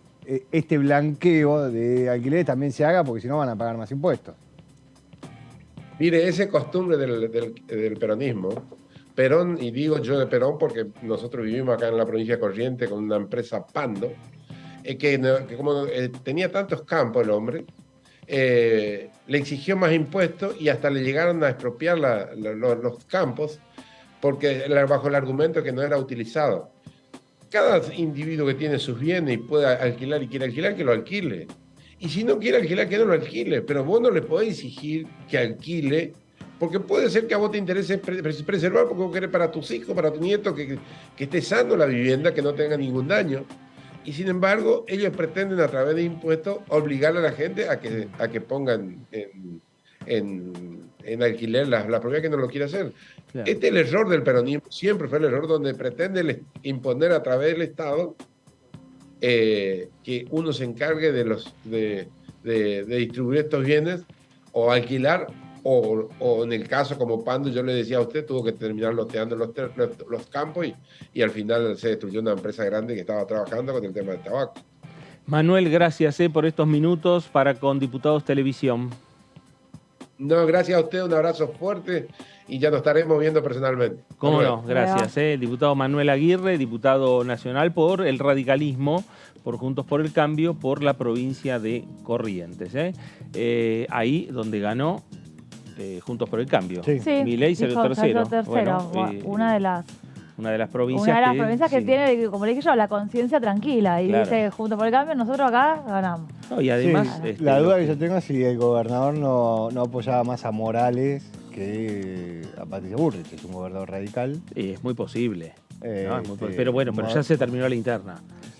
este blanqueo de alquileres también se haga, porque si no van a pagar más impuestos. Mire, esa costumbre del peronismo, Perón, y digo yo de Perón porque nosotros vivimos acá en la provincia de Corrientes con una empresa Pando, que como tenía tantos campos el hombre, le exigió más impuestos y hasta le llegaron a expropiar los campos porque bajo el argumento que no era utilizado. Cada individuo que tiene sus bienes y puede alquilar y quiere alquilar, que lo alquile. Y si no quiere alquilar, que no lo alquile. Pero vos no le podés exigir que alquile, porque puede ser que a vos te interese preservar, porque vos querés para tus hijos, para tu nieto, que esté sano la vivienda, que no tenga ningún daño. Y sin embargo, ellos pretenden a través de impuestos obligar a la gente a que pongan en alquiler la propiedad que no lo quiere hacer. Claro. Este es el error del peronismo, siempre fue el error donde pretende imponer a través del Estado que uno se encargue de distribuir estos bienes o alquilar, o en el caso como Pando, yo le decía a usted, tuvo que terminar loteando los campos y al final se destruyó una empresa grande que estaba trabajando con el tema del tabaco. Manuel, gracias por estos minutos para con Diputados Televisión. No, gracias a usted, un abrazo fuerte y ya nos estaremos viendo personalmente. Cómo no, gracias. El diputado Manuel Aguirre, diputado nacional por el radicalismo, por Juntos por el Cambio, por la provincia de Corrientes. Ahí donde ganó Juntos por el Cambio. Sí, Milei salió tercero. Bueno, una de las provincias que tiene, como le dije yo, la conciencia tranquila. Y claro, dice, Juntos por el Cambio, nosotros acá ganamos. No, y además... Sí, la duda que yo tengo es si el gobernador no apoyaba más a Morales que a Patricia Bullrich, que es un gobernador radical. Es muy posible. Pero bueno, pero ya se terminó la interna.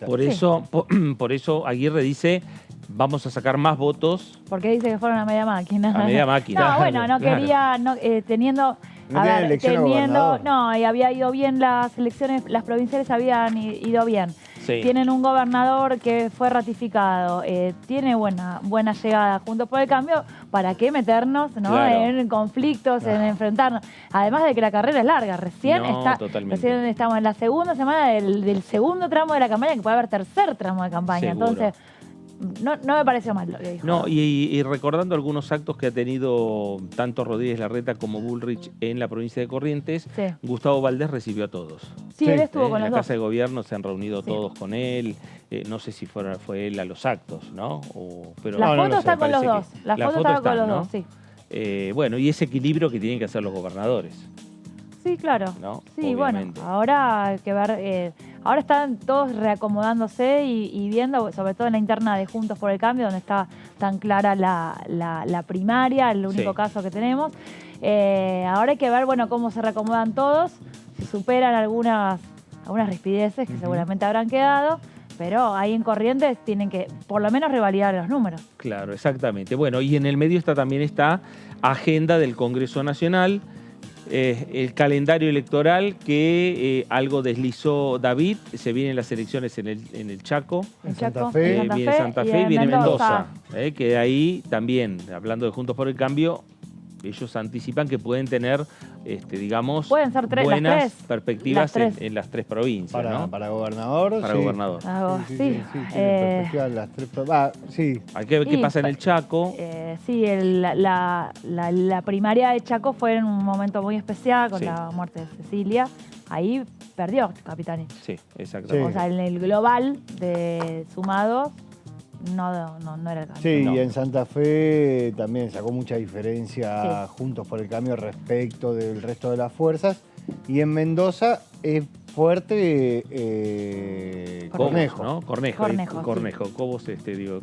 Por eso Aguirre dice... Vamos a sacar más votos. Porque dice que fueron a media máquina. A media máquina. No, bueno, no quería, teniendo... y había ido bien las elecciones, las provinciales habían ido bien. Sí. Tienen un gobernador que fue ratificado, tiene buena llegada Juntos por el Cambio. ¿Para qué meternos en conflictos, en enfrentarnos? Además de que la carrera es larga, recién estamos en la segunda semana del segundo tramo de la campaña, que puede haber tercer tramo de campaña. Seguro. Entonces... No me pareció mal lo que dijo. No, y recordando algunos actos que ha tenido tanto Rodríguez Larreta como Bullrich en la provincia de Corrientes, Gustavo Valdés recibió a todos. Sí, él estuvo con los dos. En la Casa de Gobierno se han reunido todos con él. No sé si fue él a los actos, ¿no? Pero la foto está con los dos. La foto está con los dos, sí. Bueno, y ese equilibrio que tienen que hacer los gobernadores. Sí, claro. ¿No? Sí, obviamente. Bueno, ahora hay que ver... ahora están todos reacomodándose y viendo, sobre todo en la interna de Juntos por el Cambio, donde está tan clara la primaria, el único caso que tenemos. Ahora hay que ver, bueno, cómo se reacomodan todos, si superan algunas rispideces que seguramente habrán quedado, pero ahí en Corrientes tienen que, por lo menos, revalidar los números. Claro, exactamente. Bueno, y en el medio también está agenda del Congreso Nacional, el calendario electoral que algo deslizó David. Se vienen las elecciones en el Chaco, en Santa Fe, viene Santa Fe y viene Mendoza, que ahí también, hablando de Juntos por el Cambio, ellos anticipan que pueden tener, pueden ser buenas perspectivas en las tres provincias. Para gobernador. Para gobernador. Sí. Las tres sí. Hay que ver qué pasa en el Chaco. La primaria de Chaco fue en un momento muy especial con la muerte de Cecilia. Ahí perdió Capitani. Sí, exactamente. O sea, en el global de sumados, no era el cambio. Sí, y en Santa Fe también sacó mucha diferencia Juntos por el Cambio respecto del resto de las fuerzas. Y en Mendoza es fuerte Cornejo. ¿No? Cornejo. Cobos,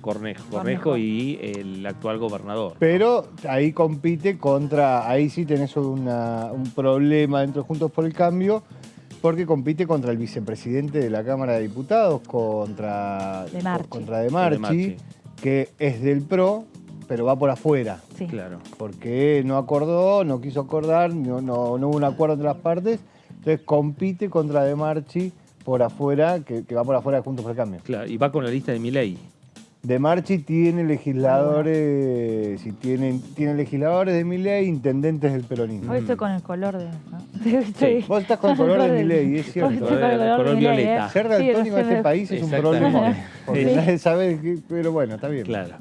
Cornejo y el actual gobernador. Pero ahí compite ahí sí tenés un problema dentro de Juntos por el Cambio, porque compite contra el vicepresidente de la Cámara de Diputados, contra De Marchi, que es del PRO, pero va por afuera. Sí. Claro. Porque no quiso acordar, no hubo un acuerdo entre las partes, entonces compite contra De Marchi por afuera, que va por afuera de Juntos por el Cambio. Claro, y va con la lista de Milei. De Marchi tiene legisladores, tiene legisladores de Milei, intendentes del peronismo. Hoy estoy con el color de... Sí. Vos estás con el color de Milei, es cierto. Hoy estoy con el color violeta. Ser daltónico en este país es un problema. Porque nadie sabe, pero bueno, está bien. Claro.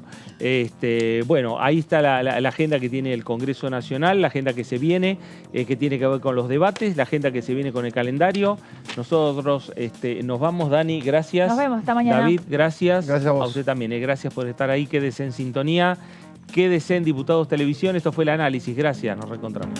Bueno, ahí está la agenda que tiene el Congreso Nacional, la agenda que se viene, que tiene que ver con los debates, la agenda que se viene con el calendario. Nosotros nos vamos, Dani, gracias. Nos vemos, hasta mañana. David, gracias. Gracias a vos. A usted también, gracias por estar ahí, quédese en sintonía, quédese en Diputados Televisión. Esto fue el análisis, gracias, nos reencontramos.